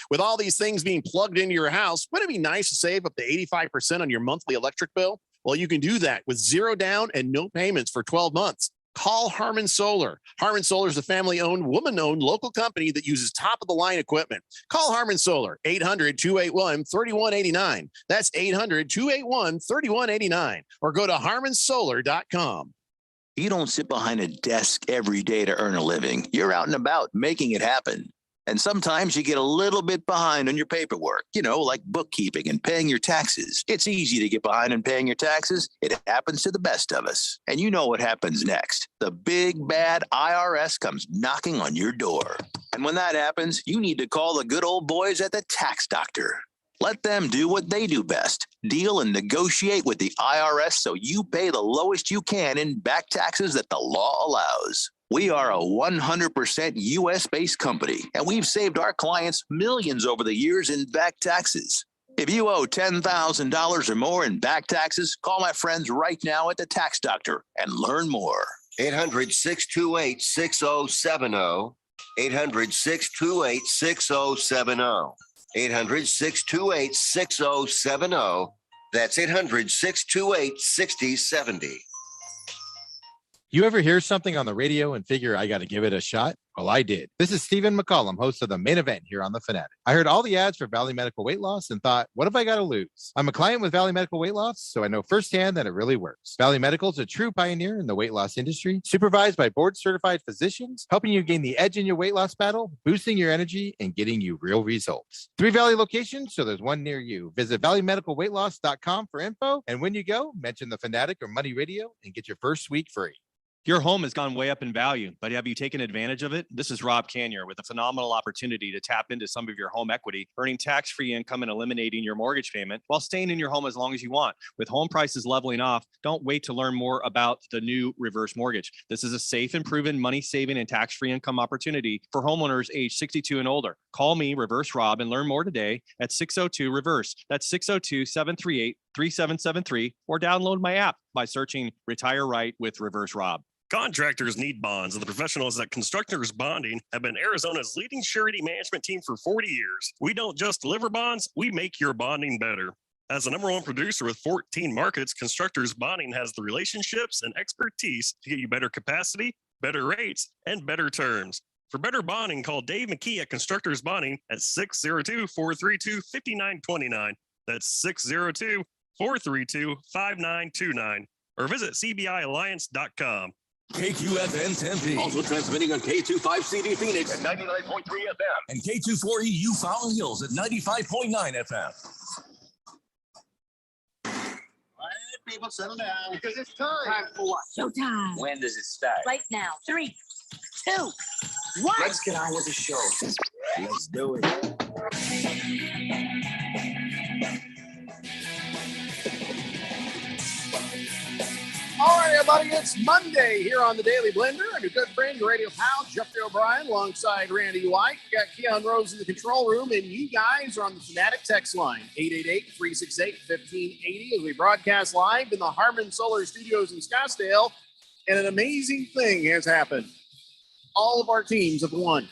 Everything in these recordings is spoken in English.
With all these things being plugged into your house, wouldn't it be nice to save up to 85% on your monthly electric bill? Well, you can do that with zero down and no payments for 12 months. Call Harman Solar. Harman Solar is a family-owned, woman-owned local company that uses top-of-the-line equipment. Call Harman Solar, 800-281-3189. That's 800-281-3189. Or go to harmansolar.com. You don't sit behind a desk every day to earn a living. You're out and about making it happen. And sometimes you get a little bit behind on your paperwork, like bookkeeping and paying your taxes. It's easy to get behind on paying your taxes. It happens to the best of us. And you know what happens next. The big bad IRS comes knocking on your door. And when that happens, you need to call the good old boys at the Tax Doctor. Let them do what they do best. Deal and negotiate with the IRS so you pay the lowest you can in back taxes that the law allows. We are a 100% U.S.-based company, and we've saved our clients millions over the years in back taxes. If you owe $10,000 or more in back taxes, call my friends right now at the Tax Doctor and learn more. 800-628-6070. 800-628-6070. 800-628-6070. That's 800-628-6070. You ever hear something on the radio and figure I got to give it a shot? Well, I did. This is Stephen McCollum, host of The Main Event here on The Fanatic. I heard all the ads for Valley Medical Weight Loss and thought, what have I got to lose? I'm a client with Valley Medical Weight Loss, so I know firsthand that it really works. Valley Medical is a true pioneer in the weight loss industry, supervised by board-certified physicians, helping you gain the edge in your weight loss battle, boosting your energy, and getting you real results. 3 Valley locations, so there's one near you. Visit valleymedicalweightloss.com for info, and when you go, mention The Fanatic or Money Radio and get your first week free. Your home has gone way up in value, but have you taken advantage of it? This is Rob Kenyon with a phenomenal opportunity to tap into some of your home equity, earning tax-free income and eliminating your mortgage payment while staying in your home as long as you want. With home prices leveling off, don't wait to learn more about the new reverse mortgage. This is a safe and proven money-saving and tax-free income opportunity for homeowners age 62 and older. Call me, Reverse Rob, and learn more today at 602-REVERSE. That's 602-738-3773, or download my app by searching Retire Right with Reverse Rob. Contractors need bonds, and the professionals at Constructors Bonding have been Arizona's leading surety management team for 40 years. We don't just deliver bonds, we make your bonding better. As the #1 producer with 14 markets, Constructors Bonding has the relationships and expertise to get you better capacity, better rates, and better terms. For better bonding, call Dave McKee at Constructors Bonding at 602-432-5929. That's 602-432-5929. Or visit cbialliance.com. KQFN Tempe. Also transmitting on K25CD Phoenix at 99.3 FM. And K240U Fountain Hills at 95.9 FM. All right, people, settle down. Because it's time. Time for what? Showtime. When does it start? Right now. 3, 2, 1. Let's get on with the show. Let's do it. All right, everybody, it's Monday here on the Daily Blender. I'm your good friend, your radio pal, Jeffrey O'Brien, alongside Randy White. We got Keon Rose in the control room, and you guys are on the Fanatic text line, 888-368-1580, as we broadcast live in the Harman Solar Studios in Scottsdale. And an amazing thing has happened. All of our teams have won.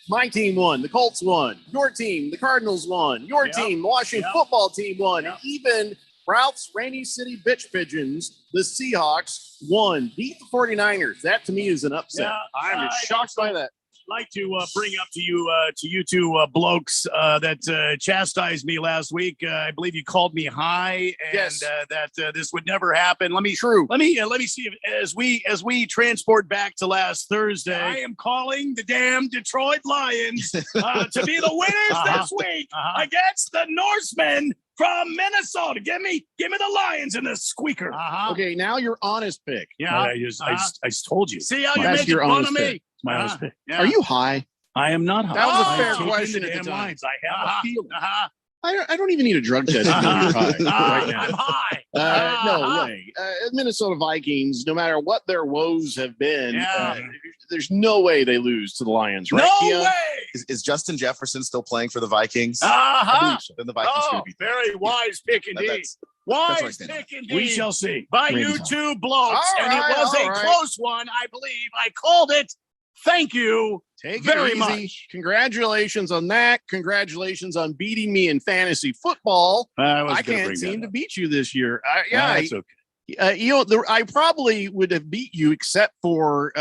My team won. The Colts won. Your team, the Cardinals won. Your team, the Washington football team won. And even Ralph's Rainy City Bitch Pigeons, the Seahawks, won. Beat the 49ers. That, to me, is an upset. Yeah, I'm shocked by that. Like to bring up to you two blokes that chastised me last week. I believe you called me high, and that this would never happen. Let me see if, as we transport back to last Thursday. I am calling the damn Detroit Lions to be the winners this week against the Norsemen from Minnesota. Give me the Lions and the squeaker. Okay, now your honest pick. Yeah, I told you. See how you That's making your fun honest of me? pick. My honest pick. Are you high? I am not high. That was a fair I'm question taking at the damn time. lines. I have a feeling. I don't even need a drug test to know you're high right now. I'm high. No way. Minnesota Vikings, no matter what their woes have been, there's no way they lose to the Lions, right? No way. Is Justin Jefferson still playing for the Vikings? Then the Vikings Oh, very wise pick indeed. Wise pick indeed. We shall see. By you two blokes, All and it right, was all a right. close one, I believe. I called it Thank you Take very it easy. much. Congratulations on that. Congratulations on beating me in fantasy football. I can't seem to beat you this year. That's okay. I probably would have beat you except for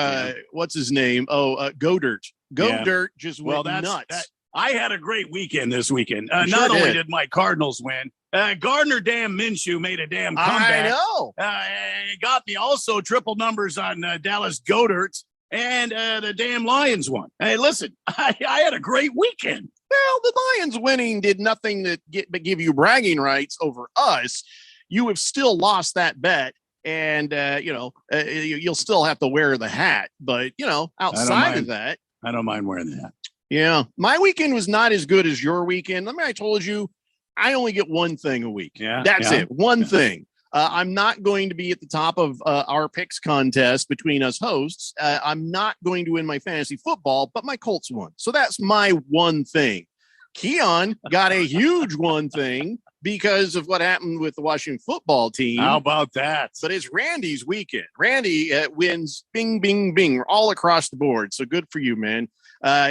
what's his name? Godert. Godert just went nuts. I had a great weekend this weekend. Not only did my Cardinals win, Gardner damn Minshew made a damn I comeback. know. It got me also triple numbers on Dallas Goedert, and the damn Lions won. Hey, listen, I had a great weekend. Well, the Lions winning did nothing but give you bragging rights over us. You have still lost that bet. And, you'll still have to wear the hat. But, outside of that. I don't mind wearing the hat. Yeah. My weekend was not as good as your weekend. I told you, I only get one thing a week. Yeah. That's it. One thing. I'm not going to be at the top of our picks contest between us hosts. I'm not going to win my fantasy football, but my Colts won. So that's my one thing. Keon got a huge one thing because of what happened with the Washington football team. How about that? But it's Randy's weekend. Randy wins bing, bing, bing all across the board. So good for you, man.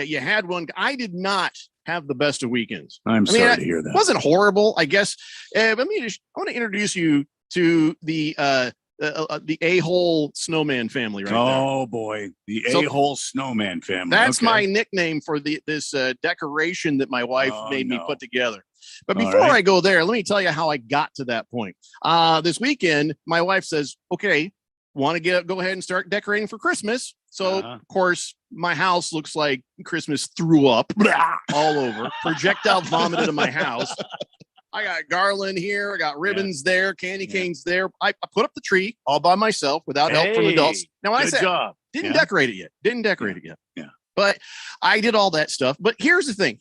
You had one. I did not have the best of weekends. I'm sorry to hear that. It wasn't horrible, I guess. I want to introduce you to the A-hole snowman family right there. Oh, boy. The A-hole snowman family. That's my nickname for this decoration that my wife made me put together. But before I go there, let me tell you how I got to that point. This weekend, my wife says, okay, want to go ahead and start decorating for Christmas. So, of course, my house looks like Christmas threw up all over. Projectile vomited in my house. I got garland here. I got ribbons there, candy canes there. I put up the tree all by myself without help from adults. Now, I said, didn't decorate it yet. Yeah. But I did all that stuff. But here's the thing.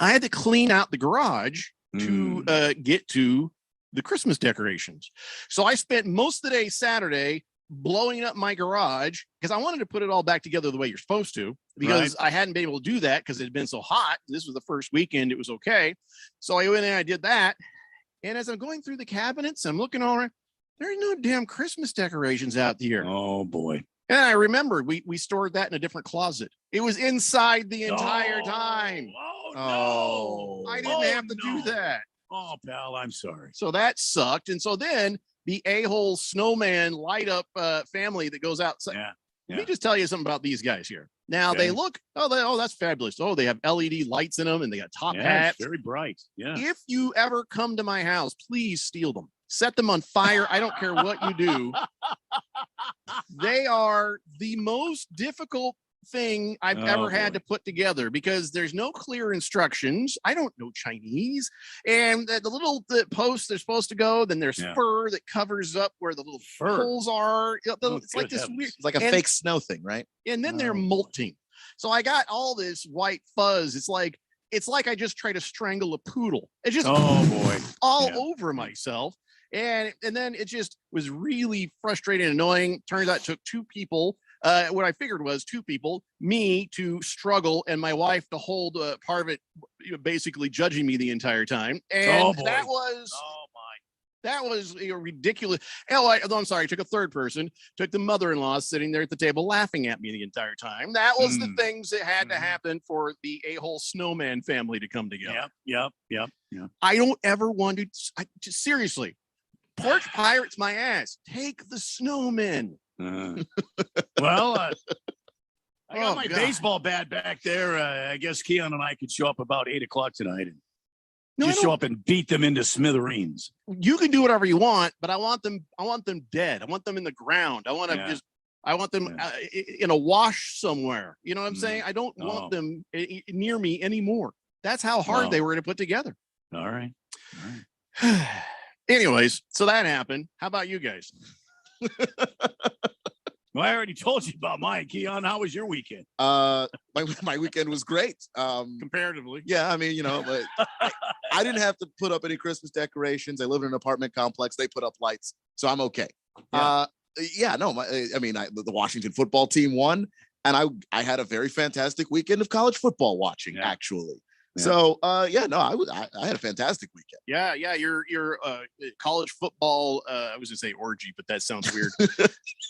I had to clean out the garage to get to the Christmas decorations. So I spent most of the day Saturday blowing up my garage because I wanted to put it all back together the way you're supposed to, because I hadn't been able to do that because it had been so hot. This was the first weekend. It was okay. So I went in and I did that. And as I'm going through the cabinets, I'm looking over, there's no damn Christmas decorations out here. Oh, boy. And I remembered we stored that in a different closet. It was inside the entire time. Oh, no. I didn't have to do that. Oh, pal, I'm sorry. So that sucked. And so then the A-hole snowman light up family that goes outside. Let me just tell you something about these guys here. Now they look, that's fabulous. Oh, they have LED lights in them and they got top hats. Very bright. Yeah. If you ever come to my house, please steal them. Set them on fire. I don't care what you do. They are the most difficult thing I've ever had to put together because there's no clear instructions. I don't know Chinese. And the posts they're supposed to go, then there's fur that covers up where the little holes are. It's like this weird. It's like a fake snow thing, right? And then they're molting. So I got all this white fuzz. It's like I just tried to strangle a poodle. It's just all over myself. And then it just was really frustrating and annoying. Turns out it took two people. What I figured was two people, me to struggle and my wife to hold part of it, basically judging me the entire time. And that was ridiculous. I'm sorry. I took a third person, took the mother-in-law sitting there at the table laughing at me the entire time. That was the things that had to happen for the A-hole snowman family to come together. Yep. I don't ever want to, seriously, Porch Pirates my ass. Take the snowmen. Well, I got my baseball bat back there. I guess Keon and I could show up about 8:00 tonight and show up and beat them into smithereens. You can do whatever you want, but I want them dead. I want them in the ground. I want them in a wash somewhere. You know what I'm saying? I don't want them near me anymore. That's how hard they were to put together. All right. Anyways, so that happened. How about you guys? Well, I already told you about mine. Keon, how was your weekend? My weekend was great. Comparatively. Yeah, I mean, but I didn't have to put up any Christmas decorations. I live in an apartment complex. They put up lights, so I'm okay. Yeah. The Washington football team won, and I had a very fantastic weekend of college football watching, actually. So I had a fantastic weekend. Yeah, your college football. I was gonna say orgy, but that sounds weird.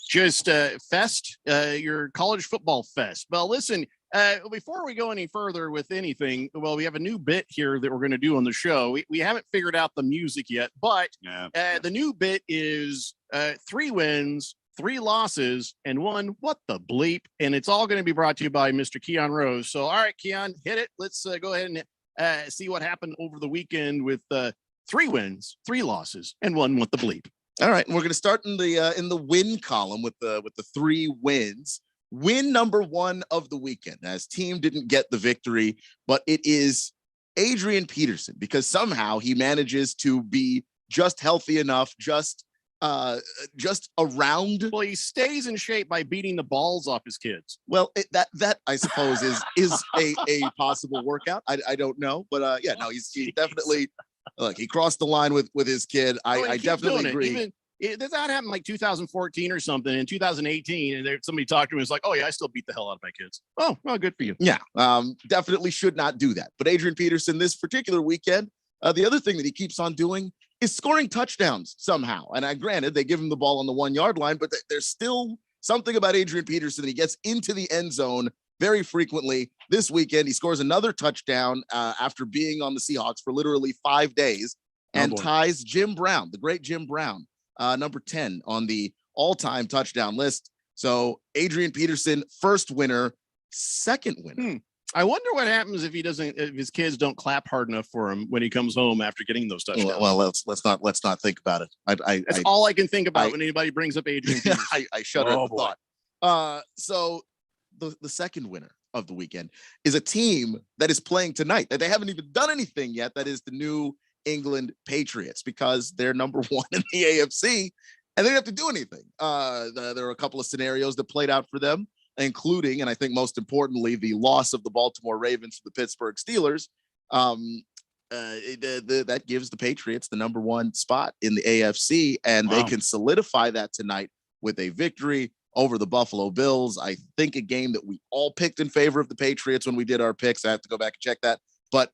Just fest, your college football fest. Well, listen. Before we go any further with anything, we have a new bit here that we're going to do on the show. We haven't figured out the music yet, but the new bit is 3 wins, 3 losses, and 1 what the bleep. And it's all going to be brought to you by Mr. Keon Rose. So, all right, Keon, hit it. Let's go ahead and see what happened over the weekend with 3 wins, 3 losses, and 1 what the bleep. All right, and we're going to start in the win column with the 3 wins. Win number 1 of the weekend. As team didn't get the victory, but it is Adrian Peterson, because somehow he manages to be just healthy enough, just around. Well, he stays in shape by beating the balls off his kids. Well, that I suppose is a possible workout. I don't know, but he definitely look. He crossed the line with his kid. I definitely agree. That happened like 2014 or something. In 2018, and somebody talked to him and was like, "Oh yeah, I still beat the hell out of my kids." Oh, well, good for you. Yeah, definitely should not do that. But Adrian Peterson, this particular weekend, the other thing that he keeps on doing is scoring touchdowns somehow. And granted, they give him the ball on the 1-yard line, but there's still something about Adrian Peterson that he gets into the end zone very frequently. This weekend, he scores another touchdown after being on the Seahawks for literally 5 days and ties Jim Brown, the great Jim Brown, number 10 on the all-time touchdown list. So Adrian Peterson, first winner, second winner. I wonder what happens if his kids don't clap hard enough for him when he comes home after getting those touchdowns. Well, let's not think about it. That's all I can think about when anybody brings up Adrian Peterson. I shudder at the thought. So the second winner of the weekend is a team that is playing tonight. That they haven't even done anything yet. That is the New England Patriots, because they're number 1 in the AFC and they didn't have to do anything. There are a couple of scenarios that played out for them, including, and I think most importantly, the loss of the Baltimore Ravens to the Pittsburgh Steelers. That gives the Patriots the number 1 spot in the AFC, and they can solidify that tonight with a victory over the Buffalo Bills. I think a game that we all picked in favor of the Patriots when we did our picks. I have to go back and check that, but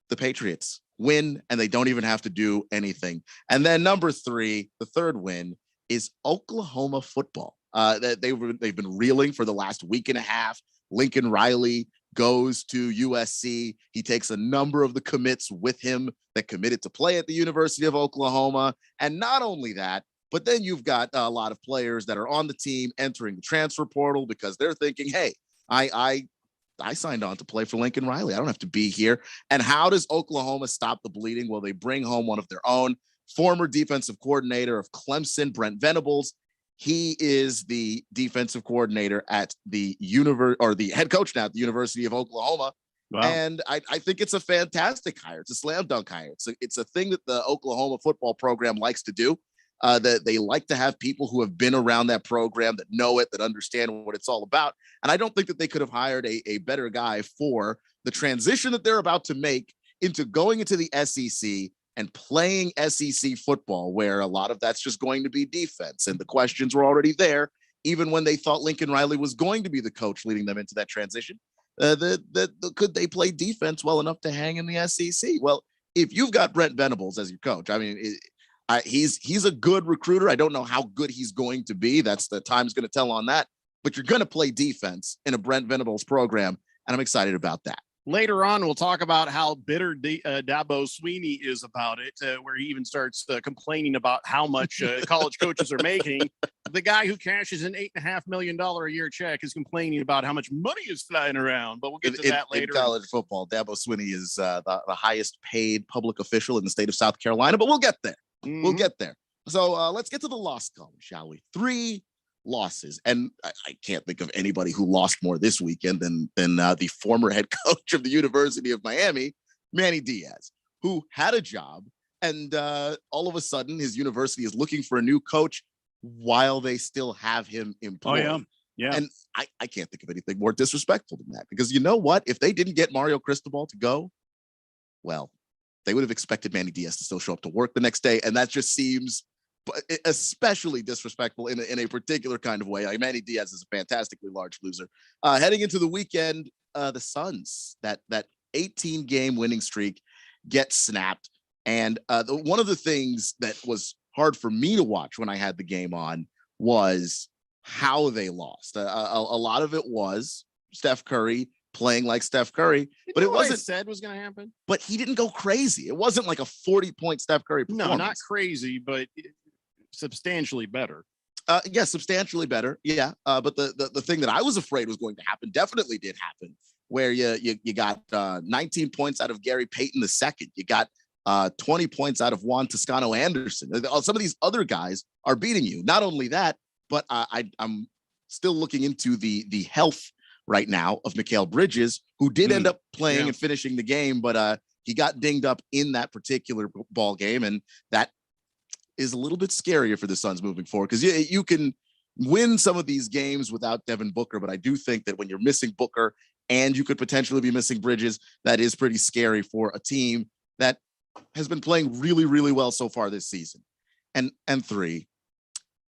the Patriots win, and they don't even have to do anything. And then number 3, the third win, is Oklahoma football. That they've been reeling for the last week and a half. Lincoln Riley goes to USC. He takes a number of the commits with him that committed to play at the University of Oklahoma. And not only that, but then you've got a lot of players that are on the team entering the transfer portal because they're thinking, hey, I signed on to play for Lincoln Riley. I don't have to be here. And how does Oklahoma stop the bleeding? Well, they bring home one of their own, former defensive coordinator of Clemson, Brent Venables. He is the defensive coordinator at the the head coach now at the University of Oklahoma. Wow. And I think it's a fantastic hire. It's a slam dunk hire. It's a thing that the Oklahoma football program likes to do. That they like to have people who have been around that program, that know it, that understand what it's all about. And I don't think that they could have hired a better guy for the transition that they're about to make into going into the SEC and playing SEC football, where a lot of that's just going to be defense. And the questions were already there, even when they thought Lincoln Riley was going to be the coach leading them into that transition. Could they play defense well enough to hang in the SEC? Well, if you've got Brent Venables as your coach, I mean, he's a good recruiter. I don't know how good he's going to be. That's the time's going to tell on that. But you're going to play defense in a Brent Venables program, and I'm excited about that. Later on, we'll talk about how bitter Dabo Sweeney is about it, where he even starts complaining about how much college coaches are making. The guy who cashes an $8.5 million a year check is complaining about how much money is flying around. But we'll get to that later. In college football, Dabo Sweeney is the highest paid public official in the state of South Carolina, but we'll get there. Mm-hmm. We'll get there. So let's get to the loss column, shall we? 3 losses. And I can't think of anybody who lost more this weekend than the former head coach of the University of Miami, Manny Diaz, who had a job. And all of a sudden, his university is looking for a new coach while they still have him employed. Oh, yeah. And I can't think of anything more disrespectful than that. Because you know what? If they didn't get Mario Cristobal to go, well, they would have expected Manny Diaz to still show up to work the next day. And that just seems especially disrespectful in a particular kind of way. Manny Diaz is a fantastically large loser. Heading into the weekend, the Suns, that 18-game winning streak gets snapped. And one of the things that was hard for me to watch when I had the game on was how they lost. A lot of it was Steph Curry playing like Steph Curry, but it wasn't said was going to happen. But he didn't go crazy. It wasn't like a 40-point Steph Curry performance. No, not crazy, but substantially better. Yeah, substantially better. Yeah, but the thing that I was afraid was going to happen definitely did happen, where you got 19 points out of Gary Payton II. You got 20 points out of Juan Toscano Anderson. Some of these other guys are beating you. Not only that, but I'm still looking into the health right now of Mikal Bridges, who did end up playing and finishing the game, but he got dinged up in that particular ball game, and that is a little bit scarier for the Suns moving forward, because you can win some of these games without Devin Booker, but I do think that when you're missing Booker and you could potentially be missing Bridges, that is pretty scary for a team that has been playing really, really well so far this season. And three,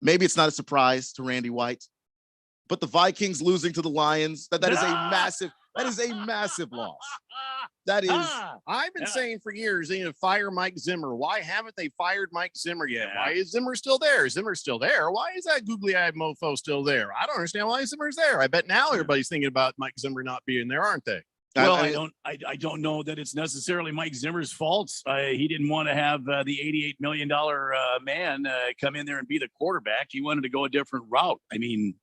maybe it's not a surprise to Randy White, but the Vikings losing to the Lions, that is a massive loss. That is, I've been saying for years, they need to fire Mike Zimmer. Why haven't they fired Mike Zimmer yet? Why is Zimmer still there? Zimmer's still there. Why is that googly-eyed mofo still there? I don't understand why Zimmer's there. I bet now everybody's thinking about Mike Zimmer not being there, aren't they? Well, I don't know that it's necessarily Mike Zimmer's fault. He didn't want to have the $88 million man come in there and be the quarterback. He wanted to go a different route. I mean,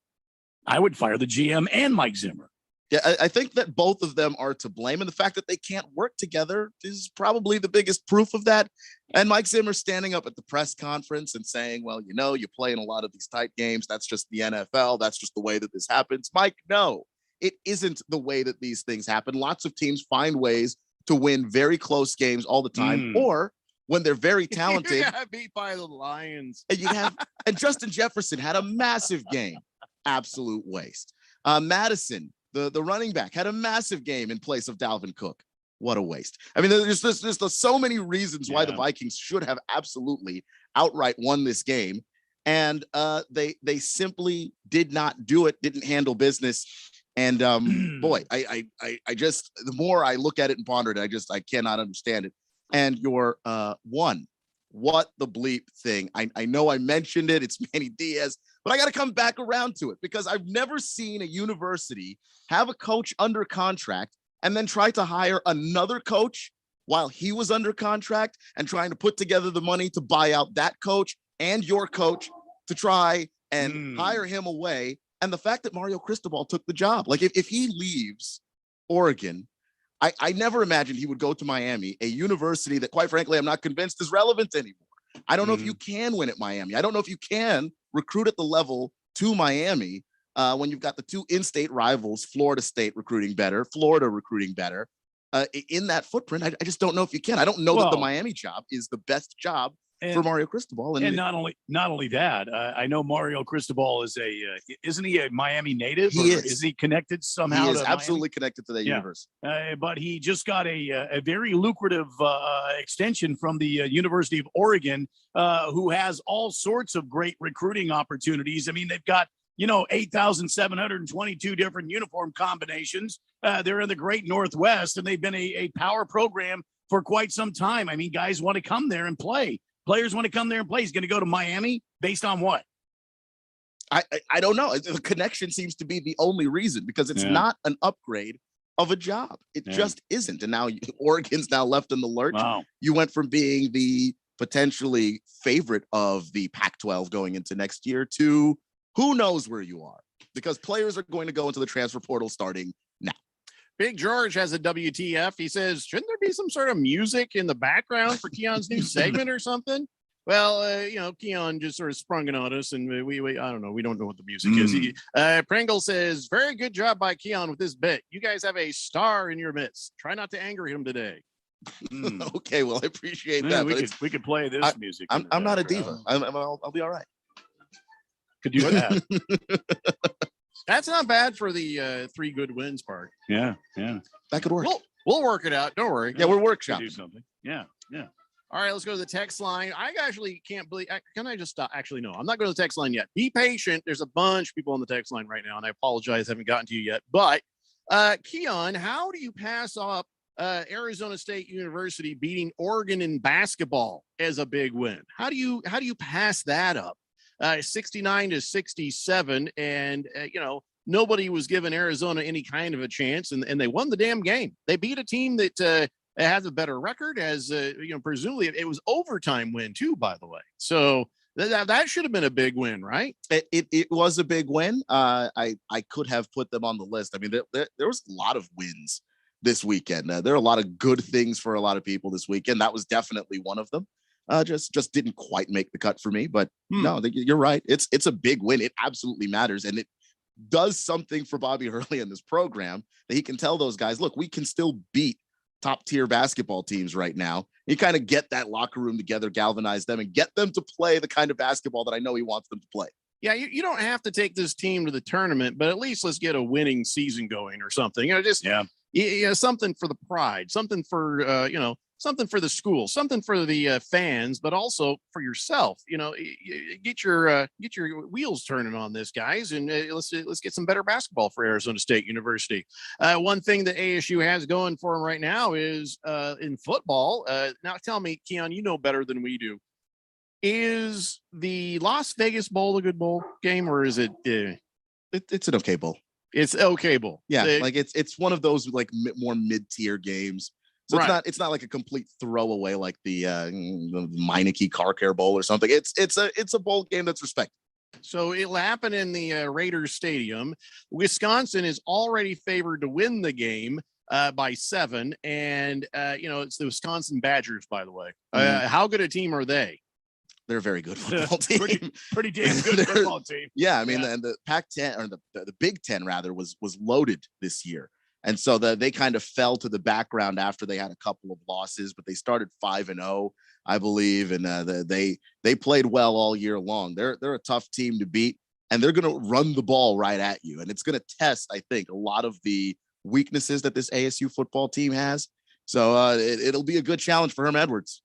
I would fire the GM and Mike Zimmer. Yeah, I think that both of them are to blame. And the fact that they can't work together is probably the biggest proof of that. And Mike Zimmer standing up at the press conference and saying, well, you play in a lot of these tight games. That's just the NFL. That's just the way that this happens. Mike, no, it isn't the way that these things happen. Lots of teams find ways to win very close games all the time, or when they're very talented. You got beat by the Lions. And Justin Jefferson had a massive game. Absolute waste. Madison, the running back, had a massive game in place of Dalvin Cook. What a waste. I mean, there's so many reasons why the Vikings should have absolutely outright won this game. And they simply did not do it, didn't handle business. And boy, I just, the more I look at it and ponder it, I cannot understand it. And your what the bleep thing. I know I mentioned it. It's Manny Diaz. But I got to come back around to it, because I've never seen a university have a coach under contract and then try to hire another coach while he was under contract and trying to put together the money to buy out that coach and your coach to try and hire him away. And the fact that Mario Cristobal took the job, like if he leaves Oregon, I never imagined he would go to Miami, a university that, quite frankly, I'm not convinced is relevant anymore. I don't know if you can win at Miami. I don't know if you can recruit at the level to Miami when you've got the two in-state rivals, Florida State recruiting better, Florida recruiting better. In that footprint, I just don't know if you can. I don't know that the Miami job is the best job for Mario Cristobal. And not only that, I know Mario Cristobal is isn't he a Miami native? He is. Is he connected somehow? He is to absolutely Miami? Connected to that university. But he just got a very lucrative extension from the University of Oregon, who has all sorts of great recruiting opportunities. I mean, they've got 8,722 different uniform combinations. They're in the Great Northwest, and they've been a power program for quite some time. I mean, guys want to come there and play. Players want to come there and play. He's going to go to Miami based on what? I don't know. The connection seems to be the only reason, because it's not an upgrade of a job. It just isn't. And now Oregon's now left in the lurch. Wow. You went from being the potentially favorite of the Pac-12 going into next year to who knows where you are, because players are going to go into the transfer portal starting now. Big George has a WTF. He says, shouldn't there be some sort of music in the background for Keon's new segment or something? Well, Keon just sort of sprung it on us, and we I don't know. We don't know what the music is. Pringle says, very good job by Keon with this bit. You guys have a star in your midst. Try not to anger him today. Okay, well, I appreciate that. We could play this music. I'm not a diva. I'll be all right. Could do that. That's not bad for the 3 good wins part. Yeah. That could work. We'll work it out. Don't worry. Yeah, we're workshopping. Do something. Yeah. All right, let's go to the text line. I actually can't believe. Can I just stop? Actually, no, I'm not going to the text line yet. Be patient. There's a bunch of people on the text line right now, and I apologize, I haven't gotten to you yet. But Keon, how do you pass up Arizona State University beating Oregon in basketball as a big win. How do you pass that up? 69-67, and nobody was giving Arizona any kind of a chance, and they won the damn game. They beat a team that has a better record, as presumably it was overtime win too, by the way. So that should have been a big win, right? It was a big win. I could have put them on the list. I mean, there was a lot of wins this weekend. There are a lot of good things for a lot of people this weekend. That was definitely one of them. Just didn't quite make the cut for me, but no, you're right. It's a big win. It absolutely matters, and it does something for Bobby Hurley in this program that he can tell those guys, look, we can still beat top tier basketball teams right now. You kind of get that locker room together, galvanize them, and get them to play the kind of basketball that I know he wants them to play. Yeah, you don't have to take this team to the tournament, but at least let's get a winning season going or something. Something for the pride, something for something for the school, something for the fans, but also for yourself. Get your wheels turning on this, guys, and let's get some better basketball for Arizona State University. One thing that ASU has going for them right now is in football. Now, tell me, Kenyon, you know better than we do. Is the Las Vegas Bowl a good bowl game, or is it? It's an okay bowl. It's okay bowl. Yeah, it's one of those like more mid-tier games. So right. It's not like a complete throwaway like the Meineke Car Care Bowl or something. It's a bowl game that's respected. So it'll happen in the Raiders Stadium. Wisconsin is already favored to win the game by 7, and it's the Wisconsin Badgers, by the way. How good a team are they? They're a very good football team. pretty damn good football team. Yeah, I mean, and the Pac-10 or the Big Ten rather was loaded this year, and so they kind of fell to the background after they had a couple of losses, but they started 5-0, I believe, and they played well all year long. They're a tough team to beat, and they're going to run the ball right at you, and it's going to test, I think, a lot of the weaknesses that this ASU football team has. So it'll be a good challenge for Herm Edwards.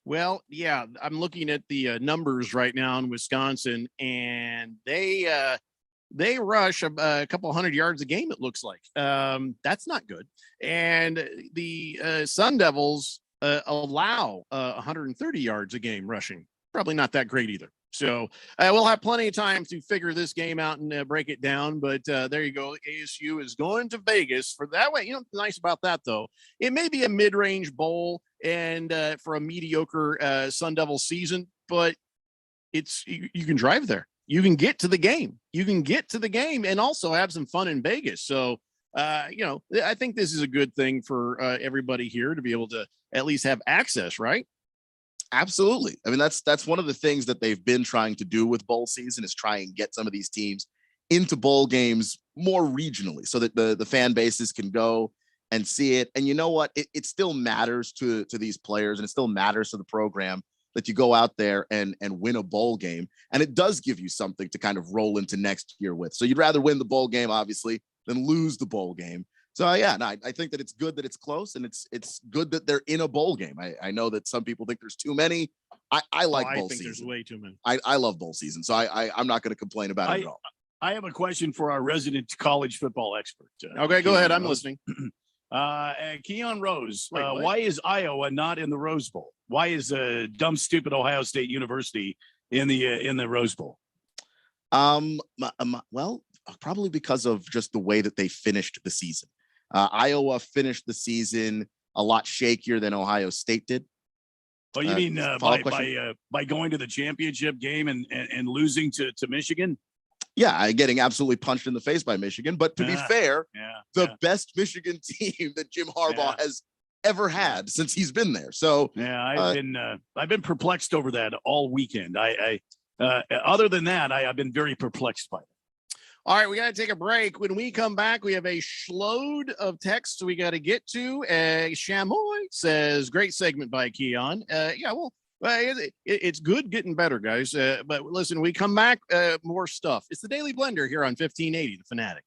Well, yeah, I'm looking at the numbers right now in Wisconsin, and they rush a couple hundred yards a game, it looks like. That's not good. And the Sun Devils allow 130 yards a game rushing. Probably not that great either. So we'll have plenty of time to figure this game out and break it down. But there you go. ASU is going to Vegas for that way. Nice about that, though. It may be a mid-range bowl and for a mediocre Sun Devil season, but you can drive there. You can get to the game. You can get to the game and also have some fun in Vegas. So, I think this is a good thing for everybody here to be able to at least have access, right? Absolutely. I mean, that's one of the things that they've been trying to do with bowl season is try and get some of these teams into bowl games more regionally so that the fan bases can go and see it. And you know what? It still matters to these players, and it still matters to the program that you go out there and win a bowl game. And it does give you something to kind of roll into next year with. So you'd rather win the bowl game, obviously, than lose the bowl game. So I think that it's good that it's close, and it's good that they're in a bowl game. I know that some people think there's too many. I like bowl season. I think there's way too many. I love bowl season, so I'm not going to complain about it at all. I have a question for our resident college football expert. Okay, go ahead. I'm listening. Keon Rose, why is Iowa not in the Rose Bowl? Why is dumb, stupid Ohio State University in the Rose Bowl? Well, probably because of just the way that they finished the season. Iowa finished the season a lot shakier than Ohio State did. Oh, you mean by going to the championship game and losing to Michigan? Yeah, getting absolutely punched in the face by Michigan. But to be fair, the best Michigan team that Jim Harbaugh has ever had since he's been there. So I've been perplexed over that all weekend. Other than that, I've been very perplexed by it. All right, we got to take a break. When we come back, we have a shload of texts we got to get to. Shamoy says, great segment by Keon. It's good getting better, guys. But listen, we come back, more stuff. It's the Daily Blender here on 1580, The Fanatic.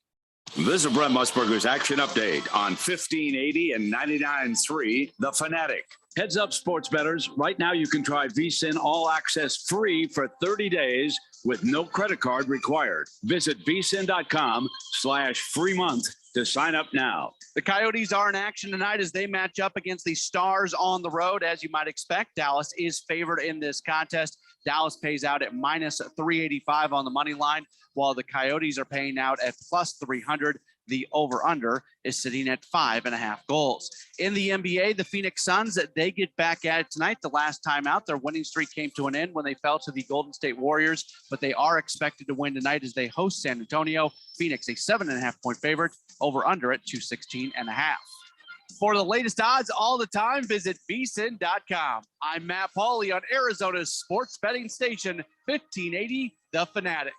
This is Brent Musburger's Action Update on 1580 and 99.3, The Fanatic. Heads up, sports bettors. Right now, you can try VSiN All Access free for 30 days with no credit card required. Visit vsin.com/free month to sign up now. The Coyotes are in action tonight as they match up against the Stars on the road. As you might expect, Dallas is favored in this contest. Dallas pays out at minus 385 on the money line, while the Coyotes are paying out at plus 300. The over-under is sitting at 5.5 goals. In the NBA, the Phoenix Suns, they get back at it tonight. The last time out, their winning streak came to an end when they fell to the Golden State Warriors, but they are expected to win tonight as they host San Antonio. Phoenix, a 7.5-point favorite, over-under at 216.5. For the latest odds all the time, visit vsin.com. I'm Matt Pauley on Arizona's sports betting station, 1580 The Fanatic.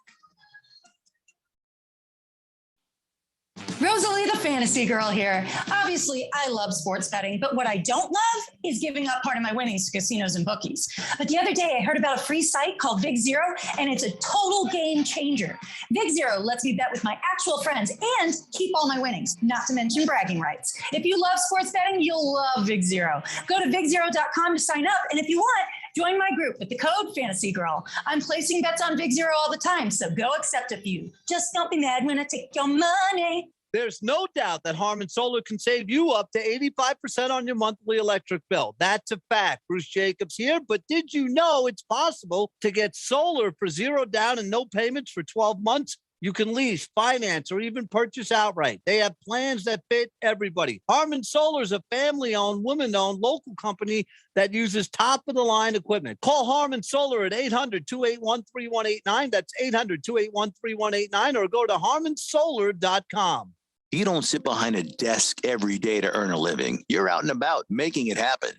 Rosalie, the fantasy girl here. Obviously, I love sports betting, but what I don't love is giving up part of my winnings to casinos and bookies. But the other day, I heard about a free site called Vig Zero, and it's a total game changer. Vig Zero lets me bet with my actual friends and keep all my winnings, not to mention bragging rights. If you love sports betting, you'll love Vig Zero. Go to vigzero.com to sign up, and if you want, join my group with the code Fantasy Girl. I'm placing bets on Vig Zero all the time, so go accept a few. Just don't be mad when I take your money. There's no doubt that Harman Solar can save you up to 85% on your monthly electric bill. That's a fact. Bruce Jacobs here. But did you know it's possible to get solar for zero down and no payments for 12 months? You can lease, finance, or even purchase outright. They have plans that fit everybody. Harman Solar is a family-owned, woman-owned local company that uses top-of-the-line equipment. Call Harman Solar at 800-281-3189. That's 800-281-3189, or go to harmansolar.com. You don't sit behind a desk every day to earn a living. You're out and about making it happen.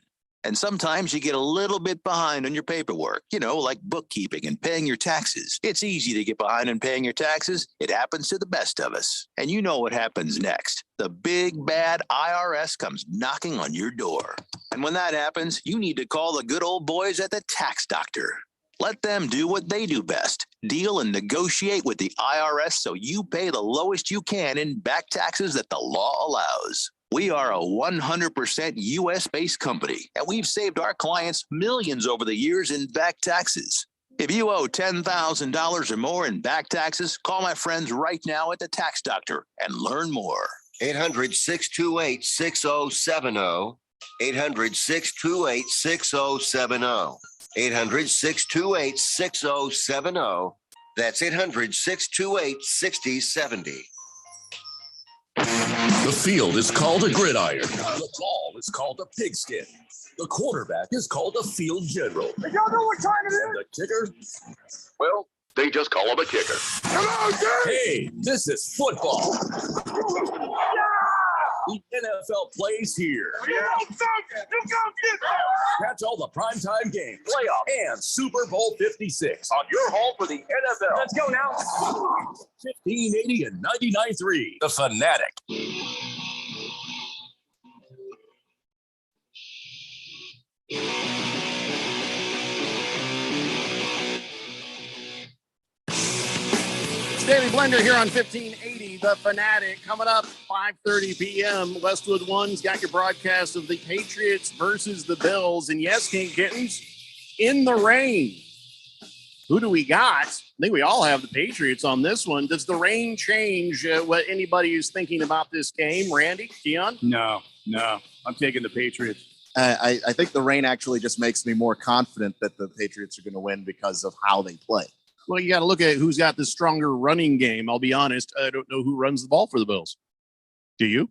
And sometimes you get a little bit behind on your paperwork, like bookkeeping and paying your taxes. It's easy to get behind on paying your taxes. It happens to the best of us. And you know what happens next. The big bad IRS comes knocking on your door. And when that happens, you need to call the good old boys at the Tax Doctor. Let them do what they do best. Deal and negotiate with the IRS so you pay the lowest you can in back taxes that the law allows. We are a 100% U.S.-based company, and we've saved our clients millions over the years in back taxes. If you owe $10,000 or more in back taxes, call my friends right now at the Tax Doctor and learn more. 800-628-6070. 800-628-6070. 800-628-6070. That's 800-628-6070. The field is called a gridiron. The ball is called a pigskin. The quarterback is called a field general. Y'all know what time it is? And the kicker? Well, they just call him a kicker. Hello, dude! Hey, this is football. The NFL plays here. Catch all the primetime games, playoff, and Super Bowl 56 on your home for the NFL. Let's go now. 1580 and 99.3. The Fanatic. Daily Blender here on 1580 The Fanatic. Coming up 5:30 p.m. Westwood One's got your broadcast of the Patriots versus the Bills. And yes, King Kittens, in the rain. Who do we got? I think we all have the Patriots on this one. Does the rain change what anybody is thinking about this game? Randy, Keon? No. I'm taking the Patriots. I think the rain actually just makes me more confident that the Patriots are going to win because of how they play. Well, you got to look at who's got the stronger running game. I'll be honest. I don't know who runs the ball for the Bills. Do you?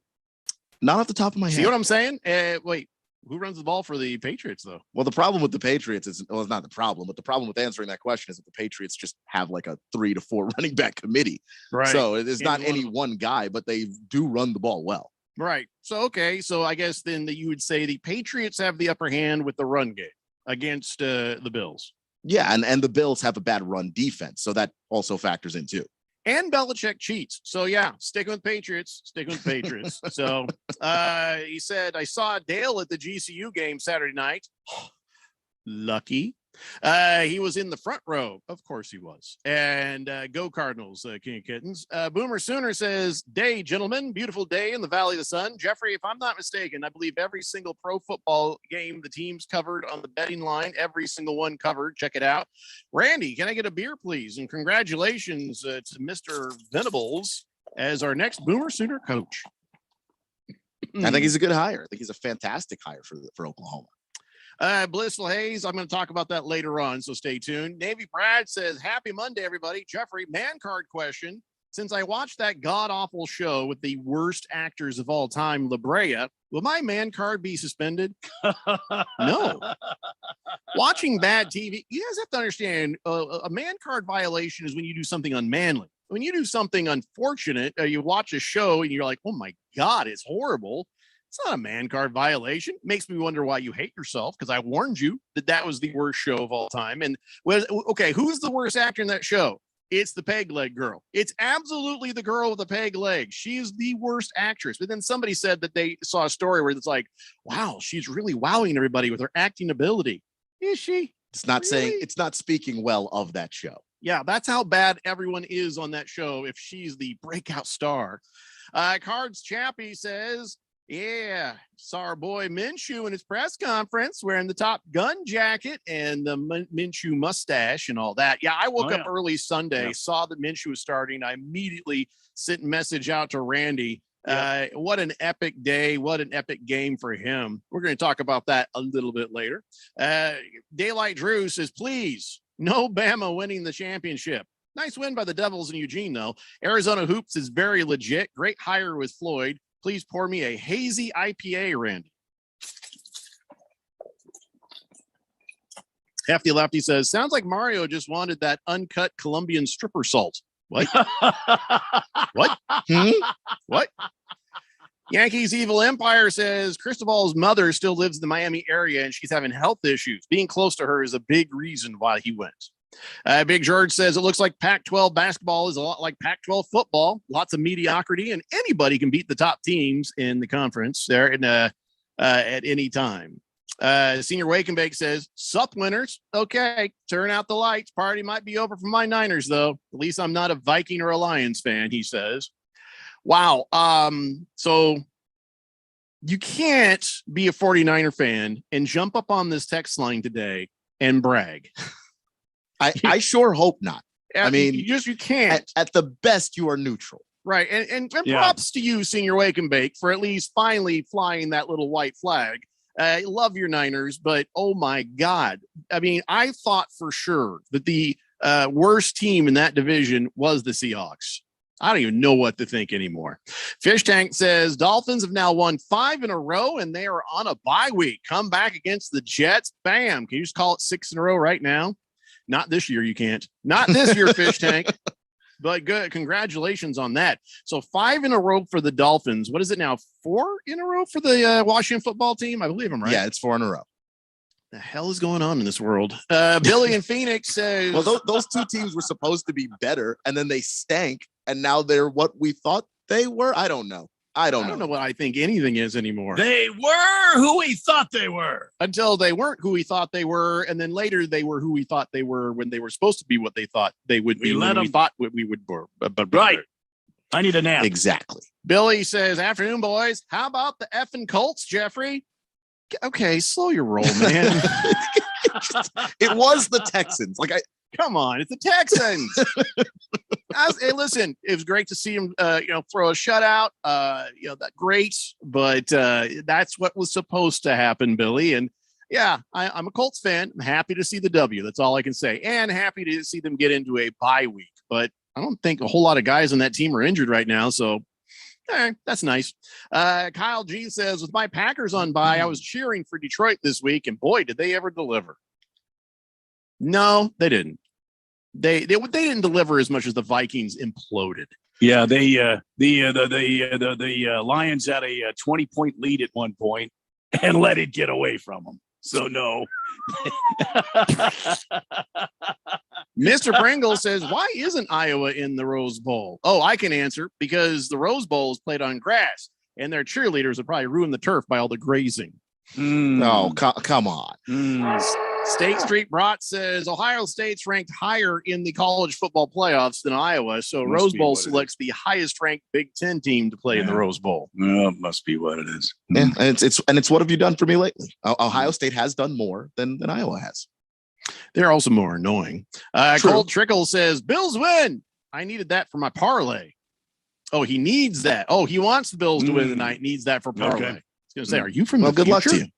Not off the top of my head. See what I'm saying? Wait, who runs the ball for the Patriots, though? Well, the problem with the Patriots is, well, it's not the problem, but the problem with answering that question is that the Patriots just have like a 3 to 4 running back committee. Right. So it's not any one guy, but they do run the ball well. Right. So, okay. So I guess then that you would say the Patriots have the upper hand with the run game against the Bills. Yeah, and the Bills have a bad run defense, so that also factors in too. And Belichick cheats. So, yeah, sticking with Patriots. So, he said, I saw Dale at the GCU game Saturday night. Lucky. He was in the front row. Of course he was. And go Cardinals, King of Kittens. Boomer Sooner says, day, gentlemen. Beautiful day in the Valley of the Sun. Jeffrey, if I'm not mistaken, I believe every single pro football game the team's covered on the betting line, every single one covered. Check it out. Randy, can I get a beer, please? And congratulations to Mr. Venables. as our next Boomer Sooner coach. I think he's a good hire. I think he's a fantastic hire for Oklahoma. Blissful Hayes, I'm going to talk about that later on, so stay tuned. Navy Brad says, happy Monday, everybody. Jeffrey, man card question. Since I watched that god-awful show with the worst actors of all time, La Brea, will my man card be suspended? No. Watching bad TV, you guys have to understand, a man card violation is when you do something unmanly. When you do something unfortunate, you watch a show and you're like, oh my God, it's horrible. It's not a man card violation. It makes me wonder why you hate yourself, because I warned you that was the worst show of all time. And okay, who's the worst actor in that show? It's the peg leg girl. It's absolutely the girl with the peg leg. She is the worst actress. But then somebody said that they saw a story where it's like, wow, she's really wowing everybody with her acting ability. Is she? It's not saying, it's not speaking well of that show. Yeah, that's how bad everyone is on that show if she's the breakout star. Cards Chappie says, yeah, saw our boy Minshew in his press conference wearing the Top Gun jacket and the Minshew mustache and all that. Yeah, I woke up early Sunday, saw that Minshew was starting. I immediately sent a message out to Randy. What an epic day. What an epic game for him. We're going to talk about that a little bit later. Daylight Drew says, please, no Bama winning the championship. Nice win by the Devils in Eugene, though. Arizona Hoops is very legit. Great hire with Floyd. Please pour me a hazy IPA, Randy. Hefty Lefty says, sounds like Mario just wanted that uncut Colombian stripper salt. What? What? What? Yankees Evil Empire says Cristobal's mother still lives in the Miami area and she's having health issues. Being close to her is a big reason why he went. Big George says it looks like Pac-12 basketball is a lot like Pac-12 football. Lots of mediocrity, and anybody can beat the top teams in the conference there at any time. Senior Wake and Bake says, sup winners. Okay, turn out the lights. Party might be over for my Niners, though. At least I'm not a Viking or a Lions fan, he says. Wow. So you can't be a 49er fan and jump up on this text line today and brag. I sure hope not. I mean, you can't. At the best, you are neutral. Right. And props to you, Senior Wake and Bake, for at least finally flying that little white flag. I love your Niners, but oh my God. I mean, I thought for sure that the worst team in that division was the Seahawks. I don't even know what to think anymore. Fish Tank says Dolphins have now won 5 in a row and they are on a bye week. Come back against the Jets. Bam. Can you just call it 6 in a row right now? Not this year. You can't. Not this year, Fish Tank. But good. Congratulations on that. So 5 in a row for the Dolphins. What is it now? 4 in a row for the Washington football team? I believe I'm right. Yeah, it's 4 in a row. The hell is going on in this world? Billy and Phoenix says, well, those two teams were supposed to be better, and then they stank, and now they're what we thought they were. I don't know. I don't know what I think anything is anymore. They were who we thought they were until they weren't who we thought they were. And then later they were who we thought they were when they were supposed to be what they thought they would be. We thought what we would. Right. I need a nap. Exactly. Billy says, afternoon, boys. How about the effing Colts, Jeffrey? Okay. Slow your roll, man. It was the Texans. Come on, it's the Texans. Hey, listen, it was great to see him, throw a shutout. That great, but that's what was supposed to happen, Billy. And yeah, I'm a Colts fan. I'm happy to see the W. That's all I can say, and happy to see them get into a bye week. But I don't think a whole lot of guys on that team are injured right now, so that's nice. Kyle G says, with my Packers on bye, I was cheering for Detroit this week, and boy, did they ever deliver. No, they didn't. They didn't deliver as much as the Vikings imploded. Yeah, the Lions had a 20-point lead at one point and let it get away from them. So no. Mr. Pringle says, why isn't Iowa in the Rose Bowl? Oh, I can answer, because the Rose Bowl is played on grass and their cheerleaders would probably ruin the turf by all the grazing. No, come on. State Street Brat says Ohio State's ranked higher in the college football playoffs than Iowa, so Rose Bowl selects the highest ranked Big Ten team to play in the Rose Bowl. Well, it must be what it is. Yeah, and it's what have you done for me lately? Ohio State has done more than Iowa has. They're also more annoying. Colt Trickle says Bills win. I needed that for my parlay. Oh, he needs that. Oh, he wants the Bills to win tonight. Needs that for parlay. Okay. I was going to say, are you from the good luck future? to you.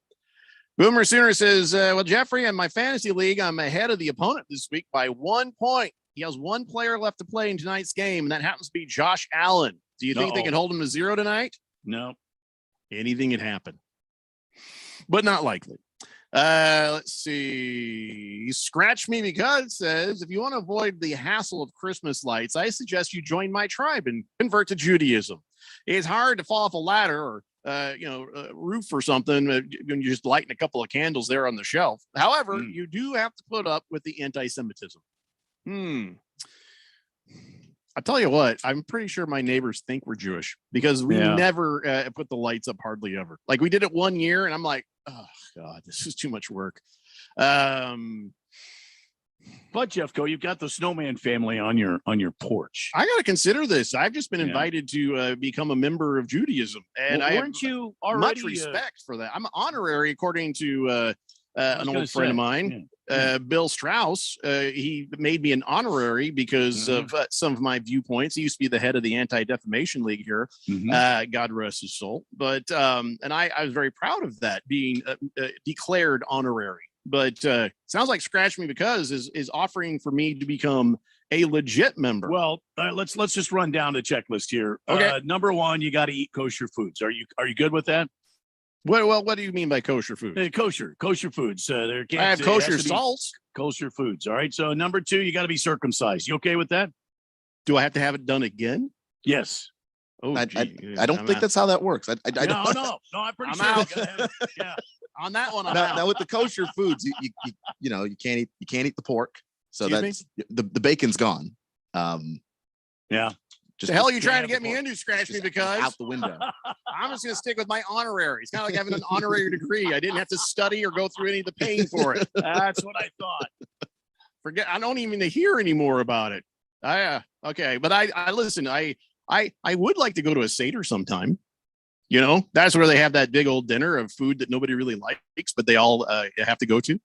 Boomer Sooner says, well, Jeffrey, in my fantasy league, I'm ahead of the opponent this week by 1 point. He has one player left to play in tonight's game, and that happens to be Josh Allen. Do you think they can hold him to 0 tonight? No. Anything can happen, but not likely. Let's see. Scratch Me Because says, if you want to avoid the hassle of Christmas lights, I suggest you join my tribe and convert to Judaism. It's hard to fall off a ladder or roof or something when you're just lighting a couple of candles there on the shelf. However, you do have to put up with the anti-Semitism. I'll tell you what, I'm pretty sure my neighbors think we're Jewish because we never put the lights up hardly ever. Like we did it 1 year and I'm like, oh God, this is too much work. But Jeffco, you've got the snowman family on your porch. I got to consider this. I've just been invited to become a member of Judaism, and I have you much respect for that. I'm honorary, according to an old friend of mine, Bill Strauss. He made me an honorary because of some of my viewpoints. He used to be the head of the Anti-Defamation League here. God rest his soul. But and I was very proud of that being declared honorary. But sounds like Scratch Me Because is offering for me to become a legit member. Well, let's just run down the checklist here. Okay. Number 1, you got to eat kosher foods. Are you good with that? What do you mean by kosher food? Kosher foods. I have kosher salts. Kosher foods. All right. So number 2, you got to be circumcised. You okay with that? Do I have to have it done again? Yes. Oh, I don't think that's how that works. I don't. No. I'm pretty sure. Out. Yeah. On that one, now with the kosher foods, you can't eat the pork, so that's the bacon's gone. Yeah. Just the hell are you trying to get me into? Scratch Me Because out the window. I'm just going to stick with my honorary. It's kind of like having an honorary degree. I didn't have to study or go through any of the pain for it. That's what I thought. Forget. I don't even hear anymore about it. Okay, but I listen. I would like to go to a Seder sometime. You know, that's where they have that big old dinner of food that nobody really likes, but they all have to go to.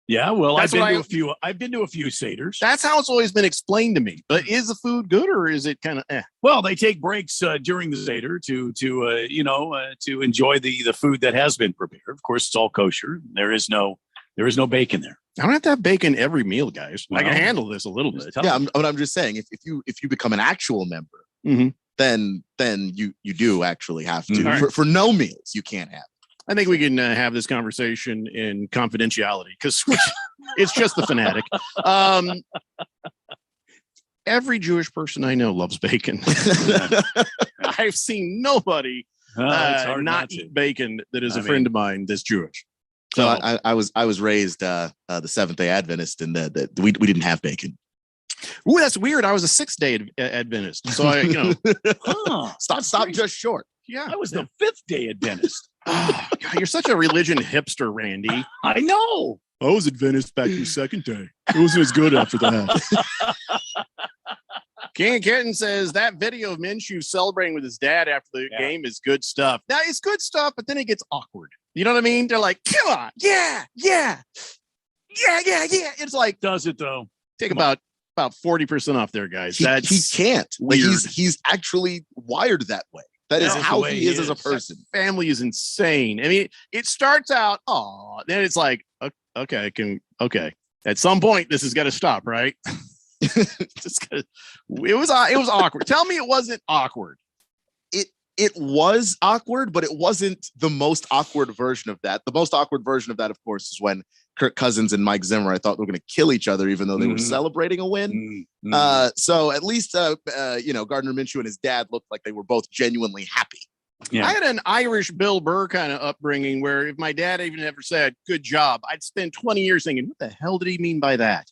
Yeah, well, I've been to a few Seders. That's how it's always been explained to me. But is the food good or is it kind of Well, they take breaks during the Seder to enjoy the food that has been prepared. Of course, it's all kosher. There is no bacon there. I don't have to have bacon every meal, guys. Well, I can handle this a little bit. Yeah, I'm just saying if you become an actual member, then you do actually have to for no meals you can't have. I think we can have this conversation in confidentiality because it's just the fanatic. Every Jewish person I know loves bacon. I've seen nobody not eat bacon that is a friend of mine that's Jewish. So I was raised the Seventh-day Adventist, and that we didn't have bacon. Ooh, that's weird. I was a Sixth-day Adventist, so stop just short. Yeah, I was the Fifth-day Adventist. Oh, God, you're such a religion hipster, Randy. I know. I was Adventist back to second day. It wasn't as good after that. King Kitten says that video of Minshew celebrating with his dad after the game is good stuff. Now it's good stuff, but then it gets awkward. You know what I mean? They're like, come on, yeah. It's like, does it though? Take about 40% off there, guys. He can't. Like he's actually wired that way. That is how he is as a person. That family is insane. I mean, it starts out, then it's like, okay. At some point, this has got to stop, right? It was awkward. Tell me it wasn't awkward. It was awkward, but it wasn't the most awkward version of that. The most awkward version of that, of course, is when Kirk Cousins and Mike Zimmer, I thought, were going to kill each other, even though they were celebrating a win. So at least, Gardner Minshew and his dad looked like they were both genuinely happy. Yeah. I had an Irish Bill Burr kind of upbringing where if my dad even ever said, good job, I'd spend 20 years thinking, what the hell did he mean by that?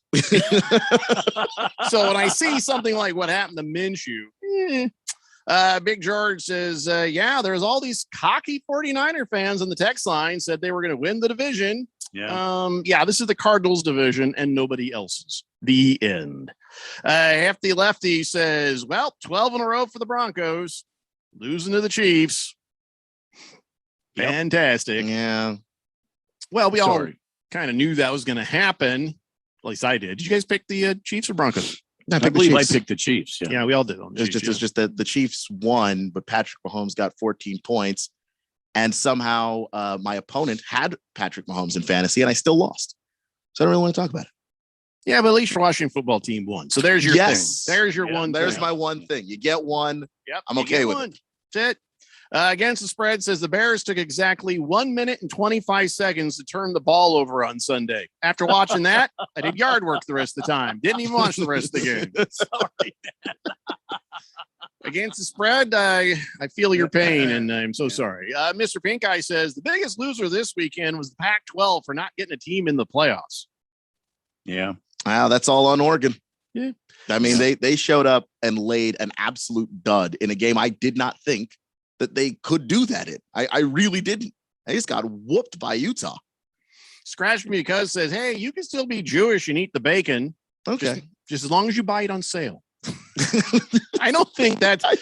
So when I see something like what happened to Minshew, Big George says, there's all these cocky 49er fans on the text line said they were going to win the division. This is the Cardinals division and nobody else's. The end. Hefty Lefty says, 12 in a row for the Broncos, losing to the Chiefs. Fantastic. Yeah. Well, we all kind of knew that was going to happen. At least I did. Did you guys pick the Chiefs or Broncos? I believe I picked the Chiefs. Yeah, we all did. It's just that the Chiefs won, but Patrick Mahomes got 14 points. And somehow my opponent had Patrick Mahomes in fantasy, and I still lost. So I don't really want to talk about it. Yeah, but at least your Washington football team won. So there's your thing. There's your one. There's my one thing. You get one. Yep, I'm okay with it. That's it. Against the spread says the Bears took exactly 1 minute and 25 seconds to turn the ball over on Sunday. After watching that, I did yard work the rest of the time. Didn't even watch the rest of the game. Sorry. Against the spread, I feel your pain, and I'm so sorry. Mr. Pink Eye says the biggest loser this weekend was the Pac-12 for not getting a team in the playoffs. Yeah. Wow, that's all on Oregon. Yeah. I mean, they showed up and laid an absolute dud in a game I did not think that they could do that in. I really didn't. They just got whooped by Utah. Scratch Me Because says, hey, you can still be Jewish and eat the bacon. Okay. Just as long as you buy it on sale. I don't think that's. Are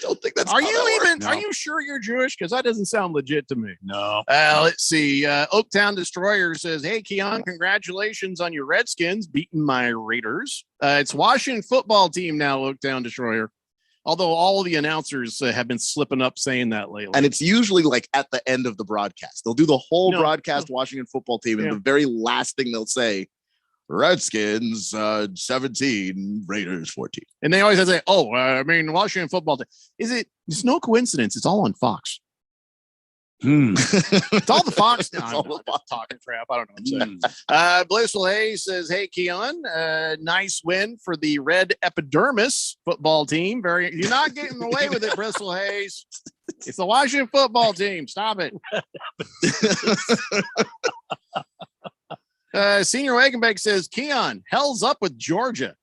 you sure you're Jewish? Because that doesn't sound legit to me. No. Let's see. Oaktown Destroyer says, hey, Keon, congratulations on your Redskins beating my Raiders. It's Washington football team now, Oaktown Destroyer. Although all of the announcers have been slipping up saying that lately. And it's usually like at the end of the broadcast. They'll do the whole broadcast, Washington football team, and the very last thing they'll say, Redskins 17, Raiders 14. And they always say, Washington football team. It's no coincidence. It's all on Fox. It's all the Fox now. I'm talking crap. I don't know what I'm saying. Blissful Hayes says, hey, Keon, nice win for the Red Epidermis football team. You're not getting away with it, Blissful Hayes. It's the Washington football team. Stop it. Senior Wagenbeck says, Keon, hell's up with Georgia.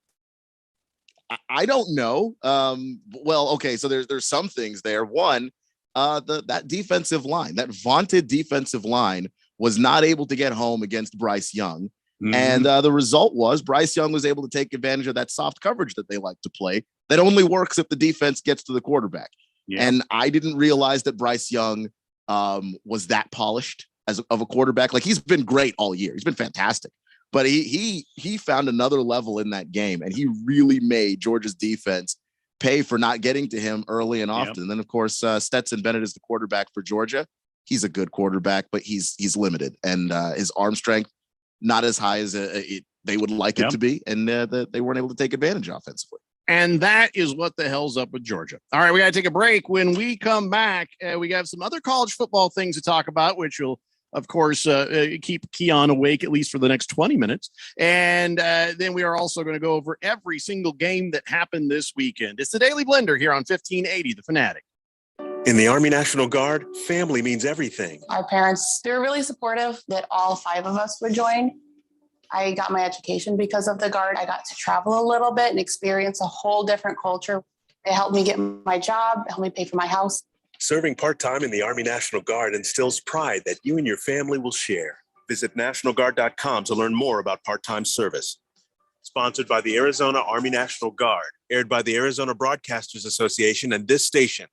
I don't know. Well, okay, so there's some things there. One, that defensive line, that vaunted defensive line, was not able to get home against Bryce Young. Mm-hmm. And the result was Bryce Young was able to take advantage of that soft coverage that they like to play. That only works if the defense gets to the quarterback. Yeah. And I didn't realize that Bryce Young was that polished of a quarterback. Like, he's been great all year. He's been fantastic. But he found another level in that game, and he really made Georgia's defense pay for not getting to him early and often. And then, of course, Stetson Bennett is the quarterback for Georgia. He's a good quarterback, but he's limited, and his arm strength not as high as they would like it to be, and they weren't able to take advantage offensively. And that is what the hell's up with Georgia. All right, we got to take a break. When we come back, we got some other college football things to talk about, which will, of course, keep Keon awake at least for the next 20 minutes. And then we are also going to go over every single game that happened this weekend. It's the Daily Blender here on 1580, The Fanatic. In the Army National Guard, family means everything. Our parents, they were really supportive that all 5 of us would join. I got my education because of the Guard. I got to travel a little bit and experience a whole different culture. It helped me get my job, it helped me pay for my house. Serving part-time in the Army National Guard instills pride that you and your family will share. Visit NationalGuard.com to learn more about part-time service. Sponsored by the Arizona Army National Guard. Aired by the Arizona Broadcasters Association and this station.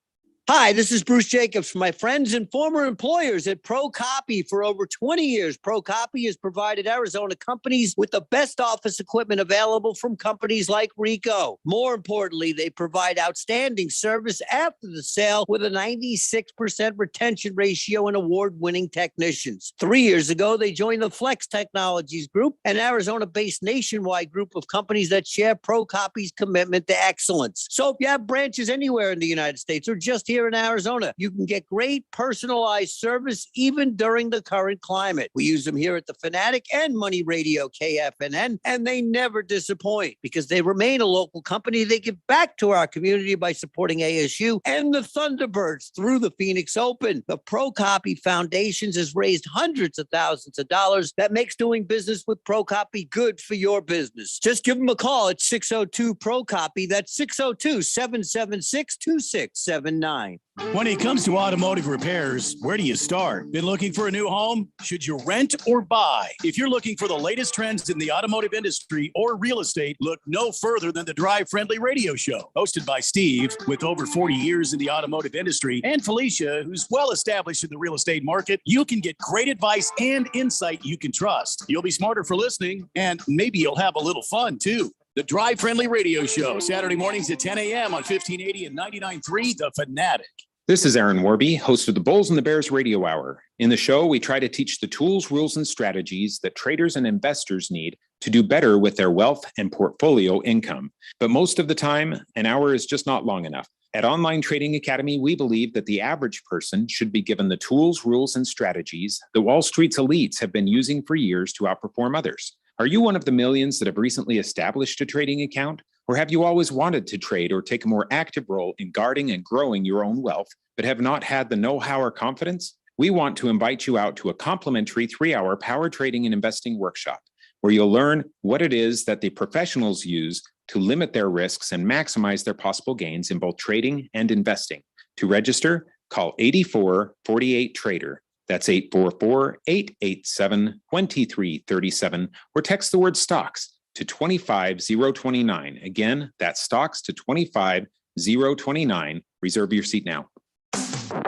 Hi, this is Bruce Jacobs from my friends and former employers at ProCopy. For over 20 years, ProCopy has provided Arizona companies with the best office equipment available from companies like Ricoh. More importantly, they provide outstanding service after the sale with a 96% retention ratio and award-winning technicians. 3 years ago, they joined the Flex Technologies Group, an Arizona-based nationwide group of companies that share ProCopy's commitment to excellence. So if you have branches anywhere in the United States or just here in Arizona, you can get great personalized service even during the current climate. We use them here at the Fanatic and Money Radio KFNN, and they never disappoint because they remain a local company. They give back to our community by supporting ASU and the Thunderbirds through the Phoenix Open. The ProCopy Foundations has raised hundreds of thousands of dollars. That makes doing business with ProCopy good for your business. Just give them a call at 602-PROCOPY. That's 602-776-2679. When it comes to automotive repairs, where do you start? Been looking for a new home? Should you rent or buy? If you're looking for the latest trends in the automotive industry or real estate, look no further than the Drive Friendly Radio Show. Hosted by Steve, with over 40 years in the automotive industry, and Felicia, who's well established in the real estate market, you can get great advice and insight you can trust. You'll be smarter for listening, and maybe you'll have a little fun, too. The Drive Friendly Radio Show, Saturday mornings at 10 a.m. on 1580 and 99.3 The Fanatic. This is Aaron Warby, host of the Bulls and the Bears Radio Hour. In the show, we try to teach the tools, rules, and strategies that traders and investors need to do better with their wealth and portfolio income. But most of the time, an hour is just not long enough. At Online Trading Academy, we believe that the average person should be given the tools, rules, and strategies that Wall Street's elites have been using for years to outperform others. Are you one of the millions that have recently established a trading account? Or have you always wanted to trade or take a more active role in guarding and growing your own wealth, but have not had the know-how or confidence? We want to invite you out to a complimentary 3-hour power trading and investing workshop, where you'll learn what it is that the professionals use to limit their risks and maximize their possible gains in both trading and investing. To register, call 8448-TRADER. That's 844-887-2337, or text the word stocks to 25029. Again, that's stocks to 25029. Reserve your seat now.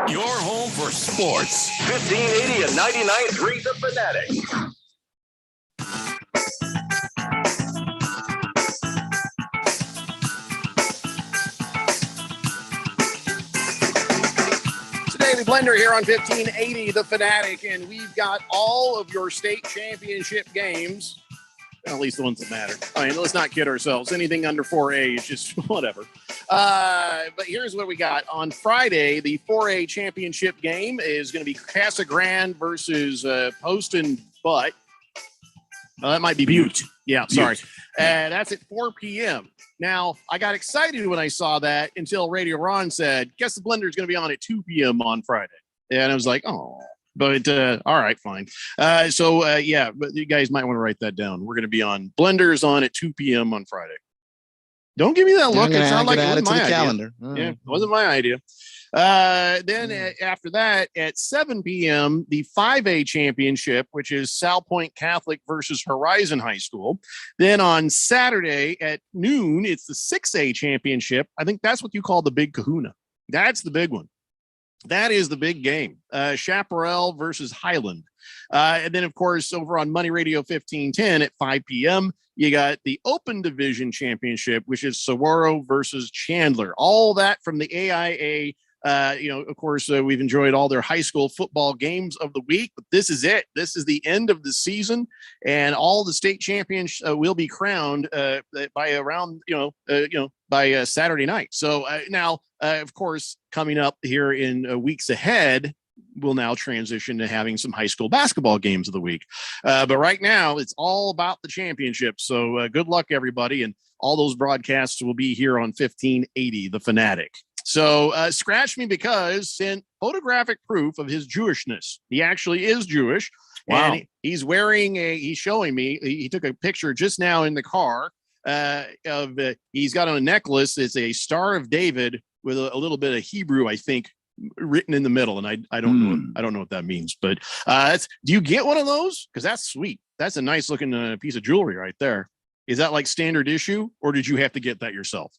Your home for sports. 1580 and 99.3 The Fanatic. Daily Blender here on 1580 The Fanatic, and we've got all of your state championship games, at least the ones that matter. I mean, let's not kid ourselves. Anything under 4A is just whatever. But here's what we got. On Friday, the 4A championship game is going to be Casa Grande versus Poston Butte. That might be Butte. Yeah, sorry. That's at 4 p.m. Now, I got excited when I saw that until Radio Ron said, guess the Blender is going to be on at 2 p.m. on Friday. And I was like, oh, but all right, fine. Yeah, but you guys might want to write that down. We're going to be on Blenders on at 2 p.m. on Friday. Don't give me that look. It sounded like it was my idea. Calendar. Yeah, it wasn't my idea. Then after that, at 7 p.m., the 5A championship, which is Sal Point Catholic versus Horizon High School. Then on Saturday at noon, it's the 6A championship. I think that's what you call the big kahuna. That's the big one. That is the big game. Chaparral versus Highland. And then, of course, over on Money Radio 1510 at 5 p.m., you got the Open Division Championship, which is Saguaro versus Chandler. All that from the AIA. Of course, we've enjoyed all their high school football games of the week, but this is it. This is the end of the season, and all the state champions will be crowned by around, by Saturday night. So now, of course, coming up here in weeks ahead, we'll now transition to having some high school basketball games of the week. But right now, it's all about the championship. So good luck, everybody. And all those broadcasts will be here on 1580 The Fanatic. So scratch me because sent photographic proof of his Jewishness. He actually is Jewish. Wow. And he's wearing he's showing me, he took a picture just now in the car he's got on a necklace. It's a Star of David with a little bit of Hebrew, I think, written in the middle. And I don't know. I don't know what that means, but do you get one of those? Because that's sweet. That's a nice looking piece of jewelry right there. Is that like standard issue, or did you have to get that yourself?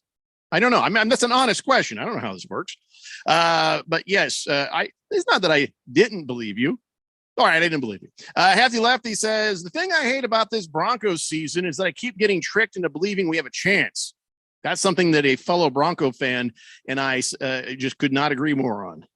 I don't know. I mean, that's an honest question. I don't know how this works. But yes, it's not that I didn't believe you. All right, I didn't believe you. Hefty Lefty says, the thing I hate about this Broncos season is that I keep getting tricked into believing we have a chance. That's something that a fellow Bronco fan and I just could not agree more on.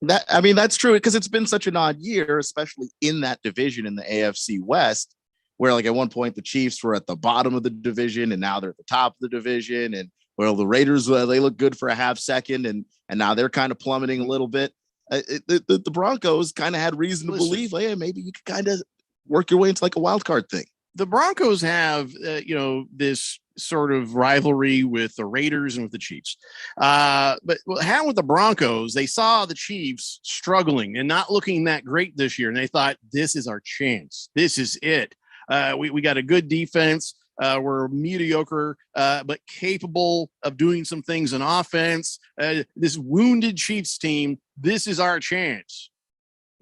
That's true, because it's been such an odd year, especially in that division in the AFC West, where like at one point the Chiefs were at the bottom of the division and now they're at the top of the division. And well, the Raiders, they look good for a half second and now they're kind of plummeting a little bit. The Broncos kind of had reason to believe, hey, maybe you could kind of work your way into like a wild card thing. The Broncos have, this sort of rivalry with the Raiders and with the Chiefs. But what happened with the Broncos, they saw the Chiefs struggling and not looking that great this year. And they thought, this is our chance. This is it. We got a good defense. We're mediocre, but capable of doing some things in offense. This wounded Chiefs team, this is our chance.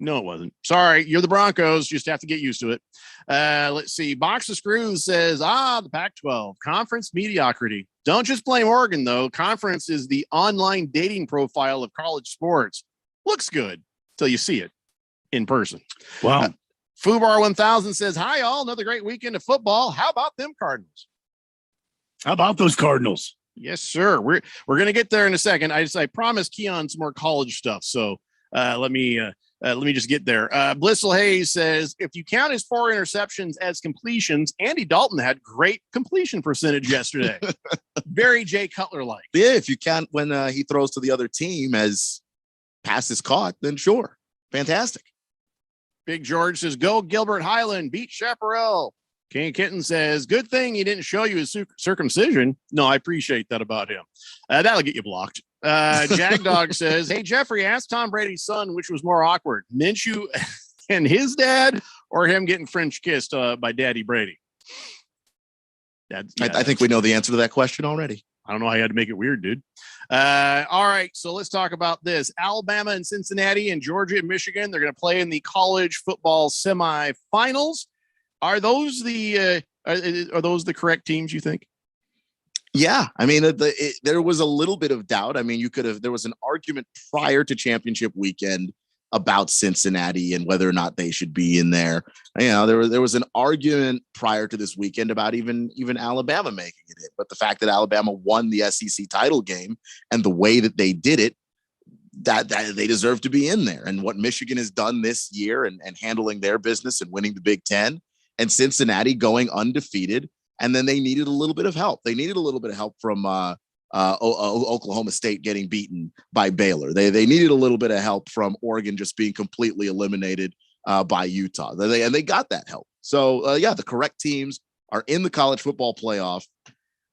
No, it wasn't. Sorry, you're the Broncos. You just have to get used to it. Let's see. Box of Screws says, the Pac-12 conference mediocrity. Don't just blame Oregon, though. Conference is the online dating profile of college sports. Looks good till you see it in person. Wow. Fubar 1000 says, hi, all. Another great weekend of football. How about them Cardinals? How about those Cardinals? Yes, sir. We're going to get there in a second. I promised Keon some more college stuff. So let me just get there. Blissful Hayes says, if you count his 4 interceptions as completions, Andy Dalton had great completion percentage yesterday. Very Jay Cutler-like. Yeah, if you count when he throws to the other team as passes caught, then sure. Fantastic. Big George says, go Gilbert Highland, beat Chaparral. King Kitten says, good thing he didn't show you his circumcision. No, I appreciate that about him. That'll get you blocked. Jagdog says, hey, Jeffrey, ask Tom Brady's son which was more awkward, Minshew and his dad or him getting French kissed by Daddy Brady? I think we know the answer to that question already. I don't know how you had to make it weird, dude. All right, so let's talk about this. Alabama and Cincinnati and Georgia and Michigan, they're going to play in the college football semifinals. Are those the correct teams, you think? Yeah, I mean, there was a little bit of doubt. I mean, there was an argument prior to championship weekend about Cincinnati and whether or not they should be in there. You know, there was an argument prior to this weekend about even Alabama making it in. But the fact that Alabama won the SEC title game and the way that they did it, that they deserve to be in there. And what Michigan has done this year and handling their business and winning the Big Ten, and Cincinnati going undefeated. And then they needed a little bit of help. They needed a little bit of help from Oklahoma State getting beaten by Baylor. They needed a little bit of help from Oregon just being completely eliminated by Utah. They got that help. So, the correct teams are in the college football playoff.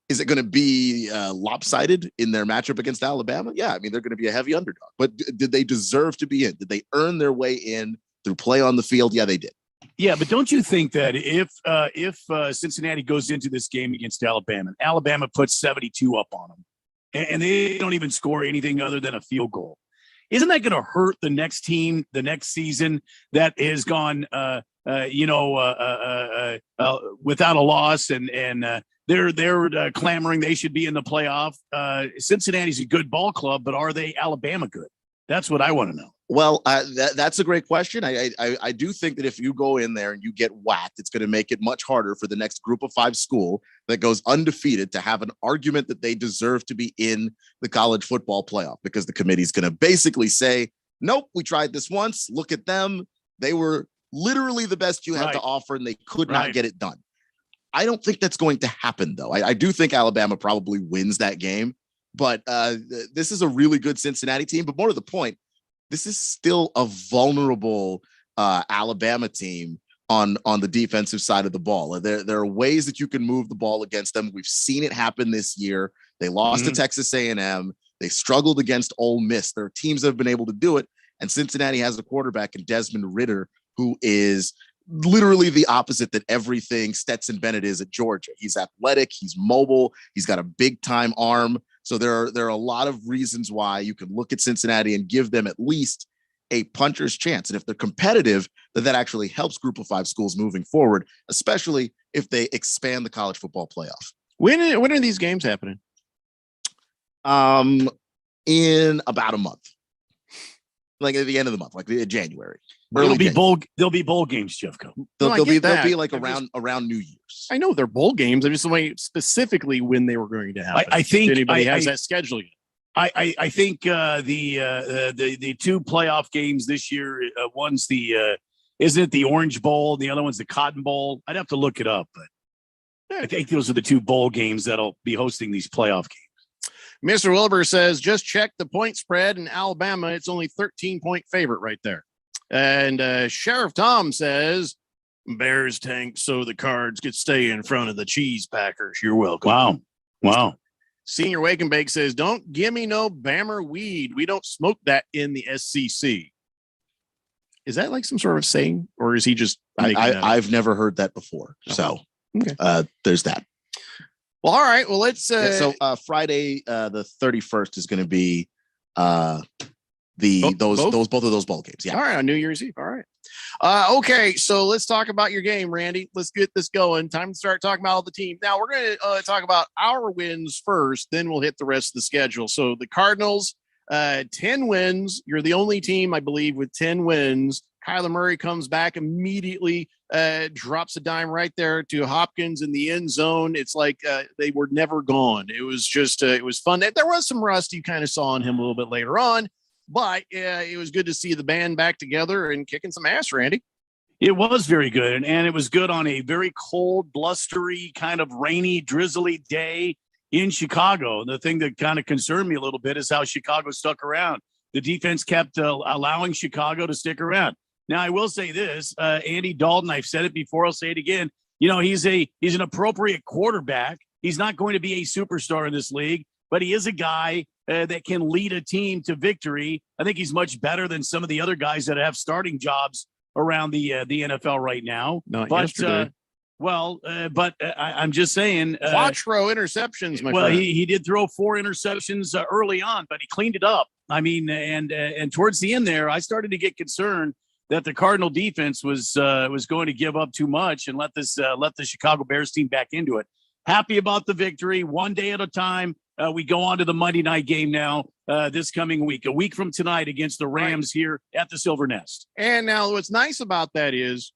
Is it going to be lopsided in their matchup against Alabama? Yeah, I mean, they're going to be a heavy underdog. But did they deserve to be in? Did they earn their way in through play on the field? Yeah, they did. Yeah, but don't you think that if Cincinnati goes into this game against Alabama puts 72 up on them, and they don't even score anything other than a field goal, isn't that going to hurt the next team the next season that has gone, without a loss and they're clamoring they should be in the playoff? Cincinnati's a good ball club, but are they Alabama good? That's what I want to know. Well, that's a great question. I do think that if you go in there and you get whacked, it's going to make it much harder for the next group of 5 school that goes undefeated to have an argument that they deserve to be in the college football playoff, because the committee's going to basically say, nope, we tried this once. Look at them. They were literally the best you had to offer, and they could not get it done. I don't think that's going to happen, though. I do think Alabama probably wins that game, but this is a really good Cincinnati team. But more to the point, this is still a vulnerable Alabama team on the defensive side of the ball. There are ways that you can move the ball against them. We've seen it happen this year. They lost to Texas A&M. They struggled against Ole Miss. There are teams that have been able to do it. And Cincinnati has a quarterback in Desmond Ridder, who is literally the opposite that everything Stetson Bennett is at Georgia. He's athletic. He's mobile. He's got a big time arm. So there are a lot of reasons why you can look at Cincinnati and give them at least a puncher's chance. And if they're competitive, then that actually helps group of 5 schools moving forward, especially if they expand the college football playoff. When are these games happening? In about a month. Like at the end of the month, like January. There'll be bowl games, Jeffco. They'll be like around New Year's. I know they're bowl games. I'm just wondering specifically when they were going to happen. I think if anybody has that schedule yet. I think the 2 playoff games this year. One's isn't it the Orange Bowl? The other one's the Cotton Bowl. I'd have to look it up, but I think those are the 2 bowl games that'll be hosting these playoff games. Mr. Wilbur says, just check the point spread in Alabama. It's only 13-point favorite right there. And Sheriff Tom says, Bears tank so the Cards could stay in front of the Cheese Packers. You're welcome. Wow. Senior Wake and Bake says, don't give me no Bammer weed. We don't smoke that in the SEC. Is that like some sort of saying, or is he just I've never heard that before. So there's that. Well, all right. Well, let's. Friday, the 31st is going to be both of those bowl games. Yeah. All right. On New Year's Eve. All right. Okay. So let's talk about your game, Randy. Let's get this going. Time to start talking about all the teams. Now we're going to talk about our wins first. Then we'll hit the rest of the schedule. So the Cardinals, 10 wins. You're the only team, I believe, with 10 wins. Kyler Murray comes back immediately, drops a dime right there to Hopkins in the end zone. It's like they were never gone. It was just, it was fun. There was some rust you kind of saw on him a little bit later on, but it was good to see the band back together and kicking some ass, Randy. It was very good, and it was good on a very cold, blustery, kind of rainy, drizzly day in Chicago. The thing that kind of concerned me a little bit is how Chicago stuck around. The defense kept allowing Chicago to stick around. Now, I will say this, Andy Dalton, I've said it before, I'll say it again. You know, he's an appropriate quarterback. He's not going to be a superstar in this league, but he is a guy that can lead a team to victory. I think he's much better than some of the other guys that have starting jobs around the NFL right now. Not yesterday. I'm just saying. Quattro interceptions, my well, friend. he did throw 4 interceptions early on, but he cleaned it up. I mean, and towards the end there, I started to get concerned that the Cardinal defense was going to give up too much and let the Chicago Bears team back into it. Happy about the victory, one day at a time. We go on to the Monday night game now this coming week, a week from tonight against the Rams here at the Silver Nest. And now what's nice about that is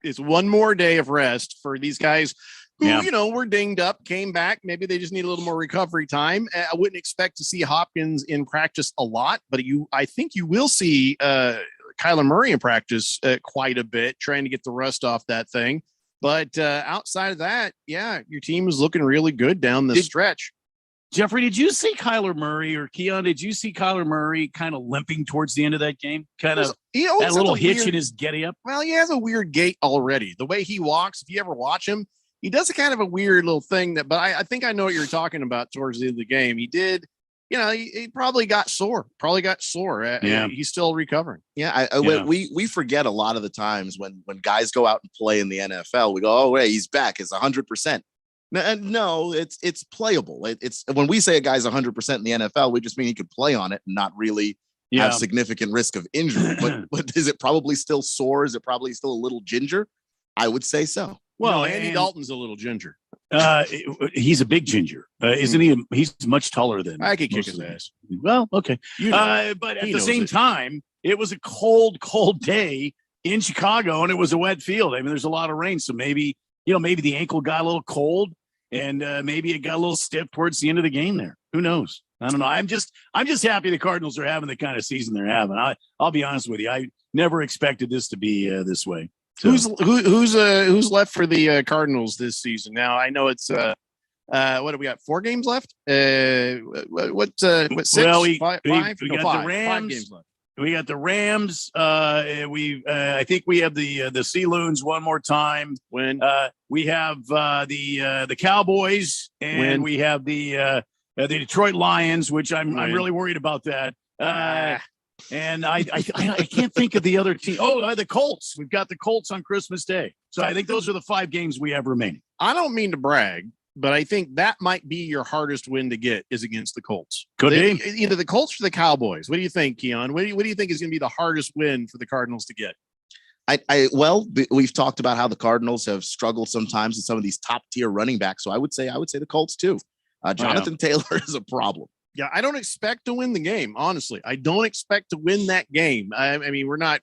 it's one more day of rest for these guys who, you know, were dinged up, came back. Maybe they just need a little more recovery time. I wouldn't expect to see Hopkins in practice a lot, but I think you will see Kyler Murray in practice quite a bit, trying to get the rust off that thing. But outside of that, yeah, your team is looking really good down the stretch. Jeffrey, did you see Kyler Murray, or Keon, did you see Kyler Murray kind of limping towards the end of that game? Kind of that little hitch in his getty up? Well, he has a weird gait already. The way he walks, if you ever watch him, he does a kind of a weird little thing but I think I know what you're talking about towards the end of the game. He did, you know, he probably got sore. Yeah. He's still recovering. Yeah. We forget a lot of the times when guys go out and play in the NFL, we go, oh, wait, he's back. It's 100%. No, it's playable. It's when we say a guy's 100% in the NFL, we just mean he could play on it and not really have significant risk of injury. But is it probably still sore? Is it probably still a little ginger? I would say so. Well, Andy Dalton's a little ginger. He's a big ginger, isn't he? He's much taller than I could kick his ass. Well, okay. But at the same time, it was a cold day in Chicago, and it was a wet field. I mean, there's a lot of rain, so maybe the ankle got a little cold. And maybe it got a little stiff towards the end of the game there. Who knows? I don't know. I'm just happy the Cardinals are having the kind of season they're having. I'll be honest with you. I never expected this to be this way. So. Who's left for the Cardinals this season? Now I know it's what do we got? 4 games left? What 6? Well, we five? got Five. the Rams. 5 games left. We got the Rams. I think we have the Sea Loons one more time. When we have the Cowboys, and we have the Detroit Lions, which I'm really worried about that. And I can't think of the other team. Oh, the Colts. We've got the Colts on Christmas Day. So I think those are the 5 games we have remaining. I don't mean to brag, but I think that might be your hardest win to get is against the Colts. Could be either the Colts or the Cowboys. What do you think, Keon? What do you think is going to be the hardest win for the Cardinals to get? We've talked about how the Cardinals have struggled sometimes with some of these top tier running backs. So I would say the Colts too. Jonathan Taylor is a problem. Yeah, I don't expect to win the game. Honestly, I don't expect to win that game. I mean, we're not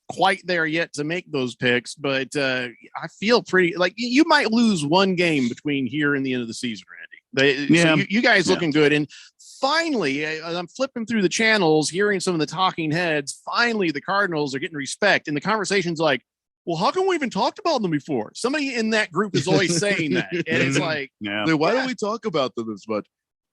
quite there yet to make those picks, but I feel pretty like you might lose one game between here and the end of the season, Randy. So you guys looking good. And finally, I'm flipping through the channels, hearing some of the talking heads. Finally, the Cardinals are getting respect. And the conversation's like, well, how come we even talked about them before? Somebody in that group is always saying that. And it's like, why don't we talk about them as much?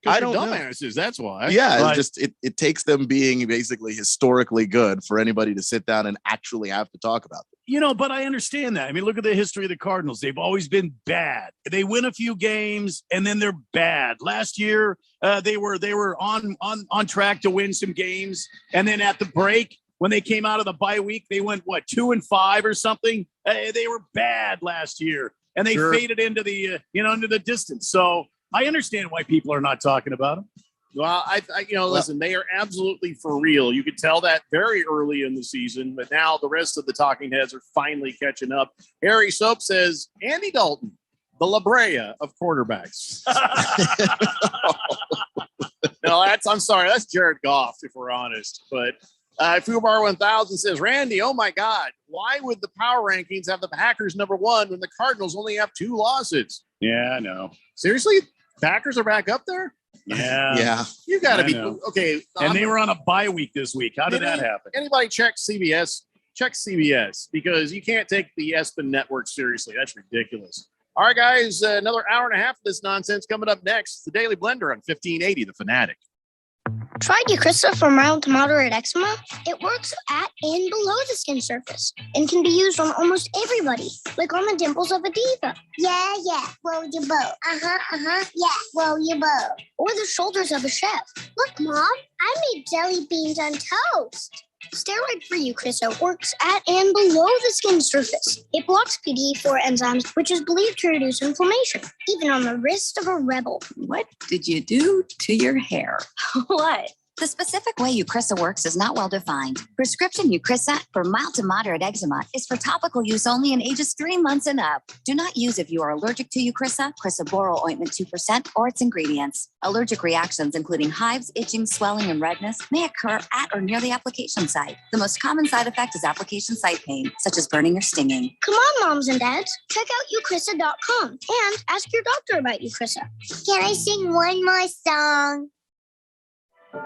I don't dumbasses. That's why. Yeah, it takes them being basically historically good for anybody to sit down and actually have to talk about them. But I understand that. I mean, look at the history of the Cardinals. They've always been bad. They win a few games and then they're bad. Last year, they were on track to win some games, and then at the break, when they came out of the bye week, they went 2-5 or something. They were bad last year, and they faded into the into the distance. So I understand why people are not talking about them. Well, listen, they are absolutely for real. You could tell that very early in the season, but now the rest of the talking heads are finally catching up. Harry Soap says, Andy Dalton, the La Brea of quarterbacks. No, I'm sorry. That's Jared Goff, if we're honest. But Fubar 1000 says, Randy, oh my God, why would the power rankings have the Packers number 1 when the Cardinals only have 2 losses? Yeah, I know. Seriously? Packers are back up there? Yeah. Yeah. You got to I be know. okay. And they were on a bye week this week. How did that happen? Anybody check CBS? Check CBS because you can't take the ESPN network seriously. That's ridiculous. All right, guys, another hour and a half of this nonsense coming up next. The Daily Blender on 1580, The Fanatic. Tried Eucrisa for mild to moderate eczema? It works at and below the skin surface and can be used on almost everybody, like on the dimples of a diva. Yeah, roll your boat. Yeah, roll your boat. Or the shoulders of a chef. Look, Mom, I made jelly beans on toast. Steroid-free Eucrisa works at and below the skin surface. It blocks PDE4 enzymes, which is believed to reduce inflammation, even on the wrist of a rebel. What did you do to your hair? What? The specific way Eucrisa works is not well defined. Prescription Eucrisa for mild to moderate eczema is for topical use only in ages 3 months and up. Do not use if you are allergic to Eucrisa, crisaborole ointment 2%, or its ingredients. Allergic reactions, including hives, itching, swelling, and redness, may occur at or near the application site. The most common side effect is application site pain, such as burning or stinging. Come on, moms and dads. Check out eucrisa.com and ask your doctor about Eucrisa. Can I sing one more song?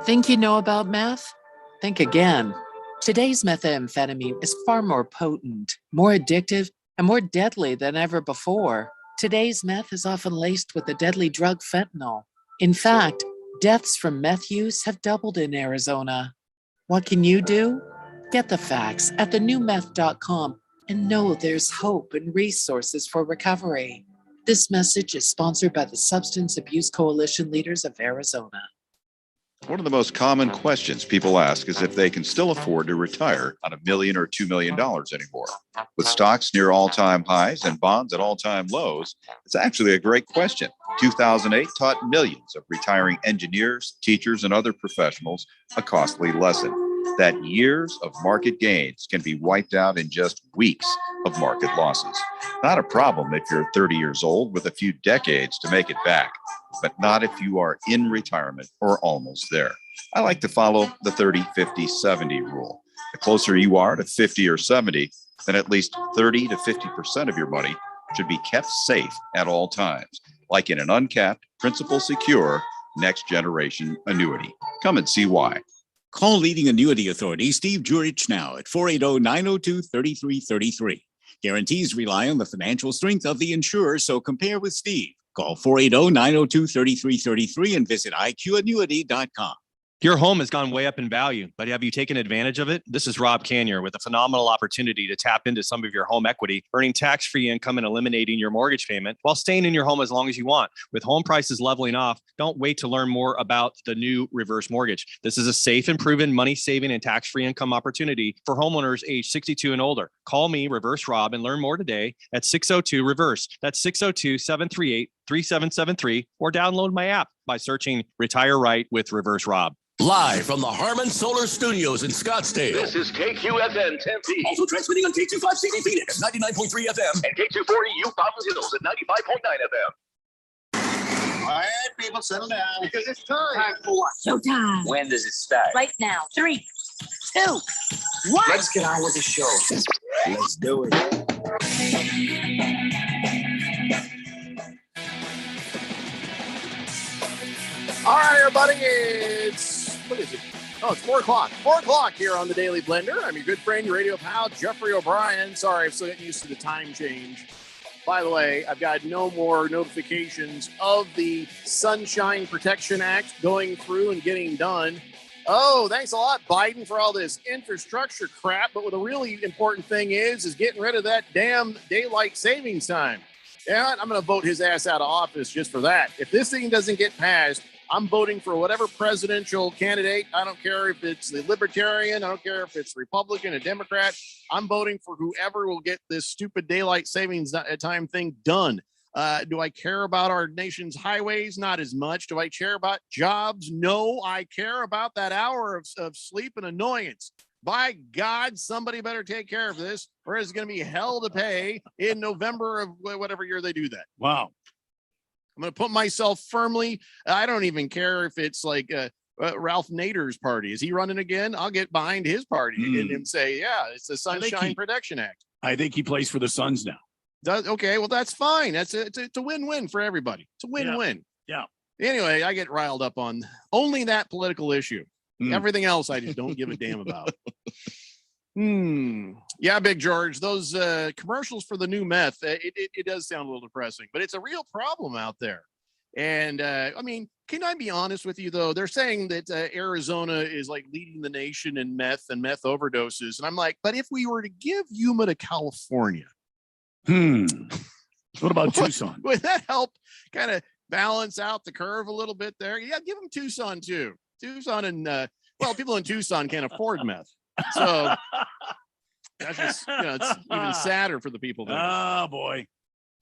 Think you know about meth? Think again. Today's methamphetamine is far more potent, more addictive, and more deadly than ever before. Today's meth is often laced with the deadly drug fentanyl. In fact, deaths from meth use have doubled in Arizona. What can you do? Get the facts at thenewmeth.com and know there's hope and resources for recovery. This message is sponsored by the Substance Abuse Coalition Leaders of Arizona. One of the most common questions people ask is if they can still afford to retire on $1 million or $2 million anymore. With stocks near all-time highs and bonds at all-time lows, it's actually a great question. 2008 taught millions of retiring engineers, teachers, and other professionals a costly lesson that years of market gains can be wiped out in just weeks of market losses. Not a problem if you're 30 years old with a few decades to make it back, but not if you are in retirement or almost there. I like to follow the 30, 50, 70 rule. The closer you are to 50 or 70, then at least 30 to 50% of your money should be kept safe at all times, like in an uncapped, principal secure, next generation annuity. Come and see why. Call leading annuity authority Steve Jurich now at 480-902-3333. Guarantees rely on the financial strength of the insurer, so compare with Steve. Call 480-902-3333 and visit iqannuity.com. Your home has gone way up in value, but have you taken advantage of it? This is Rob Kenyon with a phenomenal opportunity to tap into some of your home equity, earning tax-free income and eliminating your mortgage payment while staying in your home as long as you want. With home prices leveling off, don't wait to learn more about the new reverse mortgage. This is a safe and proven money-saving and tax-free income opportunity for homeowners age 62 and older. Call me, Reverse Rob, and learn more today at 602-REVERSE. That's 602-738-3773, or download my app by searching Retire Right with Reverse Rob. Live from the Harman Solar Studios in Scottsdale. This is KQFN Tempe. Also transmitting on K25CD Phoenix, 99.3 FM. And K240 U Fountain Hills at 95.9 FM. All right, people, settle down because it's time. Showtime. When does it start? Right now. 3, 2, 1. Let's get on with the show. Let's do it. All right, everybody, what is it? Oh, it's 4 o'clock. 4 o'clock here on the Daily Blender. I'm your good friend, your radio pal, Jeffrey O'Brien. Sorry, I'm still getting used to the time change. By the way, I've got no more notifications of the Sunshine Protection Act going through and getting done. Oh, thanks a lot, Biden, for all this infrastructure crap. But what the really important thing is getting rid of that damn daylight savings time. Yeah, I'm going to vote his ass out of office just for that. If this thing doesn't get passed, I'm voting for whatever presidential candidate. I don't care if it's the Libertarian. I don't care if it's Republican, a Democrat. I'm voting for whoever will get this stupid daylight savings time thing done. Do I care about our nation's highways? Not as much. Do I care about jobs? No, I care about that hour of sleep and annoyance. By God, somebody better take care of this, or it's going to be hell to pay in November of whatever year they do that. Wow. I'm going to put myself firmly. I don't even care if it's like Ralph Nader's party. Is he running again? I'll get behind his party and say, yeah, it's the Sunshine Protection Act. I think he plays for the Suns now. Okay, well, that's fine. It's a win-win for everybody. It's a win-win. Yeah. Anyway, I get riled up on only that political issue. Everything else, I just don't give a damn about. Yeah, Big George, those commercials for the new meth, it does sound a little depressing, but it's a real problem out there. And I mean, can I be honest with you, though? They're saying that Arizona is like leading the nation in meth and meth overdoses. And I'm like, but if we were to give Yuma to California, what about Tucson? Would that help kind of balance out the curve a little bit there? Yeah, give them Tucson too. Tucson and well, people in Tucson can't afford meth, so that's just it's even sadder for the people there. Oh boy,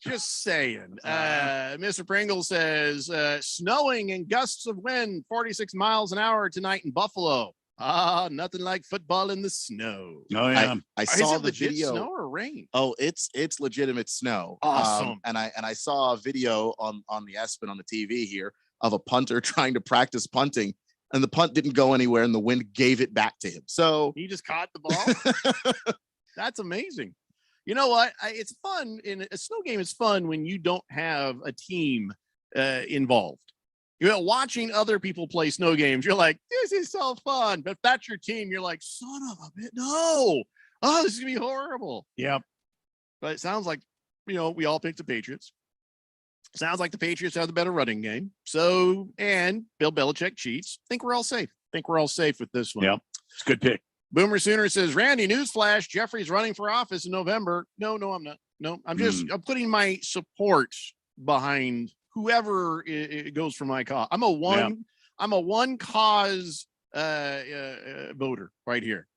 just saying. Mr. Pringle says snowing and gusts of wind 46 miles an hour tonight in Buffalo. Nothing like football in the snow. Oh yeah, I saw the legit video. Snow or rain? Oh, it's legitimate snow. Awesome. And I saw a video on the ESPN on the TV here of a punter trying to practice punting, and the punt didn't go anywhere, and the wind gave it back to him. So he just caught the ball. That's amazing. You know what? It's fun in a snow game. It's fun when you don't have a team involved. You know, watching other people play snow games, you're like, this is so fun. But if that's your team, you're like, son of a bit, no. Oh, this is gonna be horrible. Yep. But it sounds like, we all picked the Patriots. Sounds like the Patriots have the better running game. So, and Bill Belichick cheats. Think we're all safe. With this one. Yeah, it's a good pick. Boomer Sooner says, Randy, newsflash, Jeffrey's running for office in November. No, I'm not. No, I'm just I'm putting my support behind whoever it goes for my cause. I'm a one cause voter right here.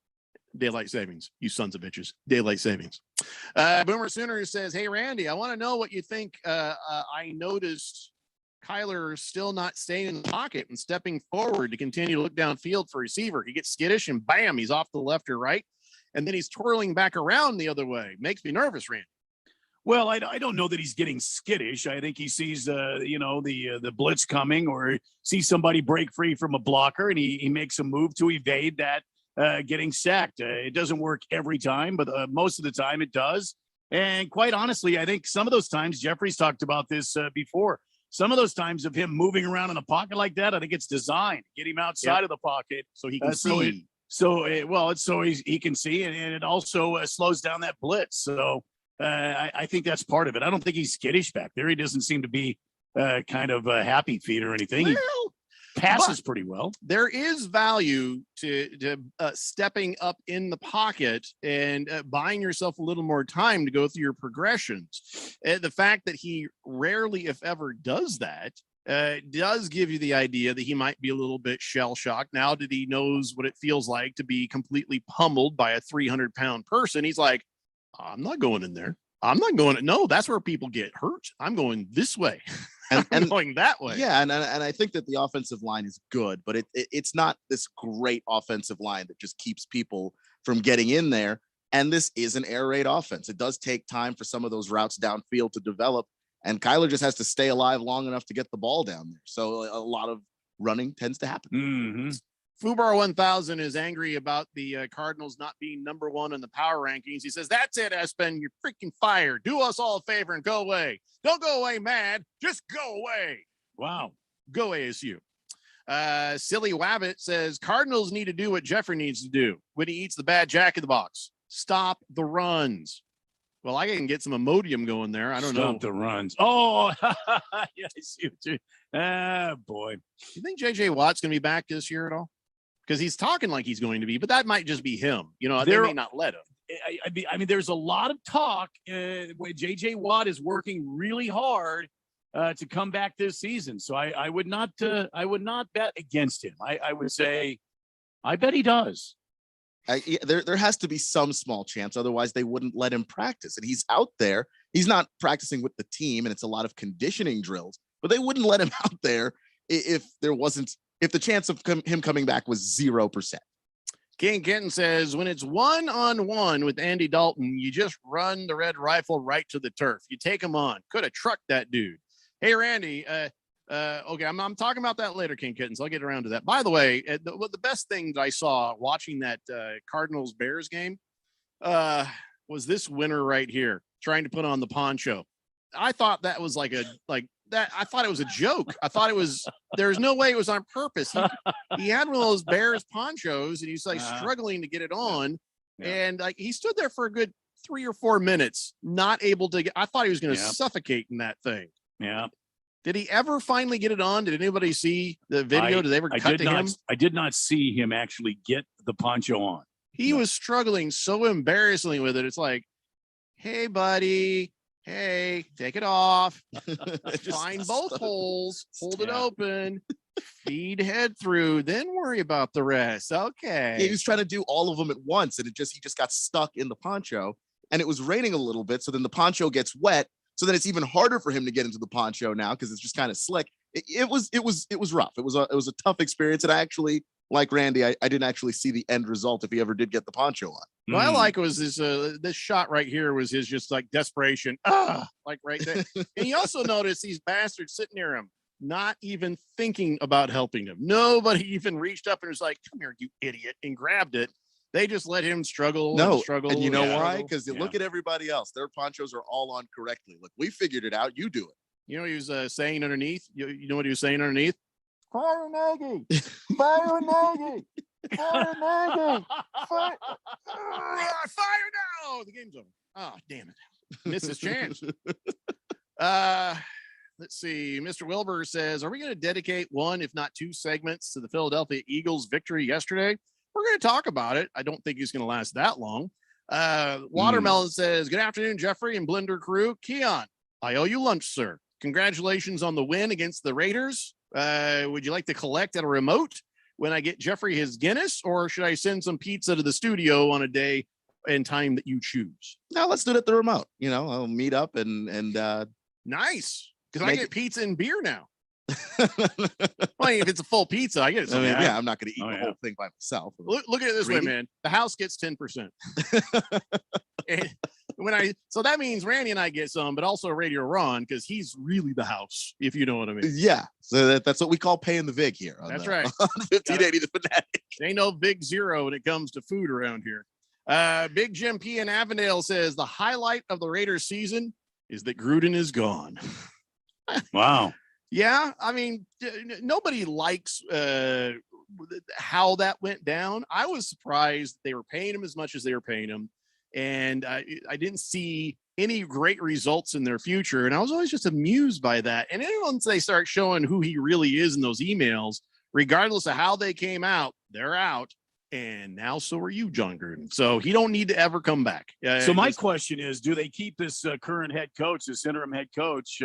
Daylight savings, you sons of bitches. Daylight savings. Boomer Sooner says, hey, Randy, I want to know what you think. I noticed Kyler still not staying in the pocket and stepping forward to continue to look downfield for receiver. He gets skittish and bam, he's off the left or right. And then he's twirling back around the other way. Makes me nervous, Randy. Well, I don't know that he's getting skittish. I think he sees, the blitz coming, or sees somebody break free from a blocker, and he makes a move to evade that getting sacked. It doesn't work every time, but most of the time it does. And quite honestly, I think some of those times, Jeffrey's talked about this before, some of those times of him moving around in the pocket like that, I think it's designed to get him outside of the pocket so he can see. He can see, and it also slows down that blitz. So I think that's part of it. I don't think he's skittish back there. He doesn't seem to be kind of a happy feet or anything. Well, he passes pretty well. There is value to stepping up in the pocket and buying yourself a little more time to go through your progressions. The fact that he rarely, if ever, does that does give you the idea that he might be a little bit shell-shocked now that he knows what it feels like to be completely pummeled by a 300-pound person. He's like, I'm not going in there. I'm not going. No, that's where people get hurt. I'm going this way. And going that way. Yeah, and I think that the offensive line is good, but it's not this great offensive line that just keeps people from getting in there. And this is an air raid offense. It does take time for some of those routes downfield to develop, and Kyler just has to stay alive long enough to get the ball down there. So a lot of running tends to happen. Mm-hmm. Fubar 1000 is angry about the Cardinals not being number one in the power rankings. He says, that's it, Espen. You're freaking fired. Do us all a favor and go away. Don't go away mad. Just go away. Wow. Go ASU. Silly Wabbit says, Cardinals need to do what Jeffrey needs to do when he eats the bad Jack in the Box. Stop the runs. Well, I can get some Imodium going there. I don't know. Stop the runs. Oh, yeah, I see what you. Ah, boy. You think J.J. Watt's going to be back this year at all? Because he's talking like he's going to be, but that might just be him. They may not let him. I mean, there's a lot of talk when J.J. Watt is working really hard to come back this season. So I would not bet against him. I would say, I bet he does. There has to be some small chance. Otherwise, they wouldn't let him practice. And he's out there. He's not practicing with the team, and it's a lot of conditioning drills. But they wouldn't let him out there if the chance of him coming back was 0%. King Kenton says, when it's 1-on-1 with Andy Dalton, you just run the red rifle right to the turf. You take him on. Could have trucked that dude. Hey, Randy, Okay, I'm talking about that later, King Kittens. I'll get around to that. By the way, the best thing that I saw watching that Cardinals Bears game was this winner right here trying to put on the poncho. I thought that was like that. I thought it was a joke. I thought there's no way it was on purpose. He had one of those Bears ponchos and he's like struggling to get it on. Yeah. And like he stood there for a good 3 or 4 minutes, not able to get, I thought he was going to suffocate in that thing. Yeah. Did he ever finally get it on? Did anybody see the video? Did they ever cut to him? I did not see him actually get the poncho on. He was struggling so embarrassingly with it. It's like, hey, buddy. Hey, take it off. Find both holes. Hold it open. Feed head through. Then worry about the rest. Okay. Yeah, he was trying to do all of them at once, and he just got stuck in the poncho. And it was raining a little bit, so then the poncho gets wet. So then it's even harder for him to get into the poncho now because it's just kind of slick. It was rough. It was a tough experience, and I actually, like Randy, I didn't actually see the end result if he ever did get the poncho on. What I like was this shot right here was his just like desperation, like right there. And you also notice these bastards sitting near him, not even thinking about helping him. Nobody even reached up and was like, "Come here, you idiot," and grabbed it. They just let him struggle. And you know why? Because you look at everybody else; their ponchos are all on correctly. Look, we figured it out. You do it. You know what he was saying underneath? You know what he was saying underneath? Fire Nagy! Fire Nagy! Fire Nagy! Fire now! The game's over. Oh, damn it. Missed his chance. Let's see. Mr. Wilbur says, are we going to dedicate 1, if not 2 segments to the Philadelphia Eagles victory yesterday? We're going to talk about it. I don't think it's going to last that long. Watermelon says, good afternoon, Jeffrey and Blender crew. Keon, I owe you lunch, sir. Congratulations on the win against the Raiders. Would you like to collect at a remote when I get Jeffrey his Guinness, or should I send some pizza to the studio on a day and time that you choose? No, let's do it at the remote. I'll meet up and nice, because I get pizza and beer now. Well, if it's a full pizza, I get it. I'm not going to eat the whole thing by myself. Look at it this way, man. The house gets 10%. And so that means Randy and I get some, but also Radio Ron, because he's really the house, if you know what I mean. Yeah. So that's what we call paying the vig here. That's right. On 1580 The Fanatic. Ain't no big zero when it comes to food around here. Big Jim P. in Avondale says the highlight of the Raiders season is that Gruden is gone. Wow. Yeah, I mean, nobody likes how that went down. I was surprised they were paying him as much as they were paying him, and I didn't see any great results in their future, and I was always just amused by that. And then once they start showing who he really is in those emails, regardless of how they came out, they're out. And now so are you, John Gruden. So he don't need to ever come back. So my question is, do they keep this current head coach, this interim head coach?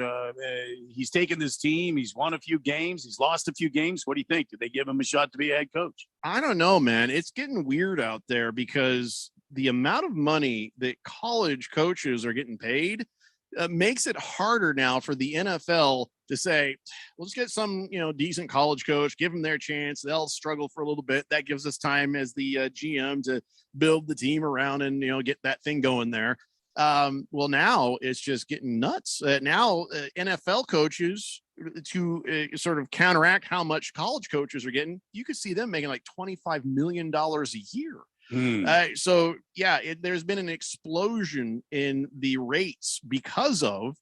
He's taken this team. He's won a few games. He's lost a few games. What do you think? Did they give him a shot to be a head coach? I don't know, man. It's getting weird out there because the amount of money that college coaches are getting paid makes it harder now for the NFL to say, let's get some, decent college coach, give them their chance. They'll struggle for a little bit. That gives us time as the GM to build the team around and, get that thing going there. Well, now it's just getting nuts. Now NFL coaches, to sort of counteract how much college coaches are getting, you could see them making like $25 million a year. So yeah, there's been an explosion in the rates because of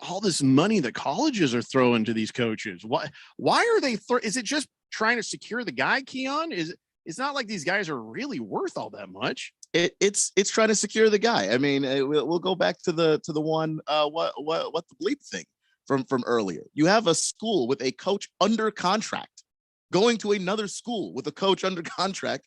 all this money that colleges are throwing to these coaches. Why are they? Is it just trying to secure the guy, Keon? It's not like these guys are really worth all that much. It's trying to secure the guy. I mean, we'll go back to the one what the bleep thing from earlier. You have a school with a coach under contract going to another school with a coach under contract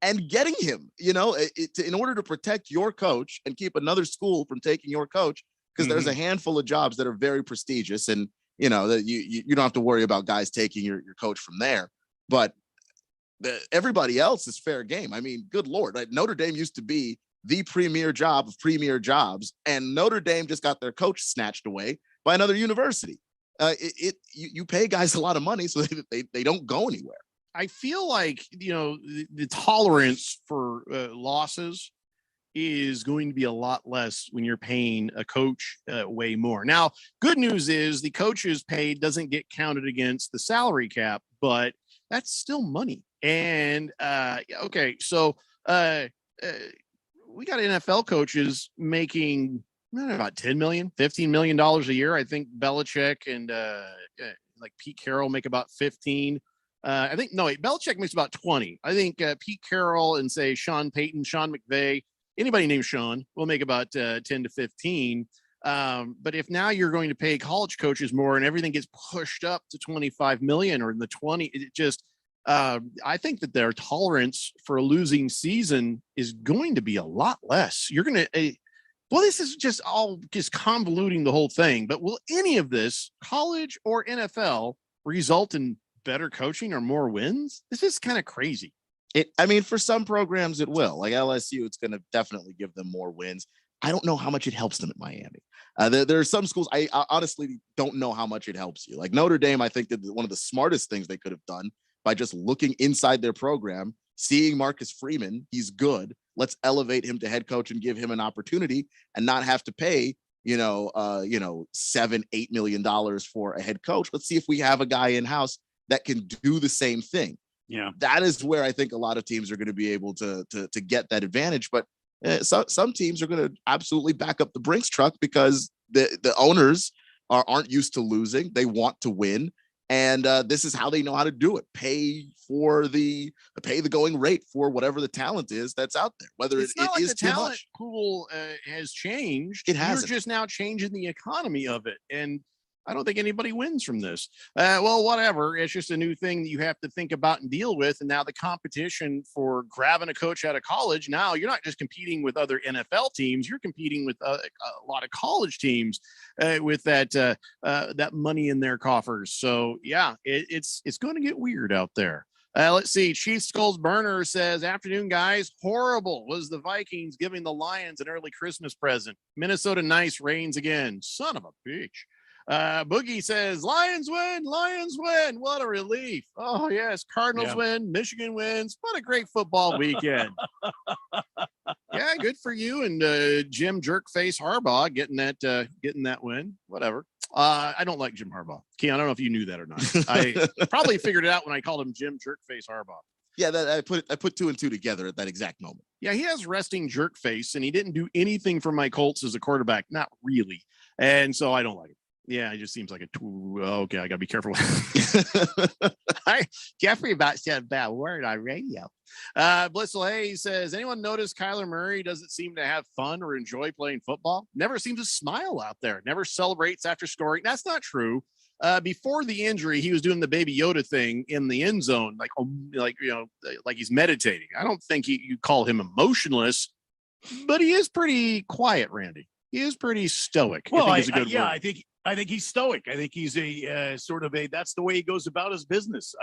and getting him, in order to protect your coach and keep another school from taking your coach, because there's a handful of jobs that are very prestigious, and that you don't have to worry about guys taking your coach from there. But everybody else is fair game. I mean, good Lord, Notre Dame used to be the premier job of premier jobs, and Notre Dame just got their coach snatched away by another university. You pay guys a lot of money so they don't go anywhere. I feel like, the tolerance for losses is going to be a lot less when you're paying a coach way more. Now, good news is the coach's pay doesn't get counted against the salary cap, but that's still money. And okay, so we got NFL coaches making about 10 million, $15 million a year. I think Belichick and like Pete Carroll make about 15. Belichick makes about 20. I think Pete Carroll and say Sean Payton, Sean McVay, anybody named Sean will make about 10 to 15. But if now you're going to pay college coaches more and everything gets pushed up to 25 million or in the 20, it just, I think that their tolerance for a losing season is going to be a lot less. You're going to, this is just all just convoluting the whole thing, but will any of this, college or NFL, result in better coaching or more wins? This is kind of crazy. For some programs it will. Like LSU, it's going to definitely give them more wins. I don't know how much it helps them at Miami. There are some schools I honestly don't know how much it helps you. Like Notre Dame, I think that one of the smartest things they could have done by just looking inside their program, seeing Marcus Freeman, he's good. Let's elevate him to head coach and give him an opportunity and not have to pay, $7-8 million for a head coach. Let's see if we have a guy in house that can do the same thing. Yeah, that is where I think a lot of teams are going to be able to get that advantage. But some teams are going to absolutely back up the Brinks truck because the owners aren't used to losing. They want to win. And this is how they know how to do it. Pay the going rate for whatever the talent is that's out there. Whether it's not it like is the too talent much. pool has changed. It hasn't. You're just now changing the economy of it. And I don't think anybody wins from this. Well, whatever. It's just a new thing that you have to think about and deal with. And now the competition for grabbing a coach out of college, now you're not just competing with other NFL teams. You're competing with a lot of college teams with that money in their coffers. So, yeah, it's going to get weird out there. Let's see. Chief Skulls Burner says, afternoon, guys. Horrible was the Vikings giving the Lions an early Christmas present. Minnesota nice reigns again. Son of a bitch. Boogie says, Lions win. What a relief. Oh, yes. Cardinals win. Michigan wins. What a great football weekend. Yeah, good for you and Jim Jerkface Harbaugh getting that win. Whatever. I don't like Jim Harbaugh. Keon, I don't know if you knew that or not. I probably figured it out when I called him Jim Jerkface Harbaugh. Yeah, I put two and two together at that exact moment. Yeah, he has resting jerk face, and he didn't do anything for my Colts as a quarterback. Not really. And so I don't like him. Yeah, it just seems like okay, I gotta be careful. Jeffrey about said a bad word on radio. Blissful Hayes says, anyone notice Kyler Murray doesn't seem to have fun or enjoy playing football? Never seems to smile out there. Never celebrates after scoring. That's not true. Before the injury, he was doing the Baby Yoda thing in the end zone, like he's meditating. I don't think you call him emotionless, but he is pretty quiet, Randy. He is pretty stoic. Well, I think it's a good word. I think he's stoic. I think he's a sort of that's the way he goes about his business.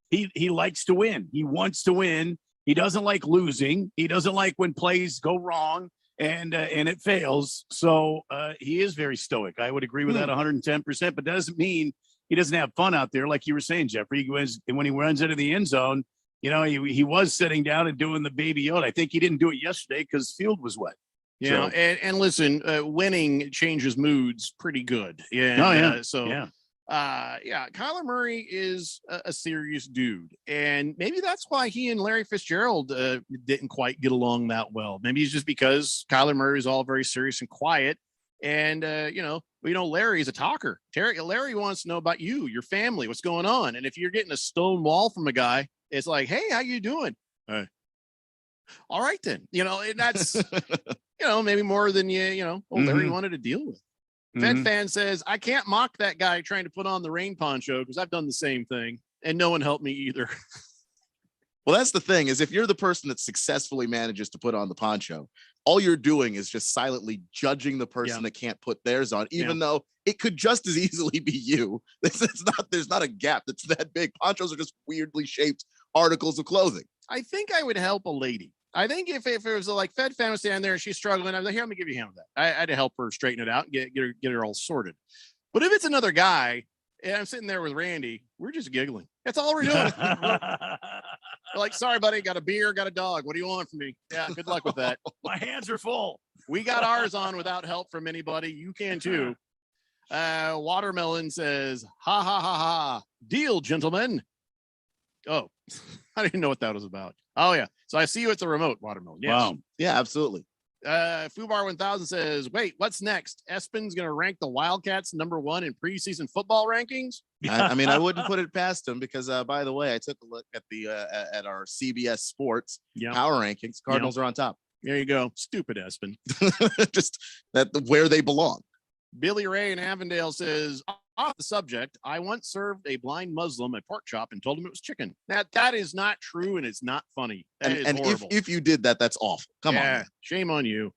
He likes to win. He wants to win. He doesn't like losing. He doesn't like when plays go wrong and it fails. So he is very stoic. I would agree with that 110%, but that doesn't mean he doesn't have fun out there. Like you were saying, Jeffrey, when he runs into the end zone, he was sitting down and doing the Baby Yoda. I think he didn't do it yesterday because the field was wet. Yeah, and listen, winning changes moods pretty good. Yeah. Kyler Murray is a serious dude, and maybe that's why he and Larry Fitzgerald didn't quite get along that well. Maybe it's just because Kyler Murray is all very serious and quiet, and Larry's a talker. Larry wants to know about you, your family, what's going on, and if you're getting a stone wall from a guy, it's like, hey, how you doing? All right then, and that's. Maybe more than Larry wanted to deal with. Fed Fan says, I can't mock that guy trying to put on the rain poncho because I've done the same thing and no one helped me either. Well, that's the thing is if you're the person that successfully manages to put on the poncho, all you're doing is just silently judging the person that can't put theirs on, even though it could just as easily be you. There's not a gap that's that big. Ponchos are just weirdly shaped articles of clothing. I think I would help a lady. I think if it was like Fed Fan was standing there and she's struggling, I'm like, here, let me give you a hand with that. I had to help her straighten it out and get her all sorted. But if it's another guy and I'm sitting there with Randy, we're just giggling. That's all we're doing. Like, sorry, buddy, got a beer, got a dog. What do you want from me? Yeah, good luck with that. My hands are full. We got ours on without help from anybody. You can too. Watermelon says, ha, ha, ha, ha. Deal, gentlemen. Oh, I didn't know what that was about. Oh, yeah. So I see you at the remote, Watermelon. Yes. Wow. Yeah, absolutely. Fubar 1000 says, wait, what's next? Espen's going to rank the Wildcats #1 in preseason football rankings? I mean, I wouldn't put it past him because, by the way, I took a look at the at our CBS Sports power rankings. Cardinals are on top. There you go. Stupid Espen. Just where they belong. Billy Ray in Avondale says, off the subject, I once served a blind Muslim a pork chop and told him it was chicken. Now, that is not true, and it's not funny. That is horrible. If you did that, that's awful. Come on. Man. Shame on you.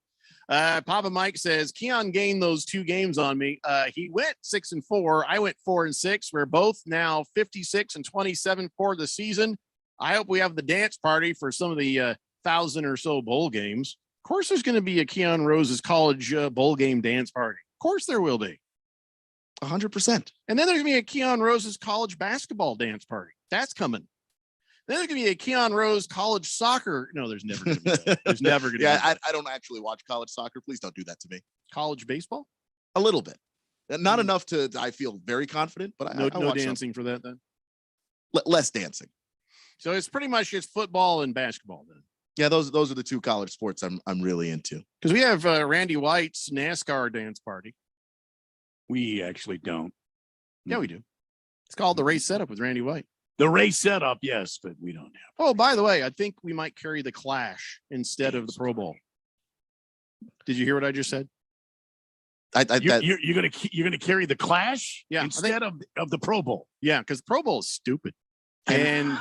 Papa Mike says, Keon gained those 2 games on me. He went 6-4. I went 4-6. We're both now 56 and 27 for the season. I hope we have the dance party for some of the 1,000 or so bowl games. Of course, there's going to be a Keon Rose's college bowl game dance party. Of course there will be. 100%. And then there's going to be a Keon Rose's college basketball dance party. That's coming. Then there's going to be a Keon Rose college soccer. No, there's never going to be that. There's never going to be that. I don't actually watch college soccer. Please don't do that to me. College baseball? A little bit. Not enough to, I feel very confident, but no I watch dancing for that then? Less dancing. So it's pretty much just football and basketball then. Yeah, those are the 2 college sports I'm really into. Because we have Randy White's NASCAR dance party. We actually don't. Yeah, we do. It's called the Race Setup with Randy White. The Race Setup, yes, but we don't have. Oh, by the way, I think we might carry the Clash instead of the Pro Bowl. Did you hear what I just said? You're gonna carry the Clash instead of the Pro Bowl. Yeah, because Pro Bowl is stupid. And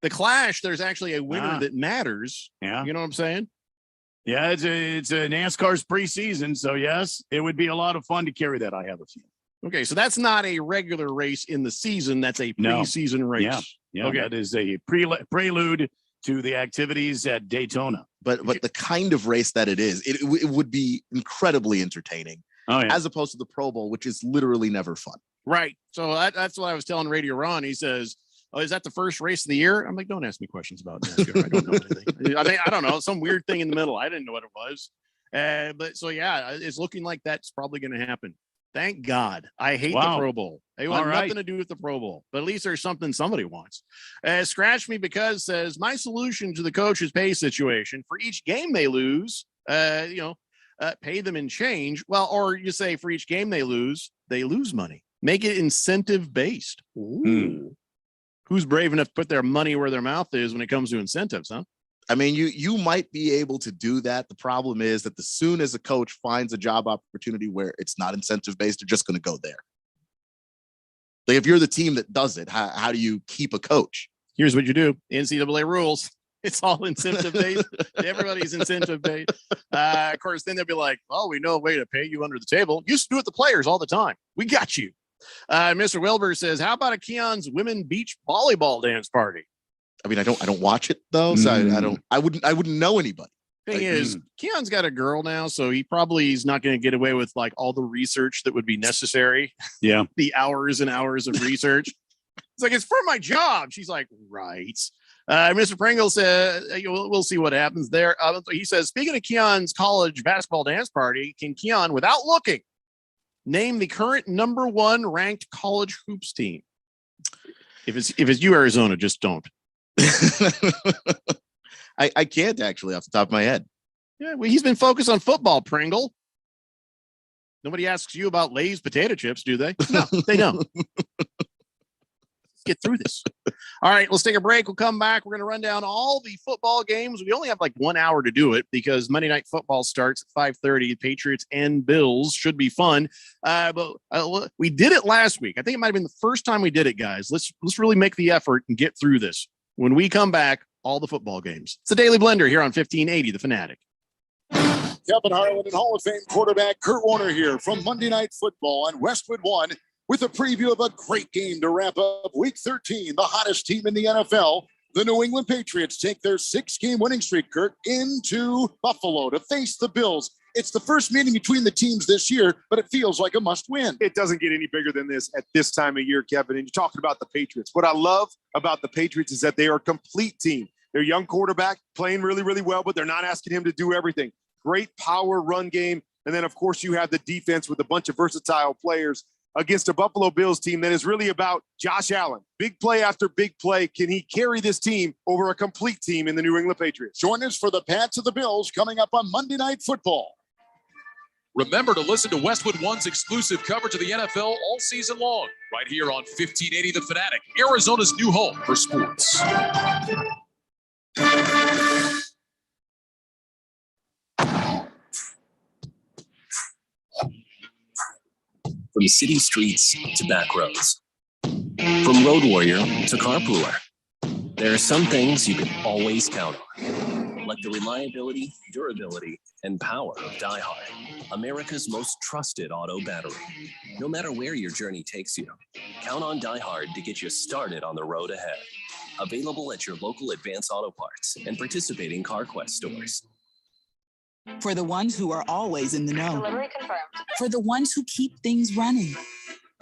the Clash, there's actually a winner that matters. Yeah. You know what I'm saying? Yeah, it's a NASCAR's preseason, so yes, it would be a lot of fun to carry that. I have a feeling. Okay, so that's not a regular race in the season. That's a preseason race. Yeah. Okay, that is a prelude to the activities at Daytona. But the kind of race that it is, it would be incredibly entertaining. Oh, yeah. As opposed to the Pro Bowl, which is literally never fun. Right. So that's what I was telling Radio Ron. He says, oh, is that the first race of the year? I'm like, don't ask me questions about NASCAR. I don't know anything. I don't know. Some weird thing in the middle. I didn't know what it was. But so, yeah, it's looking like that's probably going to happen. Thank God. I hate the Pro Bowl. They want nothing to do with the Pro Bowl. But at least there's something somebody wants. Scratch Me Because says, my solution to the coach's pay situation, for each game they lose, pay them in change. Well, or you say for each game they lose money. Make it incentive based. Who's brave enough to put their money where their mouth is when it comes to incentives, huh? I mean, you might be able to do that. The problem is that as soon as a coach finds a job opportunity where it's not incentive based, they're just going to go there. Like if you're the team that does it, how do you keep a coach? Here's what you do. NCAA rules. It's all incentive based. Everybody's incentive based. Of course, then they'll be like, oh, we know a way to pay you under the table. Used to do it the players all the time. We got you. Mr. Wilbur says, how about a Keon's women beach volleyball dance party? I mean, I don't watch it though, so I wouldn't know anybody. Thing is, Keon's got a girl now, so he probably is not going to get away with like all the research that would be necessary. Yeah, the hours and hours of research. It's like, it's for my job. She's like, right. Mr. Pringle said, we'll see what happens there. He says, speaking of Keon's college basketball dance party, can Keon, without looking, name the current #1 ranked college hoops team? If it's you, Arizona, just don't. I can't actually off the top of my head. Yeah, well, he's been focused on football, Pringle. Nobody asks you about Lay's potato chips, do they? No, they don't. Let's get through this. All right, let's take a break. We'll come back. We're going to run down all the football games. We only have like 1 hour to do it because Monday Night Football starts at 5:30. Patriots and Bills should be fun. But we did it last week. I think it might have been the first time we did it, guys. Let's really make the effort and get through this. When we come back, all the football games. It's the Daily Blender here on 1580 The Fanatic. Kevin Harlan and Hall of Fame quarterback Kurt Warner here from Monday Night Football on Westwood One with a preview of a great game to wrap up Week 13. The hottest team in the NFL, the New England Patriots, take their 6-game winning streak, Kurt, into Buffalo to face the Bills It's the first meeting between the teams this year, but it feels like a must-win. It doesn't get any bigger than this at this time of year, Kevin. And you're talking about the Patriots. What I love about the Patriots is that they are a complete team. They're a young quarterback playing really, really well, but they're not asking him to do everything. Great power run game. And then, of course, you have the defense with a bunch of versatile players against a Buffalo Bills team that is really about Josh Allen. Big play after big play. Can he carry this team over a complete team in the New England Patriots? Join us for the Pats of the Bills coming up on Monday Night Football. Remember to listen to Westwood One's exclusive coverage of the NFL all season long, right here on 1580 The Fanatic, Arizona's new home for sports. From city streets to back roads, from road warrior to carpooler, there are some things you can always count on, like the reliability, durability, and power of DieHard, America's most trusted auto battery. No matter where your journey takes you, count on DieHard to get you started on the road ahead. Available at your local Advance Auto Parts and participating CarQuest stores. For the ones who are always in the know. Delivery confirmed. For the ones who keep things running.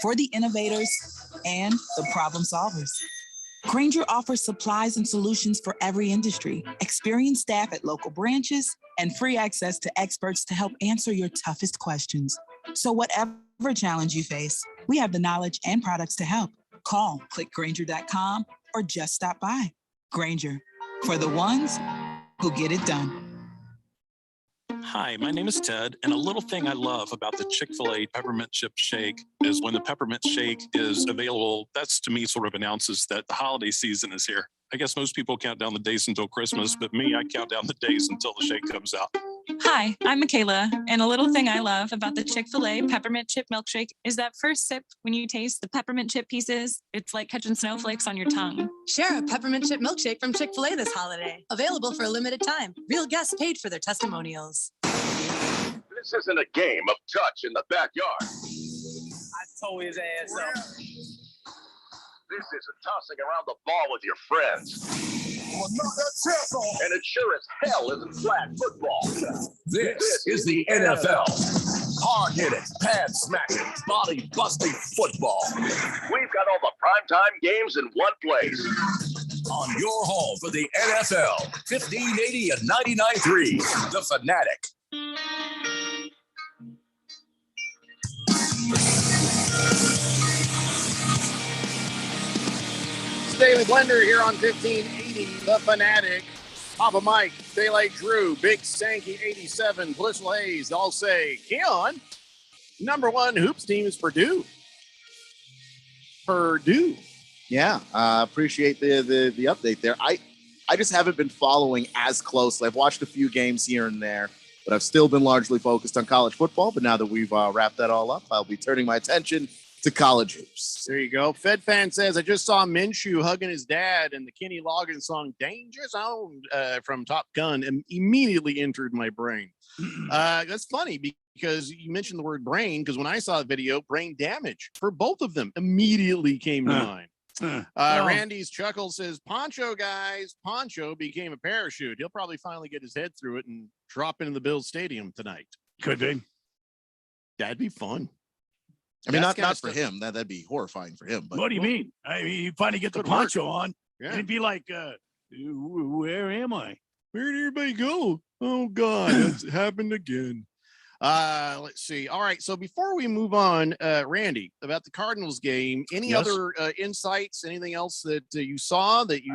For the innovators and the problem solvers. Grainger offers supplies and solutions for every industry, experienced staff at local branches, and free access to experts to help answer your toughest questions. So whatever challenge you face, we have the knowledge and products to help. Call, click Grainger.com, or just stop by. Grainger, for the ones who get it done. Hi, my name is Ted, and a little thing I love about the Chick-fil-A Peppermint Chip Shake is when the peppermint shake is available, that's to me sort of announces that the holiday season is here. I guess most people count down the days until Christmas, but me, I count down the days until the shake comes out. Hi, I'm Michaela, and a little thing I love about the Chick-fil-A Peppermint Chip Milkshake is that first sip when you taste the peppermint chip pieces, it's like catching snowflakes on your tongue. Share a peppermint chip milkshake from Chick-fil-A this holiday. Available for a limited time. Real guests paid for their testimonials. This isn't a game of touch in the backyard. I tore his ass up. This isn't tossing around the ball with your friends. And it sure as hell isn't flag football. This is the NFL. Hard-hitting, pad-smacking, body-busting football. We've got all the primetime games in one place. On your home for the NFL, 1580 and 99.3, The Fanatic. Daily Blender here on 1580 The Fanatic. Papa Mike, Daylight Drew, Big Stanky 87, Blissful Hayes all say, Kenyon, number one hoops team is Purdue. Purdue. Yeah, appreciate the update there. I just haven't been following as closely. I've watched a few games here and there, but I've still been largely focused on college football. But now that we've wrapped that all up, I'll be turning my attention to college hoops. There you go. Fed fan says, I just saw Minshew hugging his dad, and the Kenny Loggins song Danger Zone from Top Gun immediately entered my brain. That's funny because you mentioned the word brain, because when I saw the video, brain damage for both of them immediately came to mind. Randy's chuckle says, Poncho, guys. Poncho became a parachute. He'll probably finally get his head through it and drop into the Bills Stadium tonight. Could be. That'd be fun. I mean, not for him. That'd be horrifying for him. But what do you mean? I mean, you finally get the poncho on, and it'd be like, where am I? Where did everybody go? Oh, God, that's happened again. Let's see. All right. So before we move on, Randy, about the Cardinals game, any other insights, anything else that you saw that you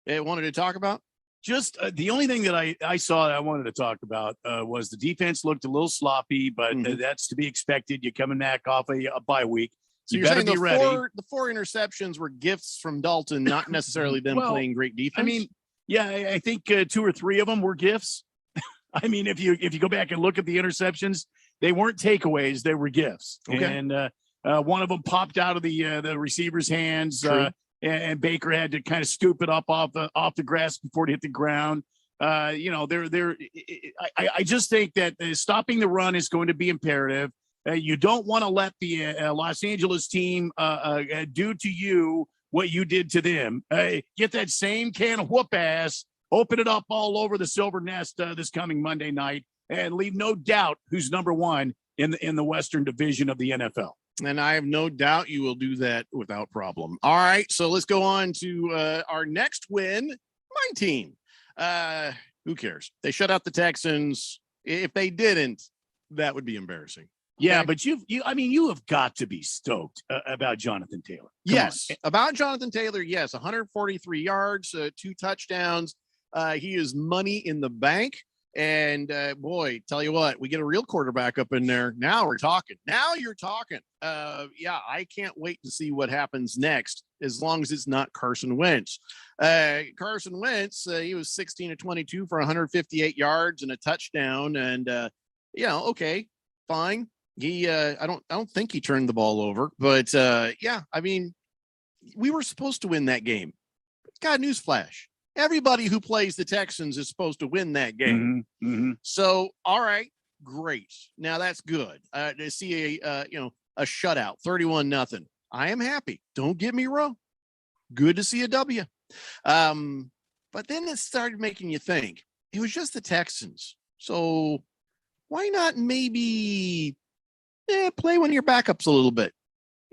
wanted to talk about? Just the only thing that I saw that I wanted to talk about was the defense looked a little sloppy, but that's to be expected. You're coming back off a bye week. So you're saying the four interceptions were gifts from Dalton, not necessarily them playing great defense? I mean, yeah, I think 2 or 3 of them were gifts. I mean, if you go back and look at the interceptions, they weren't takeaways; they were gifts. Okay. And one of them popped out of the receiver's hands. And Baker had to kind of scoop it up off the grass before it hit the ground. I just think that stopping the run is going to be imperative. You don't want to let the Los Angeles team do to you what you did to them. Get that same can of whoop ass, open it up all over the Silver Nest this coming Monday night, and leave no doubt who's number one in the Western Division of the NFL. And I have no doubt you will do that without problem. All right, so let's go on to our next win. My team. Who cares? They shut out the Texans. If they didn't, that would be embarrassing. Yeah, but you have got to be stoked about Jonathan Taylor. Yes, about Jonathan Taylor. Yes, 143 yards, 2 touchdowns. He is money in the bank. And boy, tell you what, we get a real quarterback up in there. Now we're talking. Now you're talking. Yeah, I can't wait to see what happens next, as long as it's not Carson Wentz. Carson Wentz, he was 16 of 22 for 158 yards and a touchdown. And okay, fine. He, I don't think he turned the ball over, but yeah, I mean, we were supposed to win that game. Got newsflash. Everybody who plays the Texans is supposed to win that game. So, all right, great. Now that's good. To see a shutout, 31-0. I am happy. Don't get me wrong. Good to see a W. But then it started making you think. It was just the Texans. So why not maybe play one of your backups a little bit?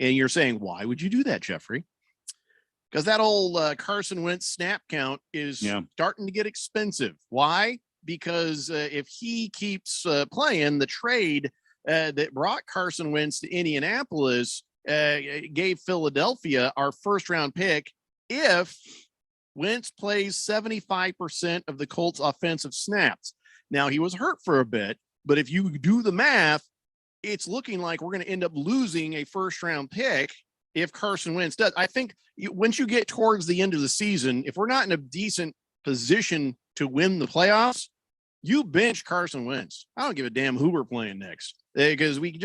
And you're saying, why would you do that, Jeffrey? Because that old Carson Wentz snap count is starting to get expensive. Why? Because if he keeps playing, the trade that brought Carson Wentz to Indianapolis gave Philadelphia our first-round pick if Wentz plays 75% of the Colts' offensive snaps. Now, he was hurt for a bit, but if you do the math, it's looking like we're going to end up losing a first-round pick if Carson Wentz does. I think once you get towards the end of the season, if we're not in a decent position to win the playoffs, you bench Carson Wentz. I don't give a damn who we're playing next, because we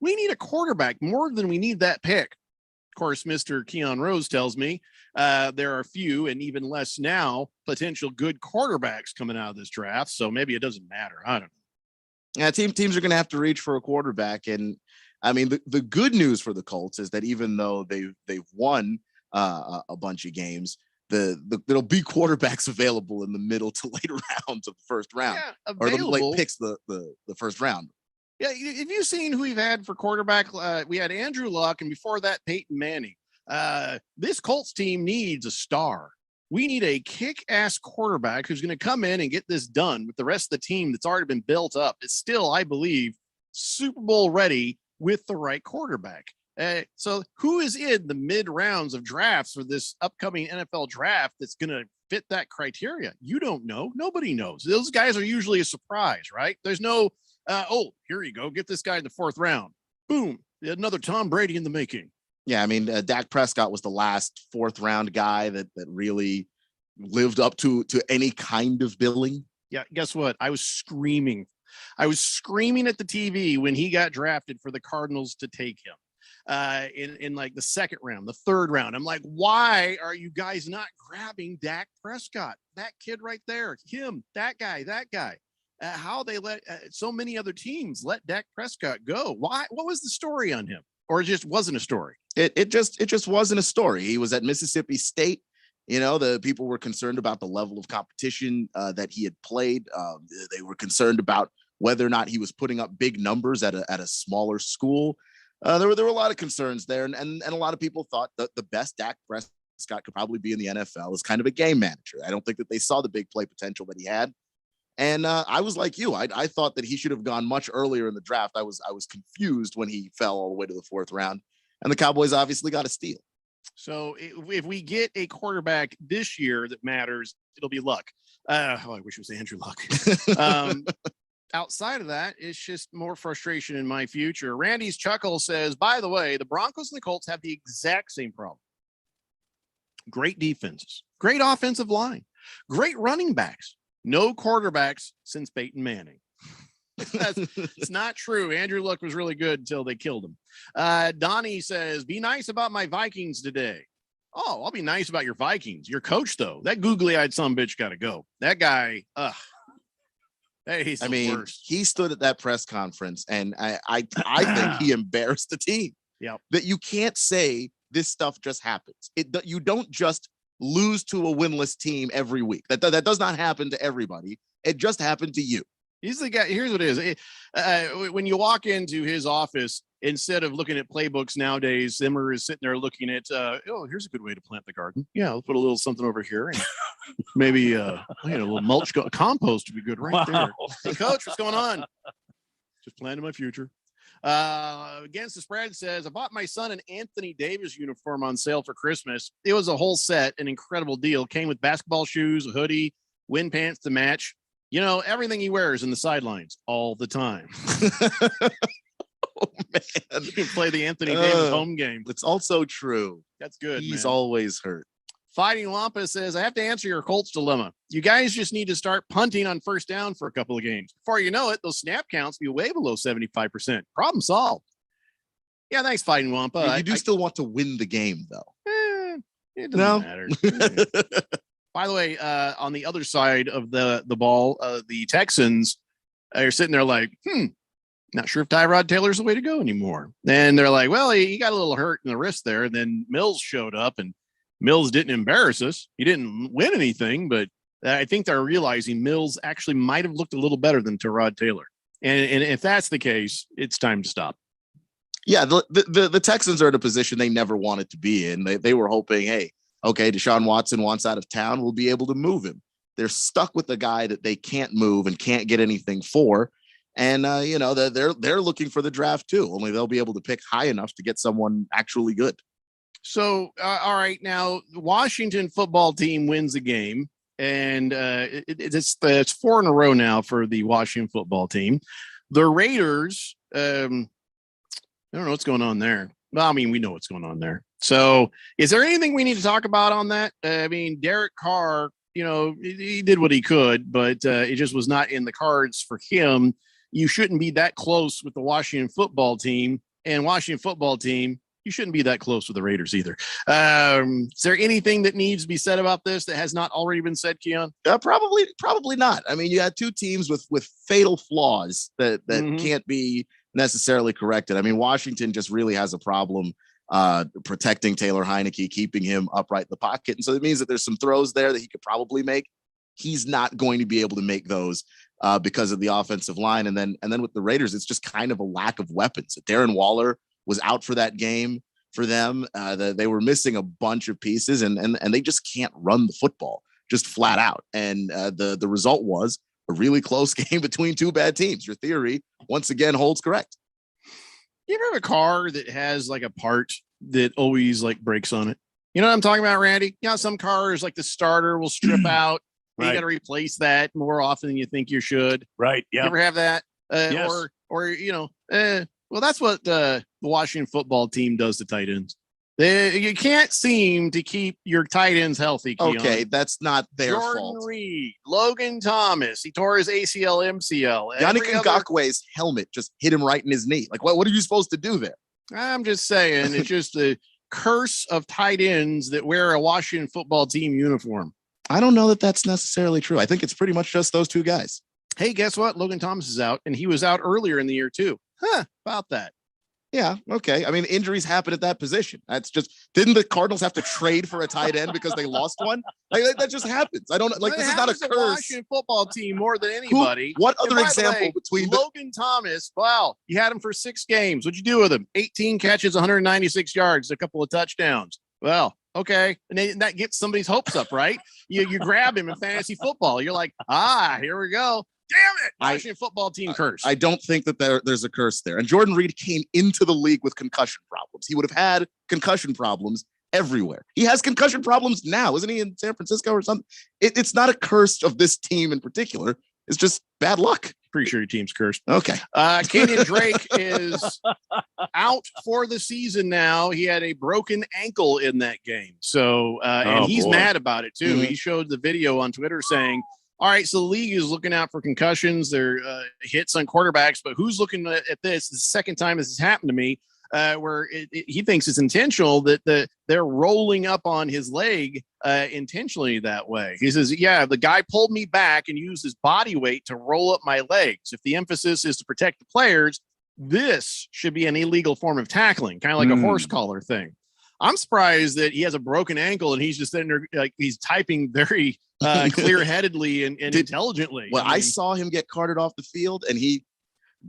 need a quarterback more than we need that pick. Of course, Mr. Keon Rose tells me there are few and even less now potential good quarterbacks coming out of this draft. So maybe it doesn't matter. I don't know. Yeah, teams are going to have to reach for a quarterback. And I mean, the good news for the Colts is that even though they've won a bunch of games, there'll be quarterbacks available in the middle to later rounds of the first round, or the late picks the first round. Yeah, have you seen who we've had for quarterback? We had Andrew Luck, and before that, Peyton Manning. This Colts team needs a star. We need a kick-ass quarterback who's going to come in and get this done with the rest of the team that's already been built up. It's still, I believe, Super Bowl ready with the right quarterback. So who is in the mid rounds of drafts for this upcoming NFL draft that's going to fit that criteria? You don't know. Nobody knows. Those guys are usually a surprise, right? There's no, here you go. Get this guy in the 4th round. Boom. Another Tom Brady in the making. Yeah, I mean, Dak Prescott was the last 4th round guy that really lived up to any kind of billing. Yeah, guess what? I was screaming at the TV when he got drafted for the Cardinals to take him in like the 2nd round, the 3rd round. I'm like, why are you guys not grabbing Dak Prescott? That kid right there, him, that guy. How they let so many other teams let Dak Prescott go? Why? What was the story on him? Or it just wasn't a story? It just wasn't a story. He was at Mississippi State. You know, the people were concerned about the level of competition that he had played. They were concerned about whether or not he was putting up big numbers at a smaller school. There were a lot of concerns there, and a lot of people thought that the best Dak Prescott could probably be in the NFL is kind of a game manager. I don't think that they saw the big play potential that he had. And I was like you. I thought that he should have gone much earlier in the draft. I was confused when he fell all the way to the 4th round, and the Cowboys obviously got a steal. So if we get a quarterback this year that matters, it'll be Luck. I wish it was Andrew Luck. Outside of that, it's just more frustration in my future. Randy's Chuckle says, by the way, the Broncos and the Colts have the exact same problem. Great defenses, great offensive line, great running backs. No quarterbacks since Peyton Manning. It's not true. Andrew Luck was really good until they killed him. Donnie says, be nice about my Vikings today. Oh, I'll be nice about your Vikings. Your coach, though, that googly-eyed sumbitch got to go. That guy, he's the worst. He stood at that press conference, and I think he embarrassed the team. Yeah, that you can't say this stuff just happens. You don't just lose to a winless team every week. That does not happen to everybody. It just happened to you. He's the guy. Here's what it is. When you walk into his office, instead of looking at playbooks nowadays, Zimmer is sitting there looking at, here's a good way to plant the garden. Yeah, I'll put a little something over here. And maybe, a little mulch compost would be good right there. Hey, Coach, what's going on? Just planning my future. Against the Spread says, I bought my son an Anthony Davis uniform on sale for Christmas. It was a whole set, an incredible deal. Came with basketball shoes, a hoodie, wind pants to match. Everything he wears in the sidelines all the time. Oh, man. You can play the Anthony Davis home game. It's also true. That's good. He's man. Always hurt. Fighting Wampa says, I have to answer your Colts dilemma. You guys just need to start punting on first down for a couple of games. Before you know it, those snap counts be way below 75%. Problem solved. Yeah, thanks, Fighting Wampa. You still want to win the game, though. It doesn't matter. By the way, on the other side of the ball, the Texans are sitting there like, not sure if Tyrod Taylor's the way to go anymore. And they're like, well, he got a little hurt in the wrist there. And then Mills showed up, and Mills didn't embarrass us. He didn't win anything, but I think they're realizing Mills actually might have looked a little better than Tyrod Taylor. And if that's the case, it's time to stop. Yeah, the Texans are in a position they never wanted to be in. They were hoping, hey, okay, Deshaun Watson wants out of town. We'll be able to move him. They're stuck with the guy that they can't move and can't get anything for. And, they're looking for the draft, too. Only they'll be able to pick high enough to get someone actually good. So, all right, now the Washington football team wins the game. And it's 4 in a row now for the Washington football team. The Raiders, I don't know what's going on there. Well, I mean, we know what's going on there. So is there anything we need to talk about on that? Derek Carr, he did what he could, but it just was not in the cards for him. You shouldn't be that close with the Washington football team, and Washington football team, you shouldn't be that close with the Raiders either. Is there anything that needs to be said about this that has not already been said, Keon? Probably not. I mean, you had two teams with fatal flaws that can't be necessarily corrected. I mean, Washington just really has a problem protecting Taylor Heineke, keeping him upright in the pocket. And so it means that there's some throws there that he could probably make. He's not going to be able to make those because of the offensive line. And then with the Raiders, it's just kind of a lack of weapons. Darren Waller was out for that game for them. They were missing a bunch of pieces and they just can't run the football just flat out. And the result was a really close game between two bad teams. Your theory once again holds correct. You ever have a car that has like a part that always like breaks on it? You know what I'm talking about, Randy? Some cars like the starter will strip out. Right. You got to replace that more often than you think you should. Right. Yeah. You ever have that? Yes. Well, that's what the Washington football team does to tight ends. You can't seem to keep your tight ends healthy, Keon. Okay, that's not their fault. Jordan Reed, Logan Thomas, he tore his ACL, MCL. Yannick Ngakwe's helmet just hit him right in his knee. Like, what are you supposed to do there? I'm just saying, it's just the curse of tight ends that wear a Washington football team uniform. I don't know that that's necessarily true. I think it's pretty much just those two guys. Hey, guess what? Logan Thomas is out, and he was out earlier in the year, too. About that. Yeah, okay. I mean, injuries happen at that position. That's just, didn't the Cardinals have to trade for a tight end because they lost one? Like that just happens. I don't like. This is not a curse. Washington football team more than anybody. What other example between Logan Thomas? Wow, you had him for 6 games. What'd you do with him? 18 catches, 196 yards, a couple of touchdowns. Well, okay, and that gets somebody's hopes up, right? You grab him in fantasy football. You're like, here we go. Damn it! Washington football team curse. I don't think that there's a curse there. And Jordan Reed came into the league with concussion problems. He would have had concussion problems everywhere. He has concussion problems now. Isn't he in San Francisco or something? It's not a curse of this team in particular. It's just bad luck. Pretty sure your team's cursed. Okay. Kenyon Drake is out for the season now. He had a broken ankle in that game. So, and he's mad about it too. Mm-hmm. He showed the video on Twitter saying, all right, so the league is looking out for concussions. They're hits on quarterbacks, but who's looking at this? It's the second time this has happened to me, where he thinks it's intentional that they're rolling up on his leg intentionally that way. He says, yeah, the guy pulled me back and used his body weight to roll up my legs. If the emphasis is to protect the players, this should be an illegal form of tackling, kind of like a horse collar thing. I'm surprised that he has a broken ankle and he's just sitting there like he's typing very clear-headedly and intelligently. Well, I saw him get carted off the field and he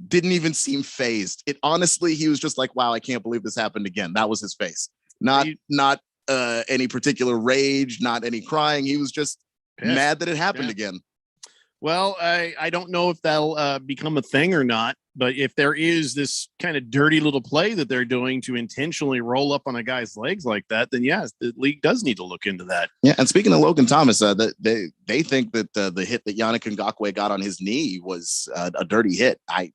didn't even seem phased. He was just like, wow, I can't believe this happened again. That was his face. Not any particular rage, not any crying. He was just mad that it happened again. Well, I don't know if that'll become a thing or not, but if there is this kind of dirty little play that they're doing to intentionally roll up on a guy's legs like that, then yes, the league does need to look into that. Yeah, and speaking of Logan Thomas, they think that the hit that Yannick Ngakoue got on his knee was a dirty hit. I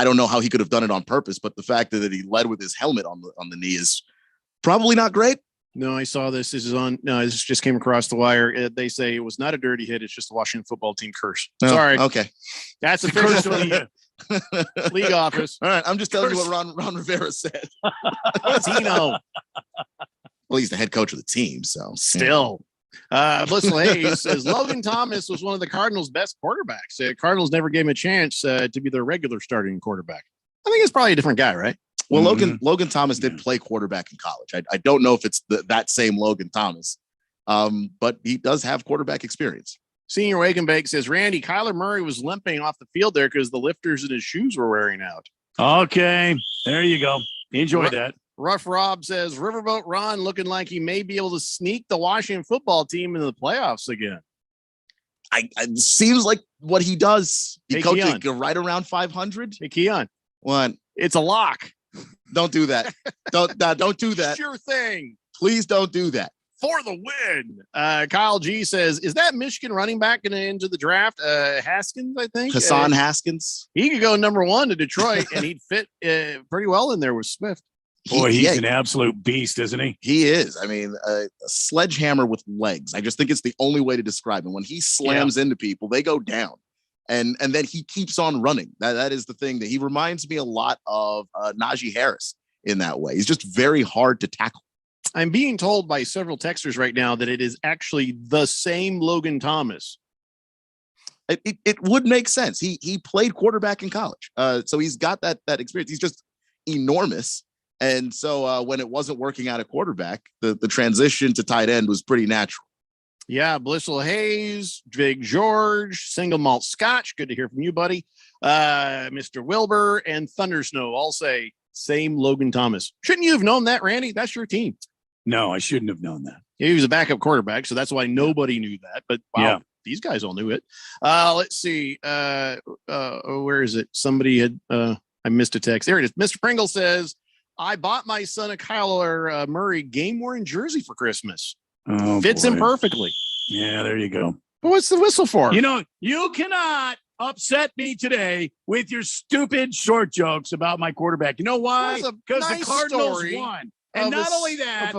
don't know how he could have done it on purpose, but the fact that he led with his helmet on the knee is probably not great. No, I saw this. This just came across the wire. They say it was not a dirty hit. It's just the Washington football team curse. Sorry. Okay. That's official league office. All right. I'm just telling you what Ron Rivera said. What does he know? Well, he's the head coach of the team, so still. Blissful Hayes says Logan Thomas was one of the Cardinals' best quarterbacks. Cardinals never gave him a chance to be their regular starting quarterback. I think it's probably a different guy, right? Well, Logan Thomas did play quarterback in college. I don't know if it's that same Logan Thomas, but he does have quarterback experience. Senior Wake and Bake says, Randy, Kyler Murray was limping off the field there because the lifters in his shoes were wearing out. Okay, there you go. Enjoy that. Rough Rob says, Riverboat Ron looking like he may be able to sneak the Washington football team into the playoffs again. It seems like what he does. He coached right around 500. Hey, Keon. What? It's a lock. Don't do that. Don't do that. Sure thing. Please don't do that. For the win. Kyle G says, is that Michigan running back going to enter the draft? Haskins, I think. Hassan Haskins. He could go number 1 to Detroit, and he'd fit pretty well in there with Swift. Boy, he's an absolute beast, isn't he? He is. I mean, a sledgehammer with legs. I just think it's the only way to describe him. When he slams into people, they go down. And then he keeps on running. That is the thing that he reminds me a lot of Najee Harris in that way. He's just very hard to tackle. I'm being told by several texters right now that it is actually the same Logan Thomas. It would make sense. He played quarterback in college. So he's got that experience. He's just enormous. And so when it wasn't working out at quarterback, the transition to tight end was pretty natural. Yeah, Blissful Hayes, Big George, Single Malt Scotch. Good to hear from you, buddy. Mr. Wilbur and Thundersnow all say same Logan Thomas. Shouldn't you have known that, Randy? That's your team. No, I shouldn't have known that. He was a backup quarterback, so that's why nobody knew that. But wow, these guys all knew it. Let's see. Where is it? Somebody had I missed a text. There it is. Mr. Pringle says, I bought my son a Kyler Murray game-worn jersey for Christmas. Oh, fits him perfectly. Yeah, there you go. But what's the whistle for? You know, you cannot upset me today with your stupid short jokes about my quarterback. You know why? Because the Cardinals won. And not only that,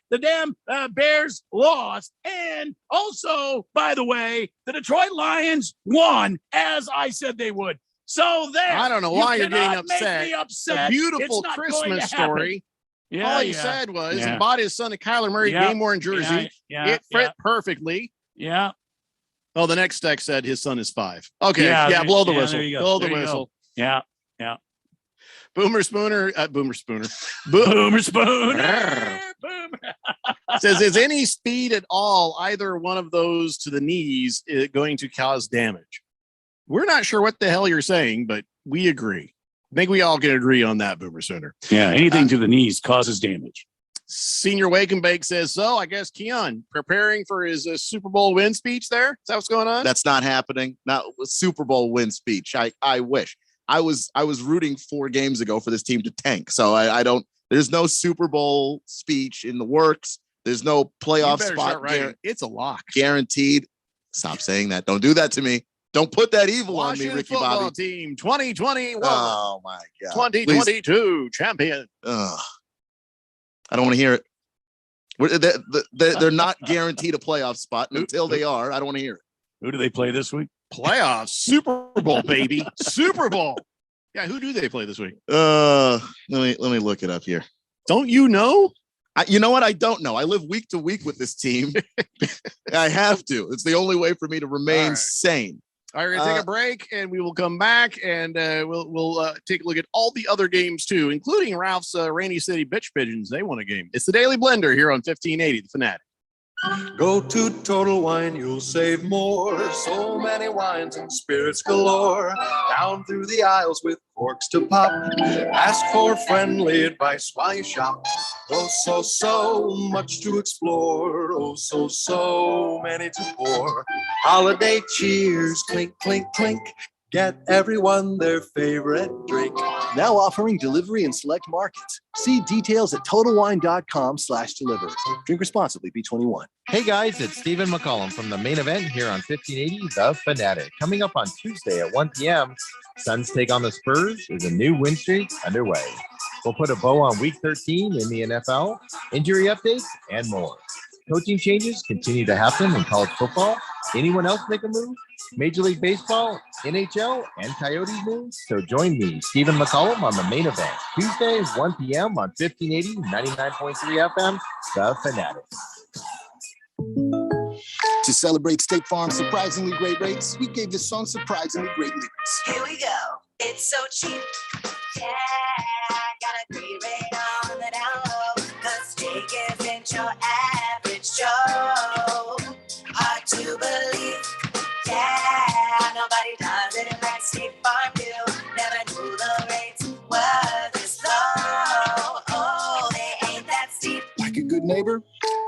the damn Bears lost. And also, by the way, the Detroit Lions won, as I said they would. So there. I don't know why you're getting upset. A beautiful Christmas story. Yeah, all he said was he bought his son a Kyler Murray game-worn jersey. It fit perfectly. Yeah. Oh, the next text said his son is 5. Okay. Blow the whistle. Blow the whistle. Yeah. Boomer Spooner. Boomer Spooner. Says, is any speed at all, either one of those to the knees, going to cause damage? We're not sure what the hell you're saying, but we agree. I think we all can agree on that, Boomer Sooner. Yeah, anything to the knees causes damage. Senior Wake and Bake says, so I guess Keon preparing for his Super Bowl win speech there? Is that what's going on? That's not happening. Not a Super Bowl win speech. I wish. I was rooting 4 games ago for this team to tank. So I don't, there's no Super Bowl speech in the works. There's no playoff spot. It's a lock. Guaranteed. Stop saying that. Don't do that to me. Don't put that evil Washington on me, Ricky football Bobby. Team 2021. Oh my God. 2022 champion. I don't want to hear it. They're not guaranteed a playoff spot until they are. I don't want to hear it. Who do they play this week? Playoffs, Super Bowl, baby. Super Bowl. Yeah, who do they play this week? Let me look it up here. Don't you know? You know what? I don't know. I live week to week with this team. I have to. It's the only way for me to remain sane. All right, we're gonna take a break, and we will come back, and we'll take a look at all the other games too, including Ralph's Rainy City Bitch Pigeons. They won a game. It's the Daily Blender here on 1580 The Fanatic. Go to Total Wine, you'll save more. So many wines and spirits galore. Down through the aisles with corks to pop. Ask for friendly advice while you shop. Oh, so much to explore. Oh, so many to pour. Holiday cheers, clink, clink, clink. Get everyone their favorite drink. Now offering delivery in select markets. See details at TotalWine.com/deliver. Drink responsibly, B21. Hey guys, it's Stephen McCollum from the main event here on 1580 The Fanatic. Coming up on Tuesday at 1 p.m., Suns take on the Spurs is a new win streak underway. We'll put a bow on week 13 in the NFL, injury updates, and more. Coaching changes continue to happen in college football. Anyone else make a move? Major League Baseball, NHL, and Coyotes moves? So join me, Stephen McCollum, on the main event, Tuesday, 1 p.m. on 1580, 99.3 FM, The Fanatic. To celebrate State Farm's surprisingly great rates, we gave this song surprisingly great lyrics. Here we go. It's so cheap. Yeah, got a great rate on the down low. 'Cause State isn't your average Joe. Hard to believe. Yeah, nobody does it like State Farm do. Never knew the rates were this low. Oh, they ain't that steep. Like a good neighbor,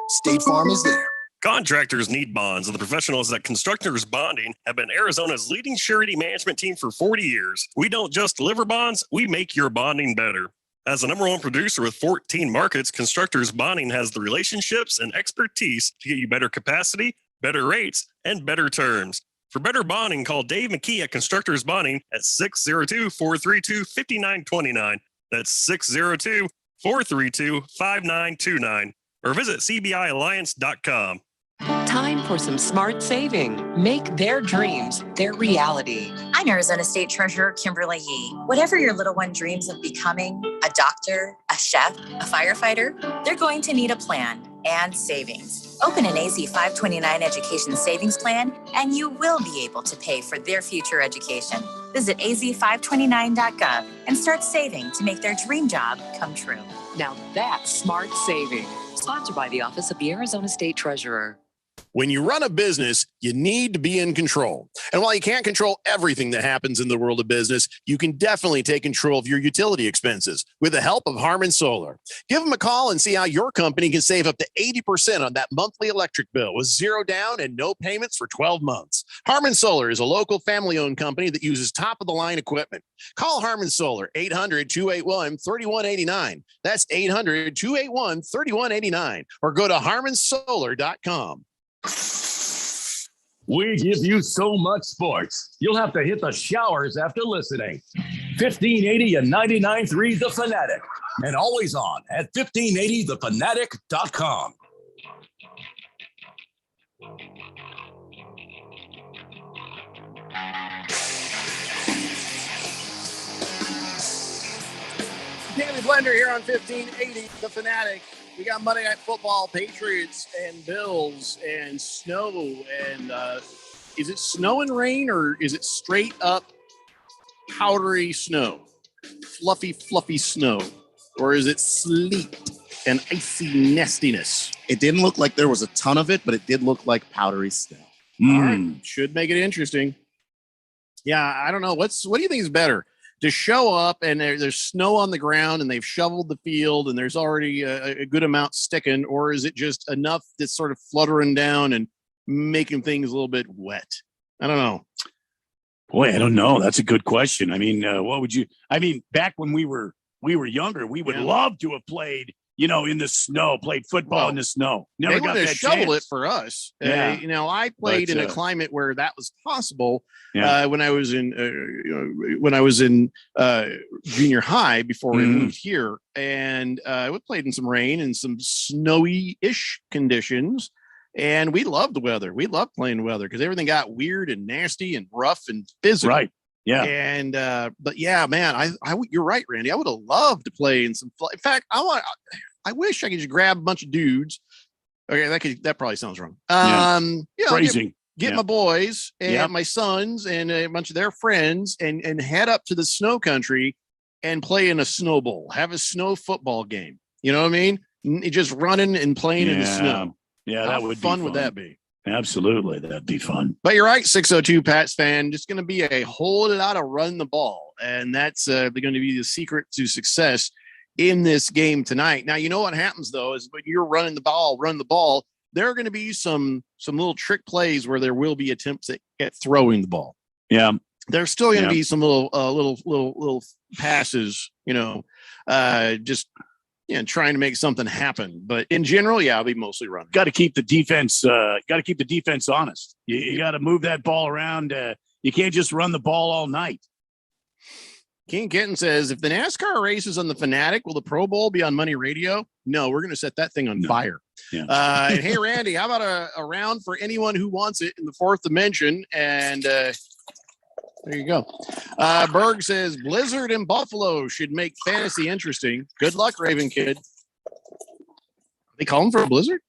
State Farm is there. Contractors need bonds, and the professionals at Constructors Bonding have been Arizona's leading surety management team for 40 years. We don't just deliver bonds, we make your bonding better. As the #1 producer with 14 markets, Constructors Bonding has the relationships and expertise to get you better capacity, better rates, and better terms. For better bonding, call Dave McKee at Constructors Bonding at 602-432-5929. That's 602-432-5929. Or visit cbialliance.com. Time for some smart saving. Make their dreams their reality. I'm Arizona State Treasurer Kimberly Yee. Whatever your little one dreams of becoming, a doctor, a chef, a firefighter, they're going to need a plan and savings. Open an AZ 529 education savings plan, and you will be able to pay for their future education. Visit az529.gov and start saving to make their dream job come true. Now that's smart saving. Sponsored by the Office of the Arizona State Treasurer. When you run a business, you need to be in control. And while you can't control everything that happens in the world of business, you can definitely take control of your utility expenses with the help of Harman Solar. Give them a call and see how your company can save up to 80% on that monthly electric bill with zero down and no payments for 12 months. Harman Solar is a local family-owned company that uses top-of-the-line equipment. Call Harman Solar, 800-281-3189. That's 800-281-3189. Or go to harmansolar.com. We give you so much sports, you'll have to hit the showers after listening. 1580 and 99.3 The Fanatic, and always on at 1580thefanatic.com. Daily Blender here on 1580 The Fanatic. We got Monday Night Football, Patriots and Bills, and snow. And is it snow and rain, or is it straight up powdery snow? Fluffy snow? Or is it sleet and icy nastiness? It didn't look like there was a ton of it, but it did look like powdery snow. All right. Should make it interesting. Yeah, I don't know. What do you think is better? To show up and there's snow on the ground and they've shoveled the field and there's already a good amount sticking, or is it just enough that's sort of fluttering down and making things a little bit wet? I don't know. Boy, I don't know. That's a good question. I mean, what would you? I mean, back when we were younger, we would love to have played, in the snow, played football in the snow. Never got that shovel chance. it for us. Yeah. I played in a climate where that was possible. Yeah. When I was in junior high before we moved here, and we played in some rain and some snowy-ish conditions. And we loved the weather. We loved playing the weather because everything got weird and nasty and rough and physical. Right. Yeah. And but yeah, man, you're right, Randy. I would have loved to play in some. In fact, I wish I could just grab a bunch of dudes. Okay, that probably sounds wrong. Phrasing. get my boys and my sons and a bunch of their friends and head up to the snow country and play in a snow bowl, have a snow football game. You know what I mean? Just running and playing in the snow. Yeah, How that would fun be would that be? Absolutely. That'd be fun. But you're right, 602 Pats fan. Just going to be a whole lot of run the ball. And that's going to be the secret to success in this game tonight. Now, you know what happens, though, is when you're run the ball, there are going to be some little trick plays where there will be attempts at throwing the ball. Yeah. There's still going to be some little passes, trying to make something happen. But in general, I'll be mostly running. Got to keep the defense. Honest. You got to move that ball around. You can't just run the ball all night. King Kenton says, if the NASCAR race is on the Fanatic, will the Pro Bowl be on Money Radio? No, we're going to set that thing on fire. Yeah. And hey, Randy, how about a round for anyone who wants it in the fourth dimension? And there you go. Berg says, Blizzard in Buffalo should make fantasy interesting. Good luck, Raven Kid. They call him for a blizzard?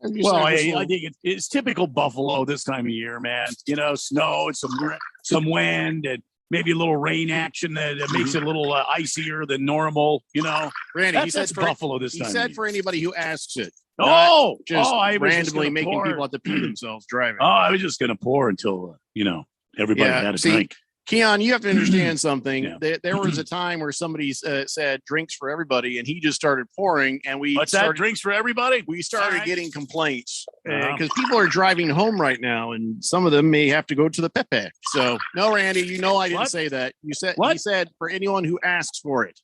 Well, I think it's typical Buffalo this time of year, man. Snow and some wind and maybe a little rain action that makes it a little icier than normal. Randy, that's Buffalo this time. He said for anybody who asks it. I was randomly making people have to pee themselves driving. I was just going to pour until everybody had a drink. Keon, you have to understand something. Yeah. There was a time where somebody said drinks for everybody, and he just started pouring. And drinks for everybody? We started getting complaints because people are driving home right now, and some of them may have to go to the Pepe. So, no, Randy, I didn't say that. You said he said for anyone who asks for it.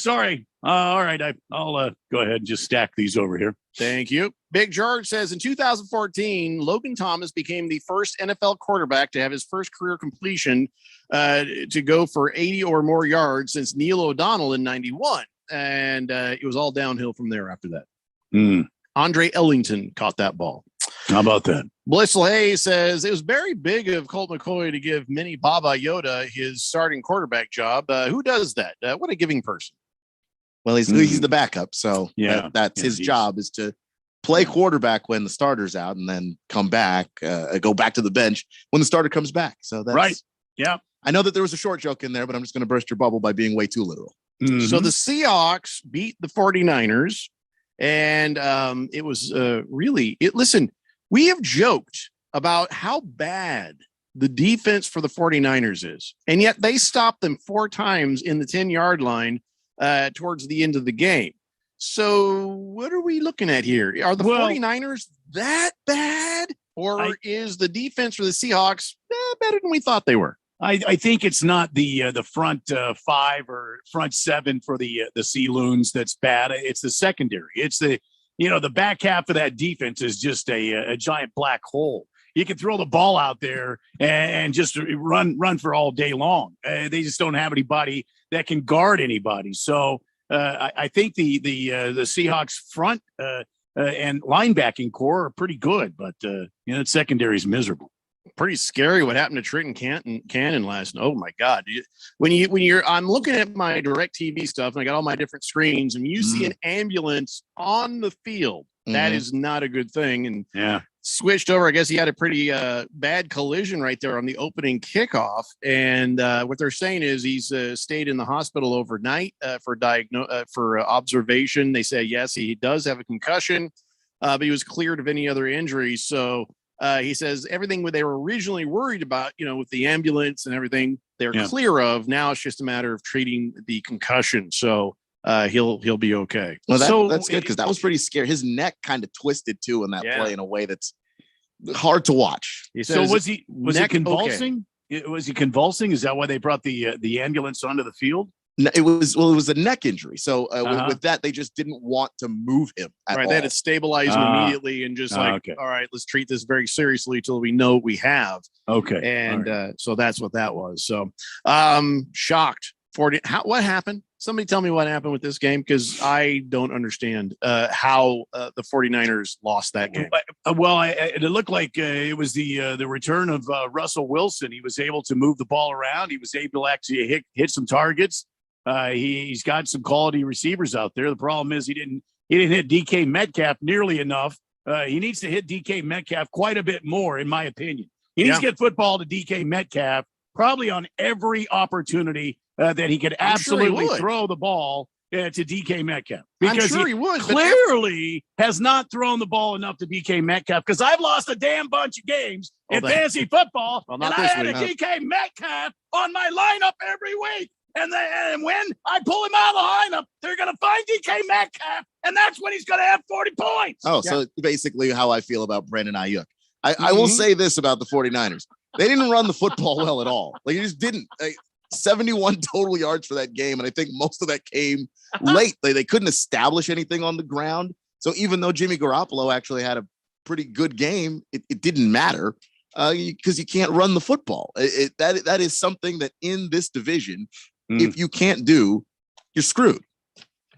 Sorry. All right. I'll go ahead and just stack these over here. Thank you. Big George says in 2014, Logan Thomas became the first NFL quarterback to have his first career completion to go for 80 or more yards since Neil O'Donnell in 91. And it was all downhill from there after that. Andre Ellington caught that ball. How about that? Blissful Hayes says it was very big of Colt McCoy to give Mini Baba Yoda his starting quarterback job. Who does that? What a giving person. Well, he's the backup, so that's his job is to play quarterback when the starter's out, and then come back, go back to the bench when the starter comes back. So that's right. Yeah, I know that there was a short joke in there, but I'm just going to burst your bubble by being way too literal. So the Seahawks beat the 49ers, and it was listen. We have joked about how bad the defense for the 49ers is, and yet they stopped them 4 times in the 10-yard line towards the end of the game. So what are we looking at here? Are the 49ers that bad, or is the defense for the Seahawks better than we thought they were? I think it's not the front 5 or front 7 for the Sea Loons that's bad. It's the secondary. It's the back half of that defense is just a giant black hole. You can throw the ball out there and just run for all day long. They just don't have anybody that can guard anybody. So I think the Seahawks front and linebacking core are pretty good, but the secondary is miserable. Pretty scary what happened to Trenton Cannon last night. Oh my God. I'm looking at my DirecTV stuff and I got all my different screens, and you see an ambulance on the field. That is not a good thing. And switched over. I guess he had a pretty bad collision right there on the opening kickoff. And what they're saying is he's stayed in the hospital overnight for observation. They say, yes, he does have a concussion, but he was cleared of any other injuries. So he says everything they were originally worried about, with the ambulance and everything, they're clear of. Now it's just a matter of treating the concussion. So he'll be okay. Well, that's good, because that was pretty scary. His neck kind of twisted too in that play in a way that's hard to watch. So was he convulsing? Okay. Was he convulsing? Is that why they brought the ambulance onto the field? No, it was a neck injury. So with that, they just didn't want to move him at all. They had to stabilize him immediately and just all right, let's treat this very seriously till we know what we have. Okay. And so that's what that was. So shocked. What happened? Somebody tell me what happened with this game, because I don't understand how the 49ers lost that game. Well, it looked like it was the return of Russell Wilson. He was able to move the ball around. He was able to actually hit some targets. He's got some quality receivers out there. The problem is he didn't hit DK Metcalf nearly enough he needs to hit DK Metcalf quite a bit more, in my opinion. He needs to get football to DK Metcalf probably on every opportunity that he could absolutely throw the ball to DK Metcalf. Because I'm sure he would. Clearly has not thrown the ball enough to DK Metcalf, because I've lost a damn bunch of games in fantasy football, and I had a DK Metcalf on my lineup every week. And when I pull him out of the lineup, they're going to find DK Metcalf, and that's when he's going to have 40 points. Oh, so basically how I feel about Brandon Ayuk. I will say this about the 49ers. They didn't run the football well at all. Like, you just didn't. 71 total yards for that game, and I think most of that came late. They couldn't establish anything on the ground. So even though Jimmy Garoppolo actually had a pretty good game, it didn't matter because you can't run the football. That is something that in this division, if you can't do, you're screwed.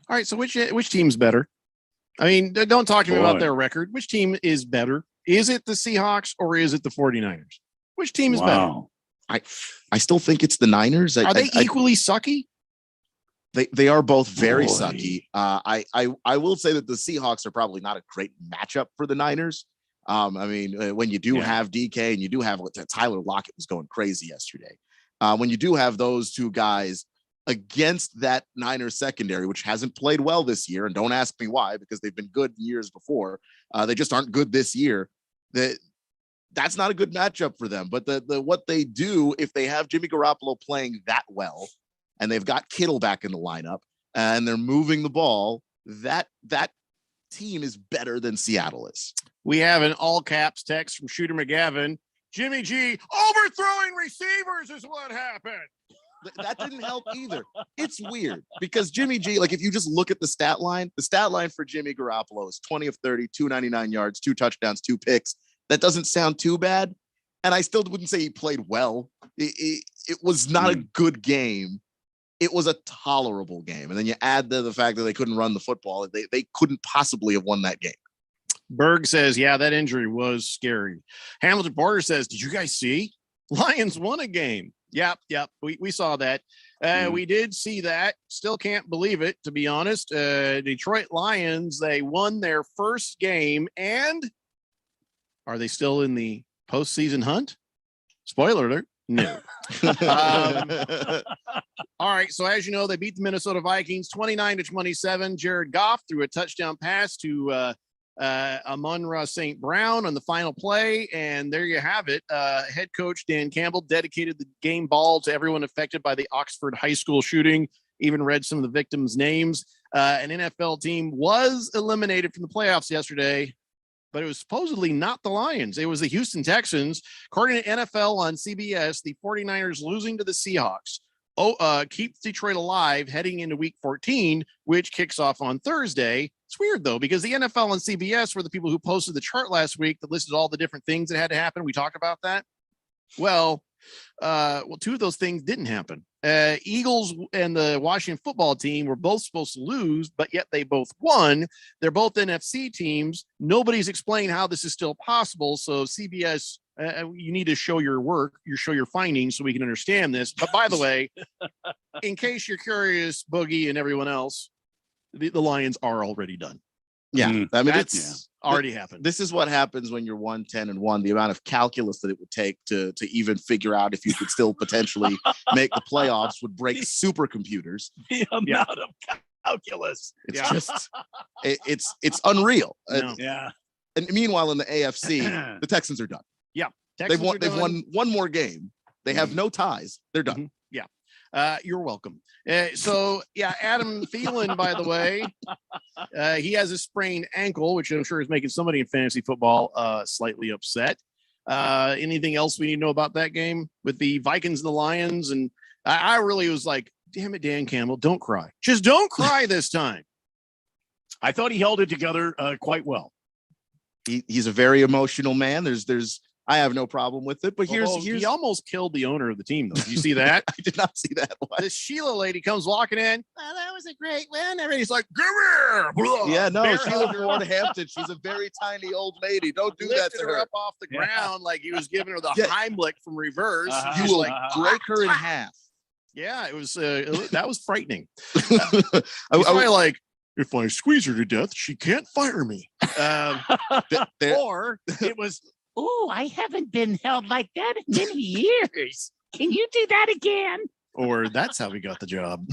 All right, so which team's better? I mean, don't talk to me about their record. Which team is better? Is it the Seahawks or is it the 49ers? Which team is better? I still think it's the Niners. Are they equally sucky? They are both very sucky. I will say that the Seahawks are probably not a great matchup for the Niners. I mean, when you do have DK and you do have Tyler Lockett was going crazy yesterday. When you do have those two guys against that Niners secondary, which hasn't played well this year, and don't ask me why, because they've been good years before. They just aren't good this year. That's not a good matchup for them. But the what they do, if they have Jimmy Garoppolo playing that well, and they've got Kittle back in the lineup, and they're moving the ball, that team is better than Seattle is. We have an all caps text from Shooter McGavin. Jimmy G overthrowing receivers is what happened. That didn't help either. It's weird because Jimmy G, like if you just look at the stat line for Jimmy Garoppolo is 20 of 30, 299 yards, 2 touchdowns, 2 picks. That doesn't sound too bad. And I still wouldn't say he played well. It was not a good game. It was a tolerable game. And then you add the fact that they couldn't run the football. They couldn't possibly have won that game. Berg says, yeah, that injury was scary. Hamilton Porter says, did you guys see? Lions won a game. Yep. We saw that. We did see that. Still can't believe it, to be honest. Detroit Lions, they won their first game. And are they still in the postseason hunt? Spoiler alert. No. All right. So as you know, they beat the Minnesota Vikings 29-27. Jared Goff threw a touchdown pass to Amon-Ra St. Brown on the final play. And there you have it. Head coach Dan Campbell dedicated the game ball to everyone affected by the Oxford High School shooting, even read some of the victims' names. An NFL team was eliminated from the playoffs yesterday, but it was supposedly not the Lions. It was the Houston Texans. According to NFL on CBS, the 49ers losing to the Seahawks keeps Detroit alive heading into week 14, which kicks off on Thursday. It's weird, though, because the NFL and CBS were the people who posted the chart last week that listed all the different things that had to happen. We talked about that. Well, two of those things didn't happen. Eagles and the Washington football team were both supposed to lose, but yet they both won. They're both NFC teams. Nobody's explained how this is still possible. So CBS, you need to show your work, show your findings so we can understand this. But by the way, in case you're curious, Boogie and everyone else, the Lions are already done. Yeah. I mean, it's already happened. This is what happens when you're 1-10-1, the amount of calculus that it would take to even figure out if you could still potentially make the playoffs would break supercomputers. The amount of calculus. It's just, it's unreal. Yeah. And meanwhile, in the AFC, the Texans are done. Yeah. They've won one more game. They have no ties. They're done. Yeah. You're welcome. So Adam Thielen, by the way, he has a sprained ankle, which I'm sure is making somebody in fantasy football slightly upset. Anything else we need to know about that game with the Vikings and the Lions? And I really was like, damn it, Dan Campbell, don't cry. Just don't cry this time. I thought he held it together quite well. He's a very emotional man. I have no problem with it, but here's he almost killed the owner of the team, though. Did you see that? I did not see that one. This Sheila lady comes walking in. Oh, that was a great win. Everybody's like, come here. Yeah, no, Sheila Ford Hampton. She's a very tiny old lady. Don't do that to her. Up off the ground like he was giving her the Heimlich from reverse. You will break her in half. Yeah, it was that was frightening. I was probably like, if I squeeze her to death, she can't fire me. Or it was, oh, I haven't been held like that in many years. Can you do that again? Or that's how we got the job.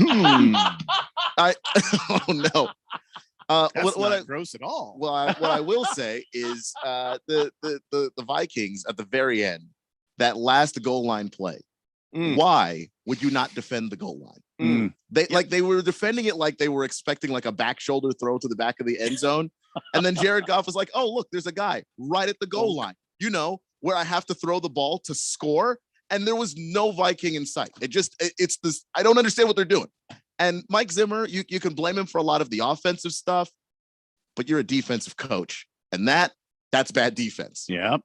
Oh no. That's not gross at all. What I will say is the Vikings at the very end, that last goal line play. Why would you not defend the goal line? They were defending it like they were expecting like a back shoulder throw to the back of the end zone. And then Jared Goff was like, oh, look, there's a guy right at the goal line, where I have to throw the ball to score. And there was no Viking in sight. It's this. I don't understand what they're doing. And Mike Zimmer, you can blame him for a lot of the offensive stuff, but you're a defensive coach. And that's bad defense. Yep.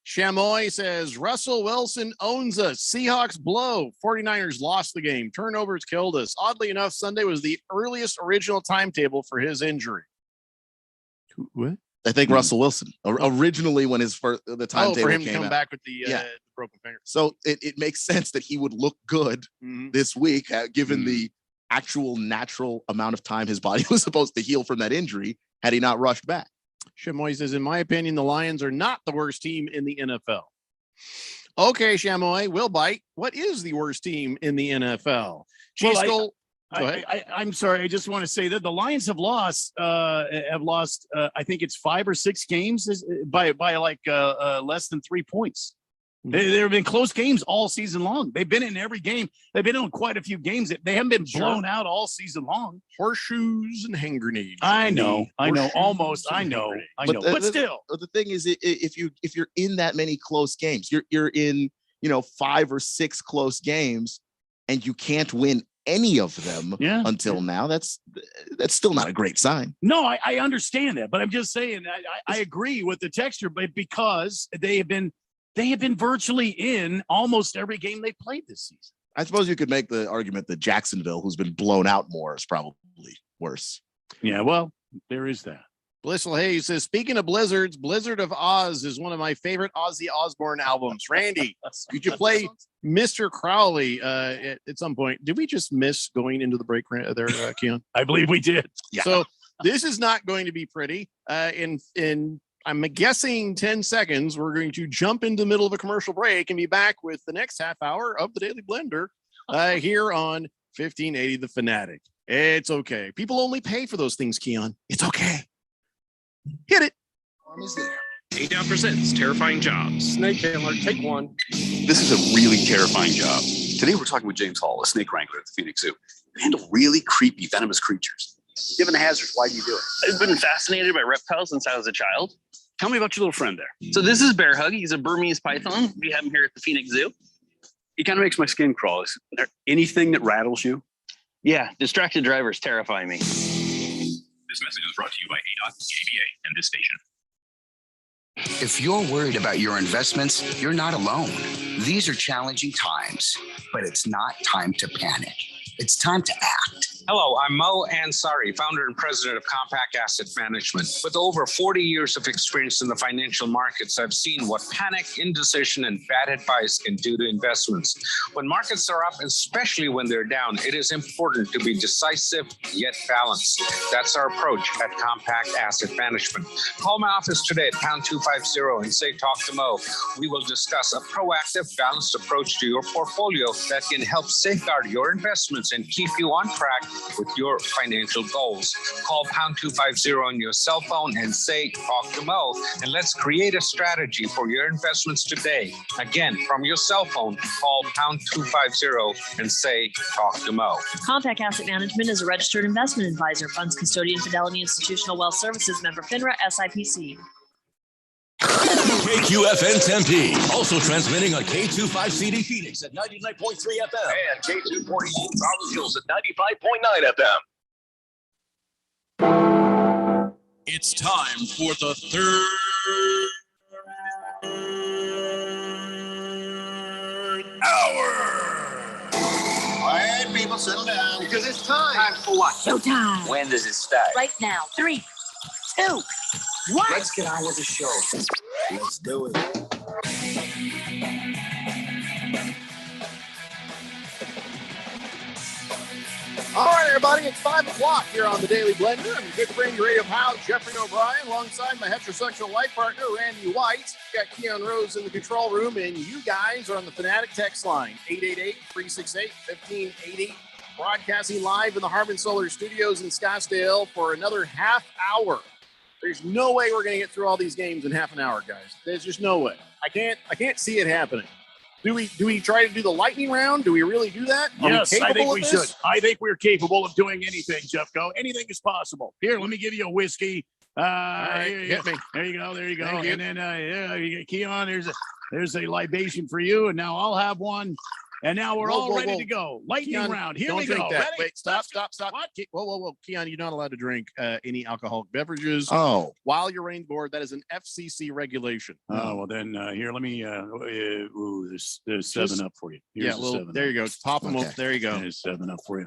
Chamoy says Russell Wilson owns us. Seahawks blow. 49ers lost the game. Turnovers killed us. Oddly enough, Sunday was the earliest original timetable for his injury. What? I think Russell Wilson originally when the timetable for him came to come out. back with the broken finger. So it makes sense that he would look good this week, given the actual natural amount of time his body was supposed to heal from that injury had he not rushed back. Chamoy says, in my opinion, the Lions are not the worst team in the NFL. Okay, Chamoy, we'll bite. What is the worst team in the NFL? I'm sorry. I just want to say that the Lions have lost. I think it's 5 or 6 games by less than 3 points. There have been close games all season long. They've been in every game. They've been in quite a few games. They haven't been blown out all season long. Horseshoes and hand grenades. I know. Almost. I know. But still, the thing is, if you're in that many close games, you're in 5 or 6 close games, and you can't win any of them until now. That's still not a great sign. No, I understand that, but I'm just saying I agree with the texture, but because they have been virtually in almost every game they played this season. I suppose you could make the argument that Jacksonville, who's been blown out more, is probably worse. Yeah, well, there is that. Blissful Hayes says, speaking of blizzards, Blizzard of Oz is one of my favorite Ozzy Osbourne albums. Randy, could you play Mr. Crowley at some point? Did we just miss going into the break there, Keon? I believe we did. Yeah. So this is not going to be pretty. In I'm guessing 10 seconds, we're going to jump into the middle of a commercial break and be back with the next half hour of the Daily Blender here on 1580 The Fanatic. It's okay. People only pay for those things, Keon. It's okay. Hit it. Arm is there. 8 Down Presents Terrifying Jobs. Snake handler, take one. This is a really terrifying job. Today we're talking with James Hall, a snake wrangler at the Phoenix Zoo. You handle really creepy, venomous creatures. Given the hazards, why do you do it? I've been fascinated by reptiles since I was a child. Tell me about your little friend there. So this is Bear Hug. He's a Burmese python. We have him here at the Phoenix Zoo. He kind of makes my skin crawl. Is there anything that rattles you? Yeah, distracted drivers terrify me. This message is brought to you by ADOT, the ABA, and this station. If you're worried about your investments, you're not alone. These are challenging times, but it's not time to panic. It's time to act. Hello, I'm Mo Ansari, founder and president of Compact Asset Management. With over 40 years of experience in the financial markets, I've seen what panic, indecision, and bad advice can do to investments. When markets are up, especially when they're down, it is important to be decisive yet balanced. That's our approach at Compact Asset Management. Call my office today at pound 250 and say, talk to Mo. We will discuss a proactive, balanced approach to your portfolio that can help safeguard your investments and keep you on track with your financial goals. Call pound 250 on your cell phone and say, talk to Mo, and let's create a strategy for your investments today. Again, from your cell phone, call pound 250 and say, talk to Mo. Compact Asset Management is a registered investment advisor, funds custodian, Fidelity Institutional Wealth Services, member FINRA, SIPC. KQFN Tempe, also transmitting on K25CD Phoenix at 99.3 FM. And K240 Rolling Hills at 95.9 FM. It's time for the third hour. All right, people, settle down because it's time. Time for what? Showtime. When does it start? Right now. 3, 2, 1. Let's get on with the show. Let's do it. All right, everybody. It's 5 o'clock here on the Daily Blender. I'm your good friend, your radio pal, Jeffrey O'Brien, alongside my heterosexual life partner, Randy White. Got Keon Rose in the control room, and you guys are on the Fanatic text line, 888-368-1580. Broadcasting live in the Harman Solar studios in Scottsdale for another half hour. There's no way we're going to get through all these games in half an hour, guys. There's just no way. I can't see it happening. Do we try to do the lightning round? Do we really do that? Yes, I think we should. I think we're capable of doing anything, Jeffco. Anything is possible. Here, let me give you a whiskey. All right, hit me. There you go. There you go. Thank you. And then, you get Keon, there's a libation for you. And now I'll have one. And now we're all ready to go. Lightning Keon, round. Here don't we drink go. that. Ready? Wait, stop. What? Whoa. Keon, you're not allowed to drink any alcoholic beverages. Oh. While you're reigning board, that is an FCC regulation. Oh, well then, here, let me, there's 7-Up for you. Here's there you go. Pop them up. There you go. There's 7-Up for you.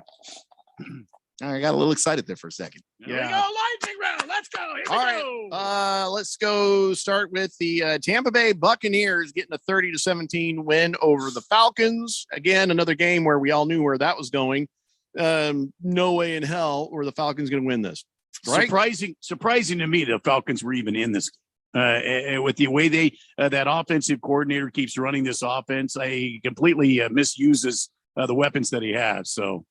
I got a little excited there for a second. Here we go. Lightning round. Let's go. Here we go. Let's go start with the Tampa Bay Buccaneers getting a 30-17 win over the Falcons. Again, another game where we all knew where that was going. No way in hell were the Falcons going to win this. Right? Surprising to me, the Falcons were even in this. With the way that offensive coordinator keeps running this offense, he completely misuses the weapons that he has. So.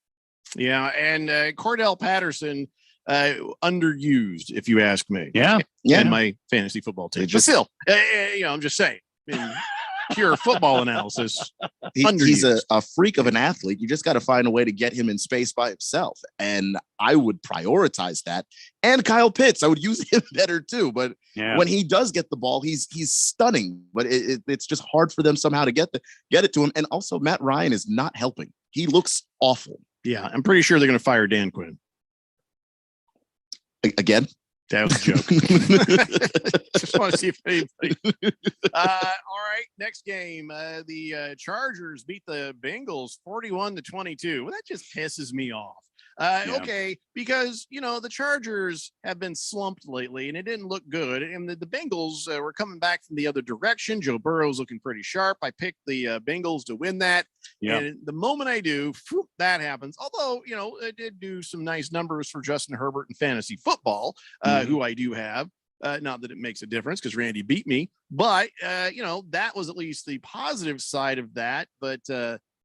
Yeah, and Cordell Patterson underused, if you ask me. Yeah. In my fantasy football team. But still, I'm just saying, in pure football analysis, he's a freak of an athlete. You just got to find a way to get him in space by himself, and I would prioritize that. And Kyle Pitts, I would use him better too. But when he does get the ball, he's stunning. But it's just hard for them somehow to get it to him. And also, Matt Ryan is not helping. He looks awful. Yeah, I'm pretty sure they're going to fire Dan Quinn. Again? That was a joke. Just want to see if anybody. All right, next game. The Chargers beat the Bengals 41-22. Well, that just pisses me off. Okay, because the Chargers have been slumped lately, and it didn't look good. And the Bengals were coming back from the other direction. Joe Burrow's looking pretty sharp. I picked the Bengals to win that. And the moment I do, that happens. Although it did do some nice numbers for Justin Herbert in fantasy football, who I do have. Not that it makes a difference because Randy beat me, but that was at least the positive side of that. But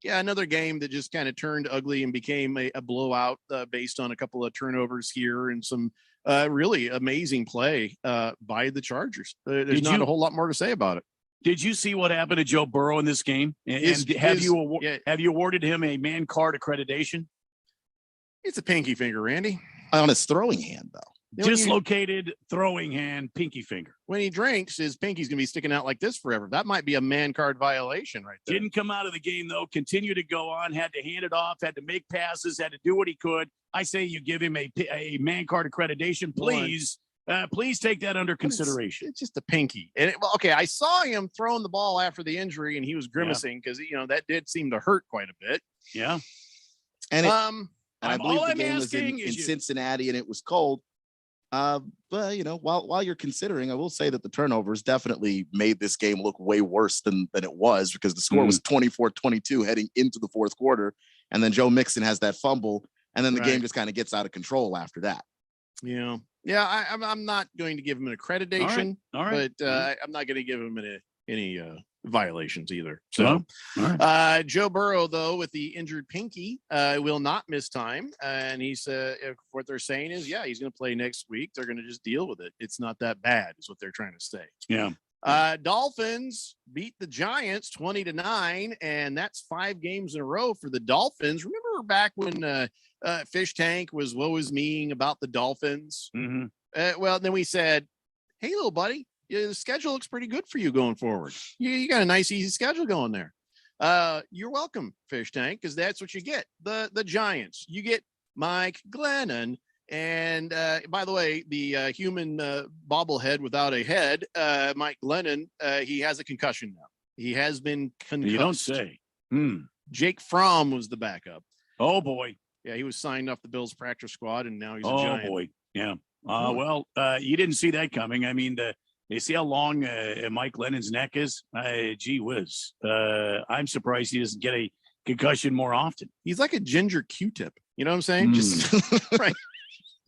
another game that just kind of turned ugly and became a blowout based on a couple of turnovers here and some really amazing play by the Chargers. There's not a whole lot more to say about it. Did you see what happened to Joe Burrow in this game? And have you awarded him a man card accreditation? It's a pinky finger, Randy. On his throwing hand, though. Dislocated throwing hand, pinky finger. When he drinks, his pinky's going to be sticking out like this forever. That might be a man card violation right there. Didn't come out of the game, though. Continued to go on, had to hand it off, had to make passes, had to do what he could. I say you give him a man card accreditation. Please, please take that under consideration. It's just a pinky. And I saw him throwing the ball after the injury, and he was grimacing because, that did seem to hurt quite a bit. Yeah. And I believe the game was in Cincinnati, and it was cold. But while you're considering, I will say that the turnovers definitely made this game look way worse than it was, because the score was 24-22 heading into the fourth quarter. And then Joe Mixon has that fumble, and then the game just kind of gets out of control after that. Yeah. Yeah. I'm not going to give him an accreditation, all right. But I'm not going to give him any violations either. So Joe Burrow, though, with the injured pinky, will not miss time. And he's what they're saying is, he's going to play next week. They're going to just deal with it. It's not that bad is what they're trying to say. Yeah. Dolphins beat the Giants 20-9, and that's 5 games in a row for the Dolphins. Remember back when Fish Tank was woe is meing about the Dolphins? Mm-hmm. Well, then we said, hey, little buddy, the schedule looks pretty good for you going forward. You got a nice, easy schedule going there. You're welcome, Fish Tank, because that's what you get. The Giants. You get Mike Glennon. And by the way, the human bobblehead without a head, Mike Glennon, he has a concussion now. He has been concussed. You don't say. Jake Fromm was the backup. Oh, boy. Yeah, he was signed off the Bills practice squad, and now he's a Giant. Oh, boy. Yeah. Well, you didn't see that coming. I mean, you see how long Mike Lennon's neck is? Gee whiz. I'm surprised he doesn't get concussion more often. He's like a ginger Q-tip. You know what I'm saying? Just right.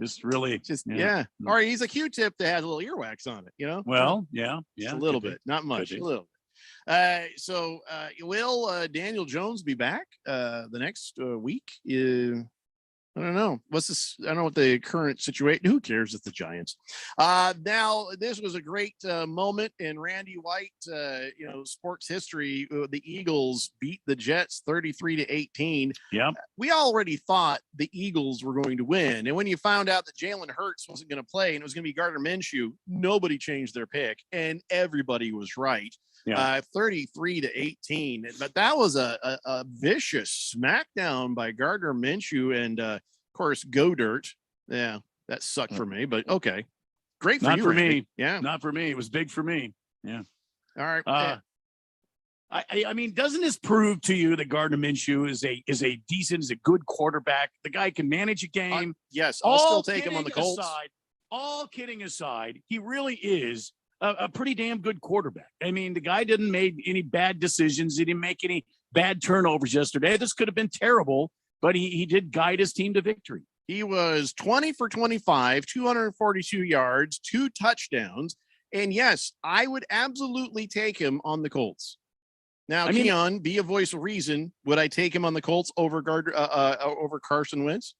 Just really, Yeah. Or he's a Q-tip that has a little earwax on it. You know? Well, yeah, just a little bit, not much, a little. So will Daniel Jones be back the next week? I don't know. What's this? I don't know what the current situation. Who cares? It's the Giants. Now, this was a great moment in Randy White, sports history. The Eagles beat the Jets 33-18. Yeah. We already thought the Eagles were going to win. And when you found out that Jalen Hurts wasn't going to play and it was going to be Gardner Minshew, nobody changed their pick and everybody was right. 33-18. But that was a vicious smackdown by Gardner Minshew and of course Go Dirt. Yeah, that sucked for me, but okay. Great for Not you, for Randy. me. Yeah. Not for me. It was big for me. Yeah. All right. I mean, doesn't this prove to you that Gardner Minshew is a good quarterback? The guy can manage a game. Yes, I'll still take him on the Colts. All kidding aside, he really is a pretty damn good quarterback. I mean, the guy didn't make any bad decisions. He didn't make any bad turnovers yesterday. This could have been terrible, but he did guide his team to victory. He was 20 for 25, 242 yards, 2 touchdowns. And yes, I would absolutely take him on the Colts. Now, Kenyon, be a voice of reason. Would I take him on the Colts over over Carson Wentz?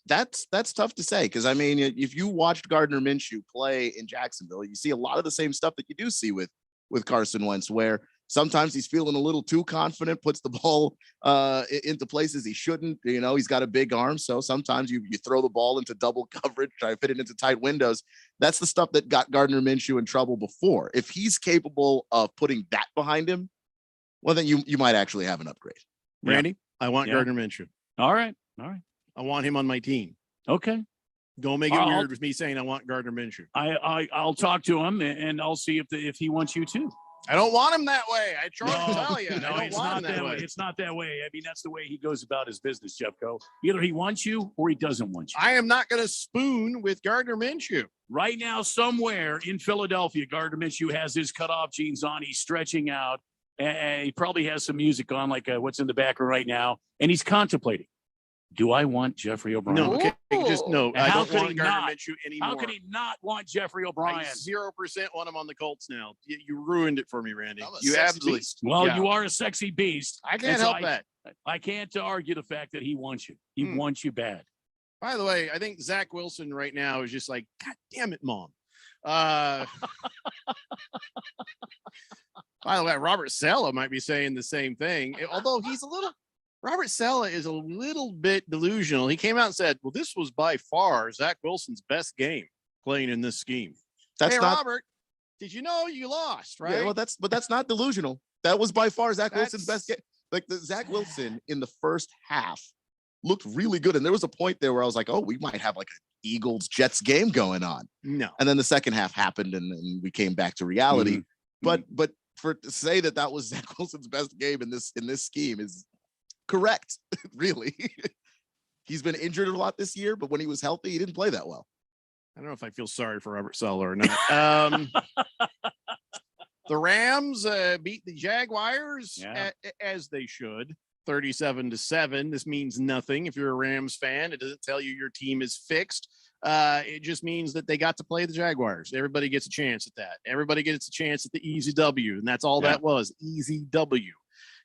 That's tough to say, because I mean, if you watched Gardner Minshew play in Jacksonville, you see a lot of the same stuff that you do see with Carson Wentz, where sometimes he's feeling a little too confident, puts the ball into places he shouldn't. You know, he's got a big arm, so sometimes you throw the ball into double coverage, try to fit it into tight windows. That's the stuff that got Gardner Minshew in trouble before. If he's capable of putting that behind him, well, then you might actually have an upgrade. Randy, I want Gardner Minshew. All right. I want him on my team. Okay. Don't make it weird with me saying I want Gardner Minshew. I'll talk to him and I'll see if he wants you too. I don't want him that way. I try to tell you. No, it's not that way. It's not that way. I mean, that's the way he goes about his business, Jeffco. Either he wants you or he doesn't want you. I am not going to spoon with Gardner Minshew. Right now, somewhere in Philadelphia, Gardner Minshew has his cutoff jeans on. He's stretching out. And he probably has some music on, like what's in the background right now. And he's contemplating. Do I want Jeffrey O'Brien? No, okay. Just no. I don't want Gardner Minshew anymore. How can he not want Jeffrey O'Brien? I 0% want him on the Colts now. You ruined it for me, Randy. You absolutely. Well, you are a sexy beast. I can't help that. I can't argue the fact that he wants you. He wants you bad. By the way, I think Zach Wilson right now is just like, God damn it, Mom. By the way, Robert Saleh might be saying the same thing, although Robert Saleh is a little bit delusional. He came out and said, well, this was by far Zach Wilson's best game playing in this scheme. Robert, did you know you lost, right? Yeah, well, that's not delusional. That was by far Zach Wilson's best game. Like the Zach Wilson in the first half looked really good. And there was a point there where I was like, oh, we might have like an Eagles-Jets game going on. No. And then the second half happened and we came back to reality. But to say that was Zach Wilson's best game in this scheme is correct, really. He's been injured a lot this year, but when he was healthy, he didn't play that well. I don't know if I feel sorry for Robert Saleh or not. The Rams beat the Jaguars as they should, 37-7. This means nothing if you're a Rams fan. It doesn't tell you your team is fixed. It just means that they got to play the Jaguars. Everybody gets a chance at that. Everybody gets a chance at the easy W, and that's all that was, easy W.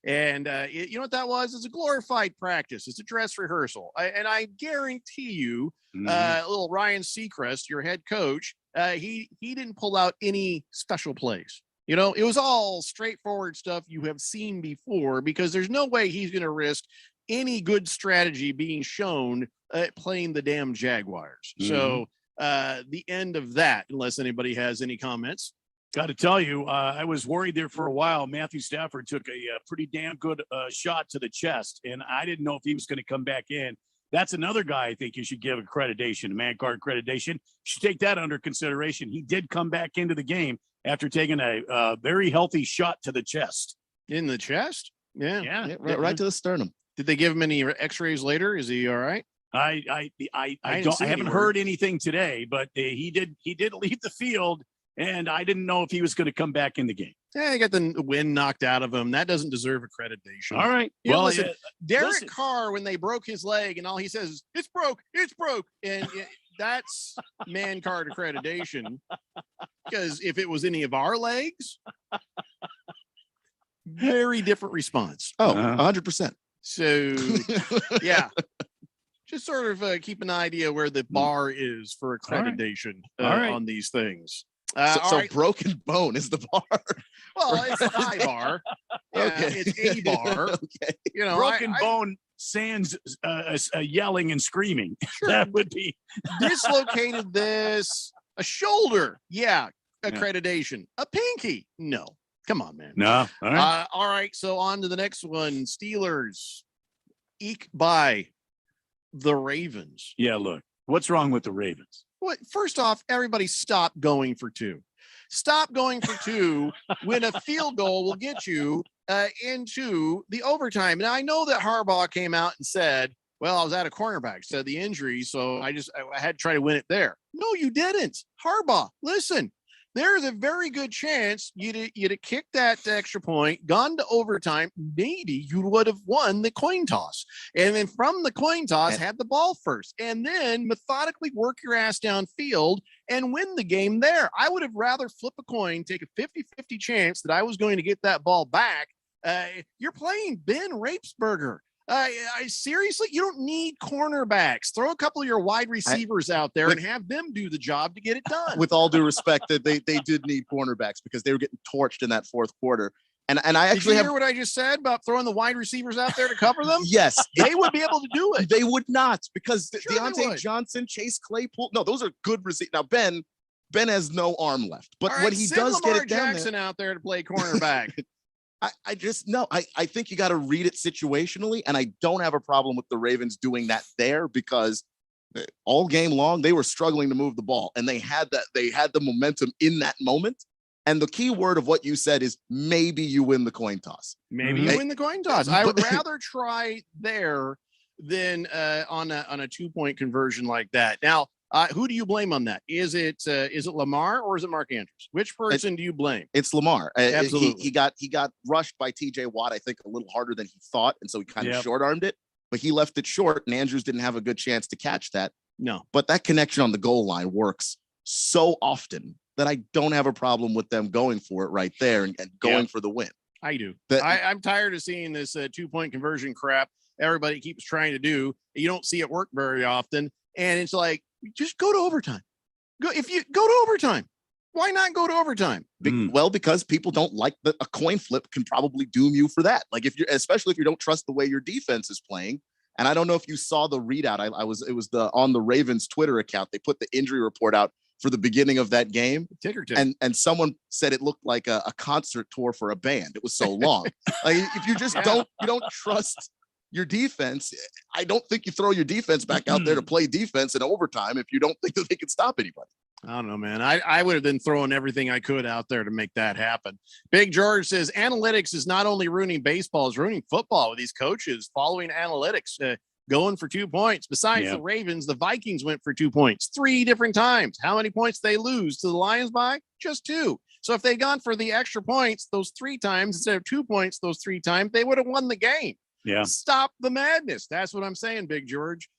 And you know what that was? It's a glorified practice. It's a dress rehearsal. And I guarantee you, little Ryan Seacrest, your head coach, he didn't pull out any special plays. You know, it was all straightforward stuff you have seen before, because there's no way he's going to risk any good strategy being shown playing the damn Jaguars. So the end of that, unless anybody has any comments. Got to tell you, I was worried there for a while. Matthew Stafford took a pretty damn good shot to the chest, and I didn't know if he was going to come back in. That's another guy I think you should give accreditation, man card accreditation. You should take that under consideration. He did come back into the game after taking a very healthy shot to the chest. In the chest? Yeah. Right to the sternum. Did they give him any x-rays later? Is he all right? I haven't heard anything today, but he did leave the field. and I didn't know if he was going to come back in the game. Yeah, he got the wind knocked out of him. That doesn't deserve accreditation. All right. You know, Well, listen, Derek listen. Carr, when they broke his leg, and all he says is, it's broke, and that's man card accreditation. Because if it was any of our legs, very different response. Oh, 100%. So, yeah. Just sort of keep an idea where the bar is for accreditation on these things. So right. broken bone is the bar. Well, it's a high bar. Okay. It's a bar. Okay. You know, Broken bone sans yelling and screaming. That would be dislocated this. A shoulder. Yeah. Accreditation. A pinky. No. Come on, man. No. All right. All right. So on to the next one. Steelers eke by the Ravens. Yeah, look. What's wrong with the Ravens? What? First off, everybody stop going for two. Stop going for two when a field goal will get you into the overtime. And I know that Harbaugh came out and said, well, I was out of cornerback, said the injury, so I had to try to win it there. No, you didn't. Harbaugh, listen, there's a very good chance you'd have kicked that extra point, gone to overtime. Maybe you would have won the coin toss. And then from the coin toss, had the ball first, and then methodically work your ass downfield and win the game there. I would have rather flip a coin, take a 50-50 chance that I was going to get that ball back. You're playing Ben Rapesberger. I seriously, you don't need cornerbacks. Throw a couple of your wide receivers out there and have them do the job to get it done. With all due respect, that they did need cornerbacks because they were getting torched in that fourth quarter. And I actually hear what I just said about throwing the wide receivers out there to cover them? Yes, they would be able to do it. They would not, because Sure Deontay Johnson, Chase Claypool. No, those are good receivers. Now Ben has no arm left, but All when right, he send does Lamar get it down Jackson there, out there to play cornerback. I think you got to read it situationally, and I don't have a problem with the Ravens doing that there because all game long they were struggling to move the ball, and they had the momentum in that moment. And the key word of what you said is maybe you win the coin toss. Maybe you win the coin toss. I would rather try there than on a 2-point conversion like that. Now, who do you blame on that? Is it Lamar or is it Mark Andrews? Which person do you blame? It's Lamar. Absolutely. He got rushed by TJ Watt, I think, a little harder than he thought, and so he kind of short-armed it. But he left it short, and Andrews didn't have a good chance to catch that. No. But that connection on the goal line works so often that I don't have a problem with them going for it right there and going for the win. I do. I'm tired of seeing this 2-point conversion crap everybody keeps trying to do. You don't see it work very often. And it's like, just go to overtime. Go to overtime. Why not go to overtime? Well, because people don't like a coin flip can probably doom you for that. Like especially if you don't trust the way your defense is playing. And I don't know if you saw the readout. On the Ravens Twitter account. They put the injury report out for the beginning of that game. Ticker. And someone said it looked like a concert tour for a band. It was so long. Like if you just don't trust your defense, I don't think you throw your defense back out there to play defense in overtime if you don't think that they can stop anybody. I don't know, man. I would have been throwing everything I could out there to make that happen. Big George says analytics is not only ruining baseball, it's ruining football with these coaches following analytics, going for 2 points. Besides the Ravens, the Vikings went for 2 points 3 different times. How many points they lose to the Lions by? Just 2. So if they'd gone for the extra points those 3 times instead of 2 points those 3 times, they would have won the game. Yeah. Stop the madness. That's what I'm saying, Big George.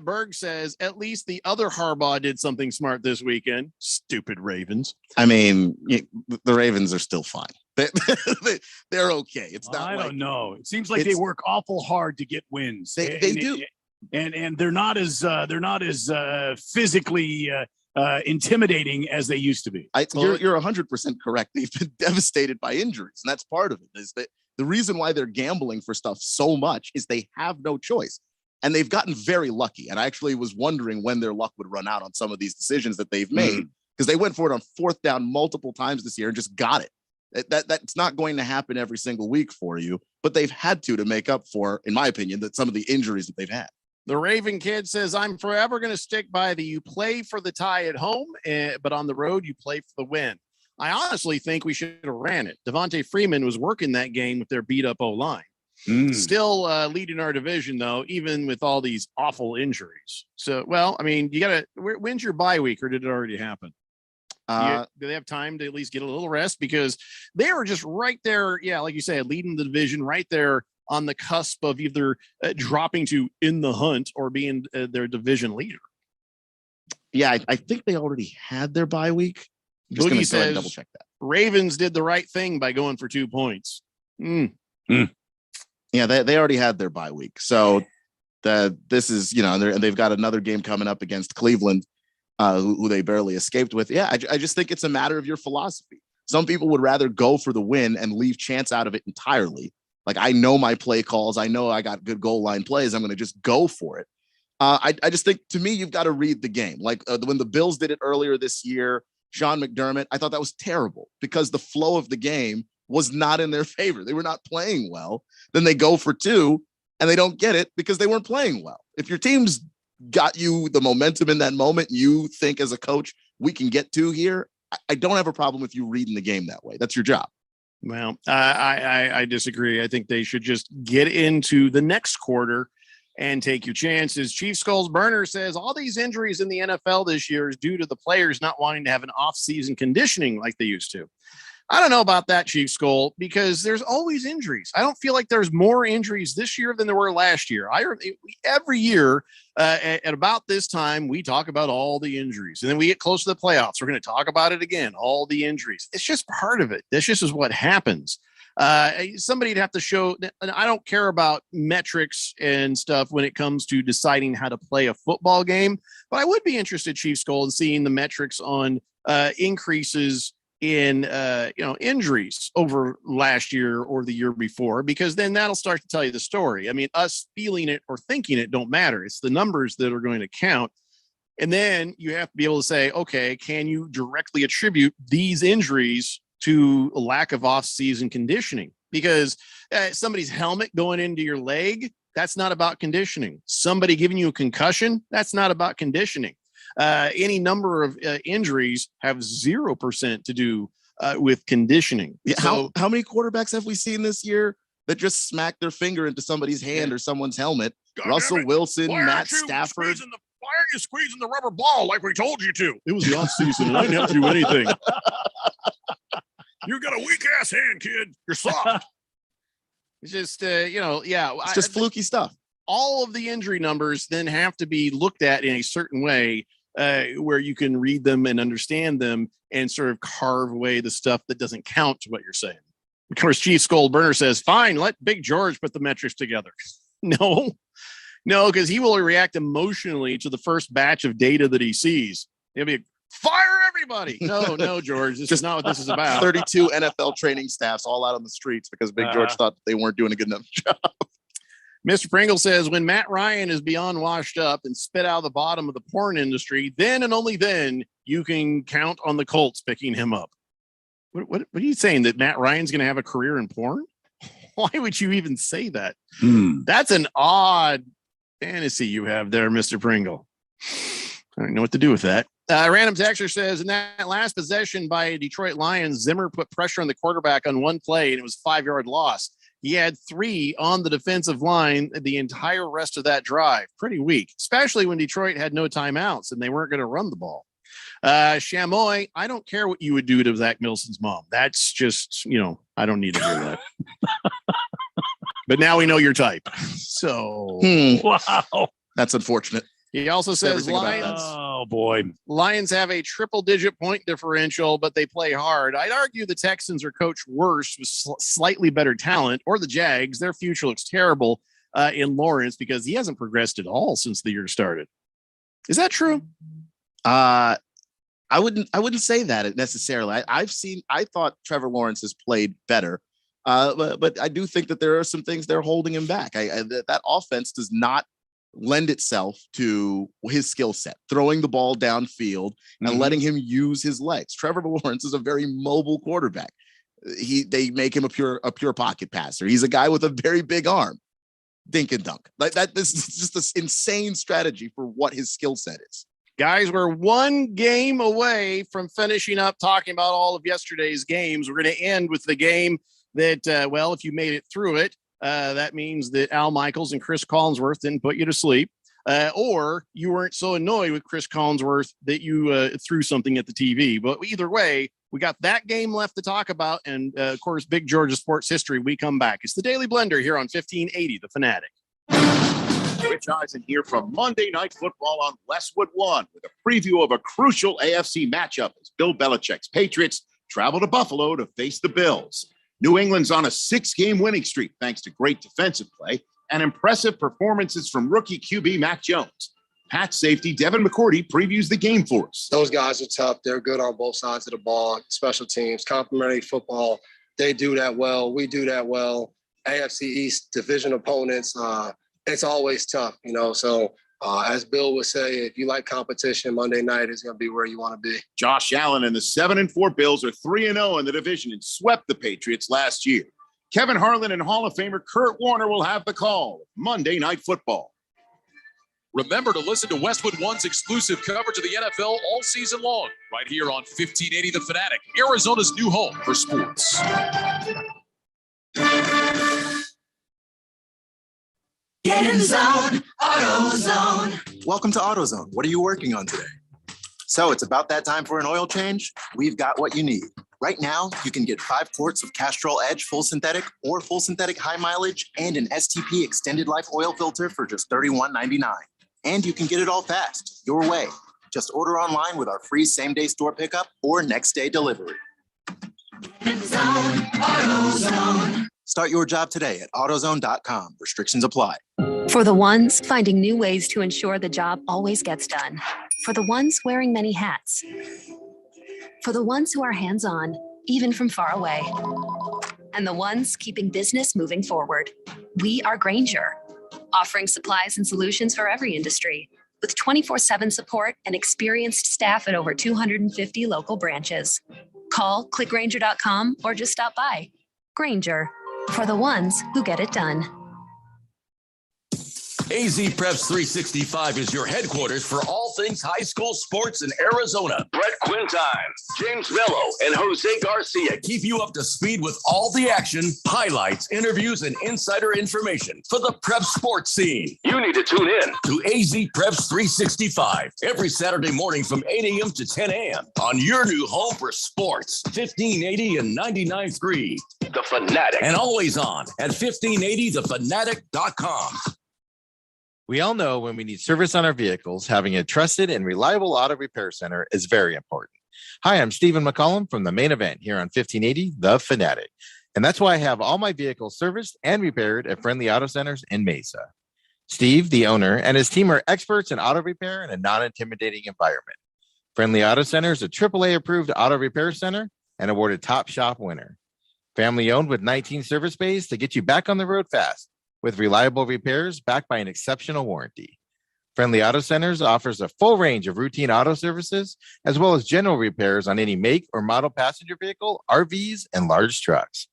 Berg says, at least the other Harbaugh did something smart this weekend. Stupid Ravens. I mean, the Ravens are still fine. They're okay. It's not. I don't know. It seems like they work awful hard to get wins. They do, and they're not as physically intimidating as they used to be. You're 100% correct. They've been devastated by injuries, and that's part of it. Is that the reason why they're gambling for stuff so much is they have no choice. And they've gotten very lucky. And I actually was wondering when their luck would run out on some of these decisions that they've made, because they went for it on 4th down multiple times this year and just got it. That's not going to happen every single week for you, but they've had to make up for, in my opinion, that some of the injuries that they've had. The Raven Kid says, I'm forever going to stick by you play for the tie at home, but on the road, you play for the win. I honestly think we should have ran it. Devontae Freeman was working that game with their beat up O-line. Still leading our division, though, even with all these awful injuries. So, well, I mean, you got to, when's your bye week, or did it already happen? Do they have time to at least get a little rest? Because they were just right there. Yeah, like you said, leading the division right there on the cusp of either dropping to in the hunt or being their division leader. Yeah, I think they already had their bye week. Boogie says double check that. Ravens did the right thing by going for 2 points. Yeah, they already had their bye week. So this is, and they've got another game coming up against Cleveland, who they barely escaped with. Yeah, I just think it's a matter of your philosophy. Some people would rather go for the win and leave chance out of it entirely. Like, I know my play calls. I know I got good goal line plays. I'm going to just go for it. I just think, to me, you've got to read the game. Like when the Bills did it earlier this year, Sean McDermott, I thought that was terrible because the flow of the game was not in their favor. They were not playing well. Then they go for 2 and they don't get it because they weren't playing well. If your team's got you the momentum in that moment, you think as a coach, we can get 2 here. I don't have a problem with you reading the game that way. That's your job. Well, I disagree. I think they should just get into the next quarter and take your chances. Chief Skulls Burner says all these injuries in the NFL this year is due to the players not wanting to have an off-season conditioning like they used to. I don't know about that, Chief Skull, because there's always injuries. I don't feel like there's more injuries this year than there were last year. Every year at about this time, we talk about all the injuries. And then we get close to the playoffs. We're going to talk about it again, all the injuries. It's just part of it. This just is what happens. Somebody'd have to show, and I don't care about metrics and stuff when it comes to deciding how to play a football game, but I would be interested, Chief Skull, in seeing the metrics on increases in injuries over last year or the year before, because then that'll start to tell you the story. I mean, us feeling it or thinking it don't matter. It's the numbers that are going to count. And then you have to be able to say, okay, can you directly attribute these injuries to a lack of off-season conditioning? Because somebody's helmet going into your leg, that's not about conditioning. Somebody giving you a concussion, that's not about conditioning. Any number of injuries have 0% to do with conditioning. Yeah, so, how many quarterbacks have we seen this year that just smacked their finger into somebody's hand or someone's helmet? Russell Wilson, Matt Stafford. Why aren't you squeezing the rubber ball like we told you to? It was the off-season, and I didn't have to do anything. You got a weak-ass hand, kid. You're soft. It's just, It's just fluky stuff. All of the injury numbers then have to be looked at in a certain way where you can read them and understand them and sort of carve away the stuff that doesn't count to what you're saying. Of course, Chief Skull Burner says, fine, let Big George put the metrics together. No, because he will react emotionally to the first batch of data that he sees. He'll be fire everybody. No, George, this is not what this is about. 32 NFL training staffs all out on the streets because Big George thought that they weren't doing a good enough job. Mr. Pringle says, when Matt Ryan is beyond washed up and spit out of the bottom of the porn industry, then and only then you can count on the Colts picking him up. What are you saying, that Matt Ryan's going to have a career in porn? Why would you even say that? That's an odd fantasy you have there, Mr. Pringle. I don't know what to do with that. Random Texter says, in that last possession by Detroit Lions, Zimmer put pressure on the quarterback on one play, and it was a 5-yard loss. He had 3 on the defensive line the entire rest of that drive. Pretty weak, especially when Detroit had no timeouts and they weren't going to run the ball. Chamoy, I don't care what you would do to Zach Milson's mom. That's just, I don't need to hear that. But now we know your type. So, wow. That's unfortunate. He also says Lions have a triple-digit point differential, but they play hard. I'd argue the Texans are coached worse with slightly better talent, or the Jags. Their future looks terrible in Lawrence because he hasn't progressed at all since the year started. Is that true? I wouldn't say that necessarily. I thought Trevor Lawrence has played better, but I do think that there are some things that are holding him back. That offense does not lend itself to his skill set, throwing the ball downfield and letting him use his legs. Trevor Lawrence is a very mobile quarterback. They make him a pure pocket passer. He's a guy with a very big arm. Dink and dunk. Like that. This is just this insane strategy for what his skill set is. Guys, we're one game away from finishing up talking about all of yesterday's games. We're going to end with the game that, if you made it through it, that means that Al Michaels and Chris Collinsworth didn't put you to sleep. or you weren't so annoyed with Chris Collinsworth that you threw something at the TV. But either way, we got that game left to talk about. And of course, big Georgia sports history. We come back. It's the Daily Blender here on 1580, The Fanatic. Rich Eisen here from Monday Night Football on Westwood One with a preview of a crucial AFC matchup as Bill Belichick's Patriots travel to Buffalo to face the Bills. New England's on a 6-game winning streak thanks to great defensive play and impressive performances from rookie QB Mac Jones. Pat safety Devin McCourty previews the game for us. Those guys are tough. They're good on both sides of the ball. Special teams, complementary football. They do that well. We do that well. AFC East division opponents, it's always tough, So as Bill would say, if you like competition, Monday night is going to be where you want to be. Josh Allen and the 7-4 Bills are 3-0 in the division and swept the Patriots last year. Kevin Harlan and Hall of Famer Kurt Warner will have the call. Monday Night Football. Remember to listen to Westwood One's exclusive coverage of the NFL all season long, right here on 1580 The Fanatic, Arizona's new home for sports. Get in zone, AutoZone. Welcome to AutoZone. What are you working on today? So it's about that time for an oil change. We've got what you need. Right now, you can get 5 quarts of Castrol Edge full synthetic or full synthetic high mileage and an STP extended life oil filter for just $31.99. And you can get it all fast, your way. Just order online with our free same-day store pickup or next-day delivery. AutoZone. Start your job today at AutoZone.com. Restrictions apply. For the ones finding new ways to ensure the job always gets done. For the ones wearing many hats. For the ones who are hands-on, even from far away. And the ones keeping business moving forward. We are Grainger, offering supplies and solutions for every industry, with 24/7 support and experienced staff at over 250 local branches. Call, click Grainger.com, or just stop by. Grainger, for the ones who get it done. AZ Preps 365 is your headquarters for all things high school sports in Arizona. Brett Quintine, James Mello, and Jose Garcia keep you up to speed with all the action, highlights, interviews, and insider information for the prep sports scene. You need to tune in to AZ Preps 365 every Saturday morning from 8 a.m. to 10 a.m. on your new home for sports, 1580 and 99.3. The Fanatic. And always on at 1580thefanatic.com. We all know when we need service on our vehicles, having a trusted and reliable auto repair center is very important. Hi, I'm Stephen McCollum from the Main Event here on 1580 The Fanatic. And that's why I have all my vehicles serviced and repaired at Friendly Auto Centers in Mesa. Steve, the owner, and his team are experts in auto repair in a non-intimidating environment. Friendly Auto Center is a AAA approved auto repair center and awarded Top Shop winner. Family owned with 19 service bays to get you back on the road fast, with reliable repairs backed by an exceptional warranty. Friendly Auto Centers offers a full range of routine auto services, as well as general repairs on any make or model passenger vehicle, RVs, and large trucks.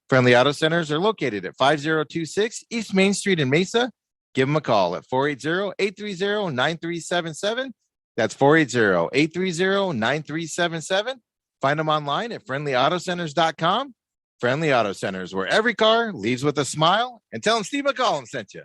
Friendly Auto Centers are located at 5026 East Main Street in Mesa. Give them a call at 480-830-9377. That's 480-830-9377. Find them online at friendlyautocenters.com. Friendly Auto Centers, where every car leaves with a smile. And tell them Steve McCollum sent you.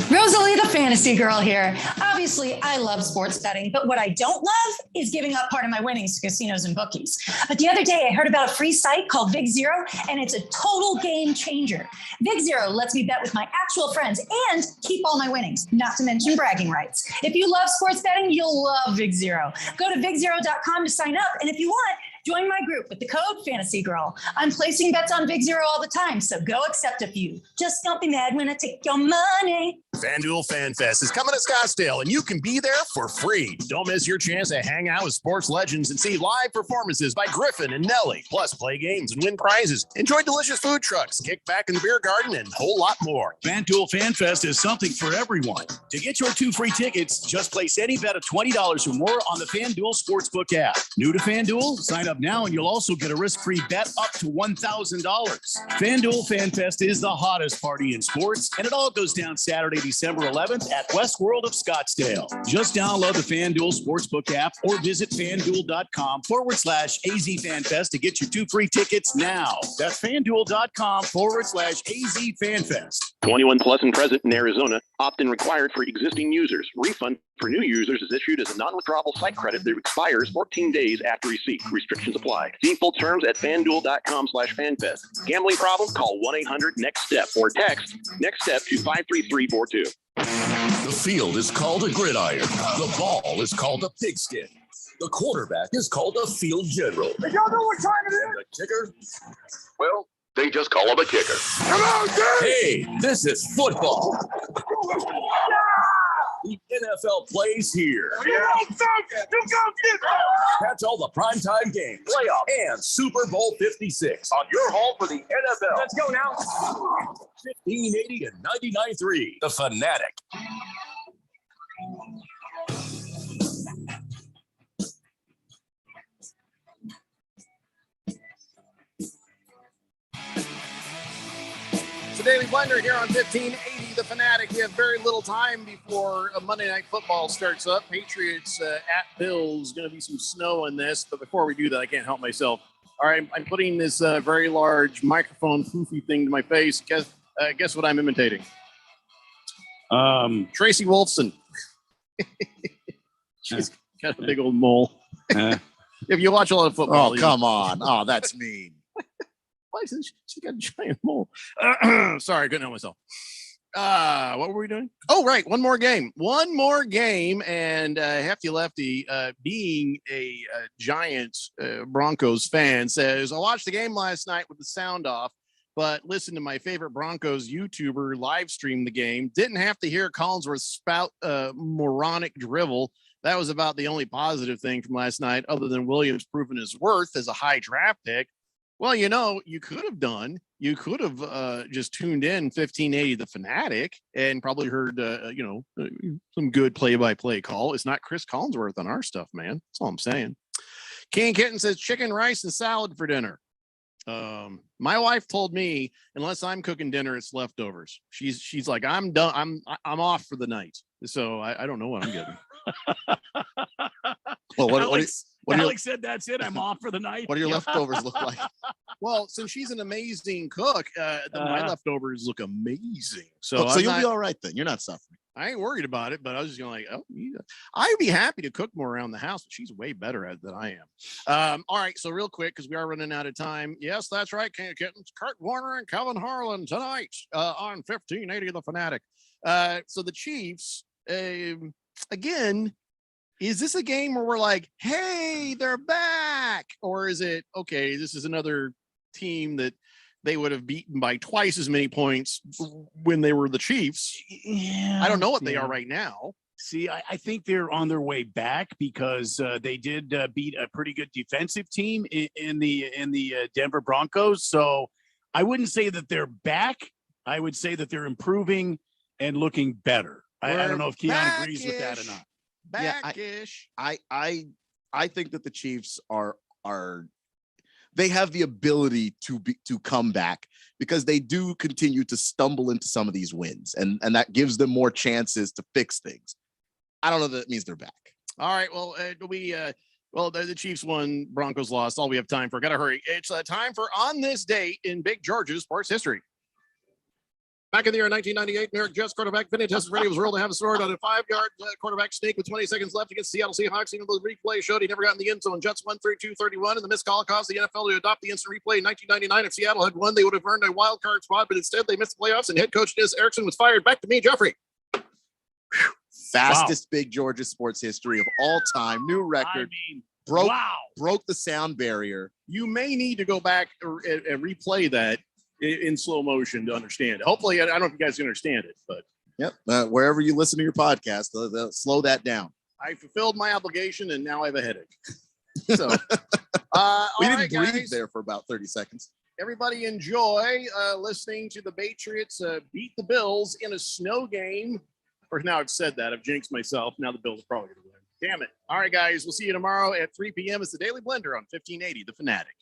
Rosalie, the fantasy girl here. Obviously, I love sports betting, but what I don't love is giving up part of my winnings to casinos and bookies. But the other day, I heard about a free site called Vig Zero, and it's a total game changer. Vig Zero lets me bet with my actual friends and keep all my winnings, not to mention bragging rights. If you love sports betting, you'll love Vig Zero. Go to vigzero.com to sign up, and if you want, join my group with the code Fantasy Girl. I'm placing bets on Vig Zero all the time, so go accept a few. Just don't be mad when I take your money. FanDuel Fan Fest is coming to Scottsdale, and you can be there for free. Don't miss your chance to hang out with sports legends and see live performances by Griffin and Nelly. Plus, play games and win prizes. Enjoy delicious food trucks, kick back in the beer garden, and a whole lot more. FanDuel Fan Fest is something for everyone. To get your 2 free tickets, just place any bet of $20 or more on the FanDuel Sportsbook app. New to FanDuel? Sign up now, and you'll also get a risk-free bet up to $1,000. FanDuel Fan Fest is the hottest party in sports, and it all goes down Saturday, December 11th at Westworld of Scottsdale. Just download the FanDuel Sportsbook app or visit FanDuel.com/AZ FanFest to get your 2 free tickets now. That's FanDuel.com/AZ FanFest. 21 plus and present in Arizona. Opt-in required for existing users. Refund for new users is issued as a non-withdrawable site credit that expires 14 days after receipt. Restrictions apply. See full terms at fanduel.com/fanfest. Gambling problem? Call 1-800-NEXT-STEP or text NEXT STEP to 53342. The field is called a gridiron. The ball is called a pigskin. The quarterback is called a field general. Y'all know what time it is? The kicker? Well, they just call him a kicker. Come on, dude! Hey, this is football. The NFL plays here. Catch all the primetime games, playoff, and Super Bowl 56 On your home for the NFL. Let's go now. 1580 and 99.3, The Fanatic. The Daily Blender here on 1580 The Fanatic. We have very little time before Monday Night Football starts up. Patriots at Bills. Going to be some snow in this, but before we do that, I can't help myself. All right, I'm putting this very large microphone poofy thing to my face. Guess what I'm imitating? Tracy Wolfson. She's got a big old mole. If you watch a lot of football. Oh, come on. Oh, that's mean. Why isn't she got a giant mole? Sorry, I couldn't help myself. What were we doing? Oh, right. One more game. And Hefty Lefty, being a giant Broncos fan, says, I watched the game last night with the sound off, but listen to my favorite Broncos YouTuber live stream the game. Didn't have to hear Collinsworth spout moronic drivel. That was about the only positive thing from last night, other than Williams proving his worth as a high draft pick. Well, you could have just tuned in 1580 The Fanatic and probably heard, some good play-by-play call. It's not Chris Collinsworth on our stuff, man. That's all I'm saying. King Kitten says chicken, rice, and salad for dinner. My wife told me, unless I'm cooking dinner, it's leftovers. She's like, I'm done. I'm off for the night. So I don't know what I'm getting. Well, Alex said that's it. I'm off for the night. What do your leftovers look like? Well, since she's an amazing cook, my leftovers look amazing. So you'll be all right then. You're not suffering. I ain't worried about it, but I was just going I'd be happy to cook more around the house, but she's way better at it than I am. All right, so real quick, because we are running out of time. Yes, that's right, Kittens. Kurt Warner and Kevin Harlan tonight on 1580 The Fanatic. So the Chiefs, again, is this a game where we're like, hey, they're back? Or is it, okay, this is another team that they would have beaten by twice as many points when they were the Chiefs? Yeah, I don't know what they are right now. See, I think they're on their way back because they did beat a pretty good defensive team in the Denver Broncos. So I wouldn't say that they're back. I would say that they're improving and looking better. I don't know if Keon agrees with that or not. Backish. I think that the Chiefs are they have the ability to come back because they do continue to stumble into some of these wins, and that gives them more chances to fix things. I don't know that means they're back. All right. Well, the Chiefs won, Broncos lost. All we have time for. Gotta hurry. It's time for On This Date in Big George's sports history. Back in the year 1998, New York Jets quarterback Vinny Testaverde was ruled to have scored on a 5-yard quarterback sneak with 20 seconds left against Seattle Seahawks. Even though the replay showed he never got in the end zone, Jets won 32-31, and the missed call caused the NFL to adopt the instant replay in 1999. If Seattle had won, they would have earned a wild card spot, but instead they missed the playoffs, and head coach Dennis Erickson was fired. Back to me, Jeffrey. Fastest Big Georgia sports history of all time. New record. Broke the sound barrier. You may need to go back and replay that in slow motion to understand it. Hopefully, I don't know if you guys can understand it, but wherever you listen to your podcast, they'll slow that down. I fulfilled my obligation, and now I have a headache. So we didn't breathe there for about 30 seconds. Everybody enjoy listening to the Patriots beat the Bills in a snow game. Or now I've said that. I've jinxed myself. Now the Bills are probably going to win. Damn it. All right, guys. We'll see you tomorrow at 3 p.m. It's the Daily Blender on 1580 The Fanatic.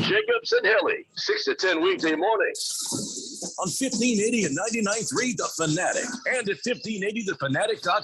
Jacobs and Haley, 6 to 10 weekday mornings. On 1580 and 99.3 The Fanatic and at 1580thefanatic.com.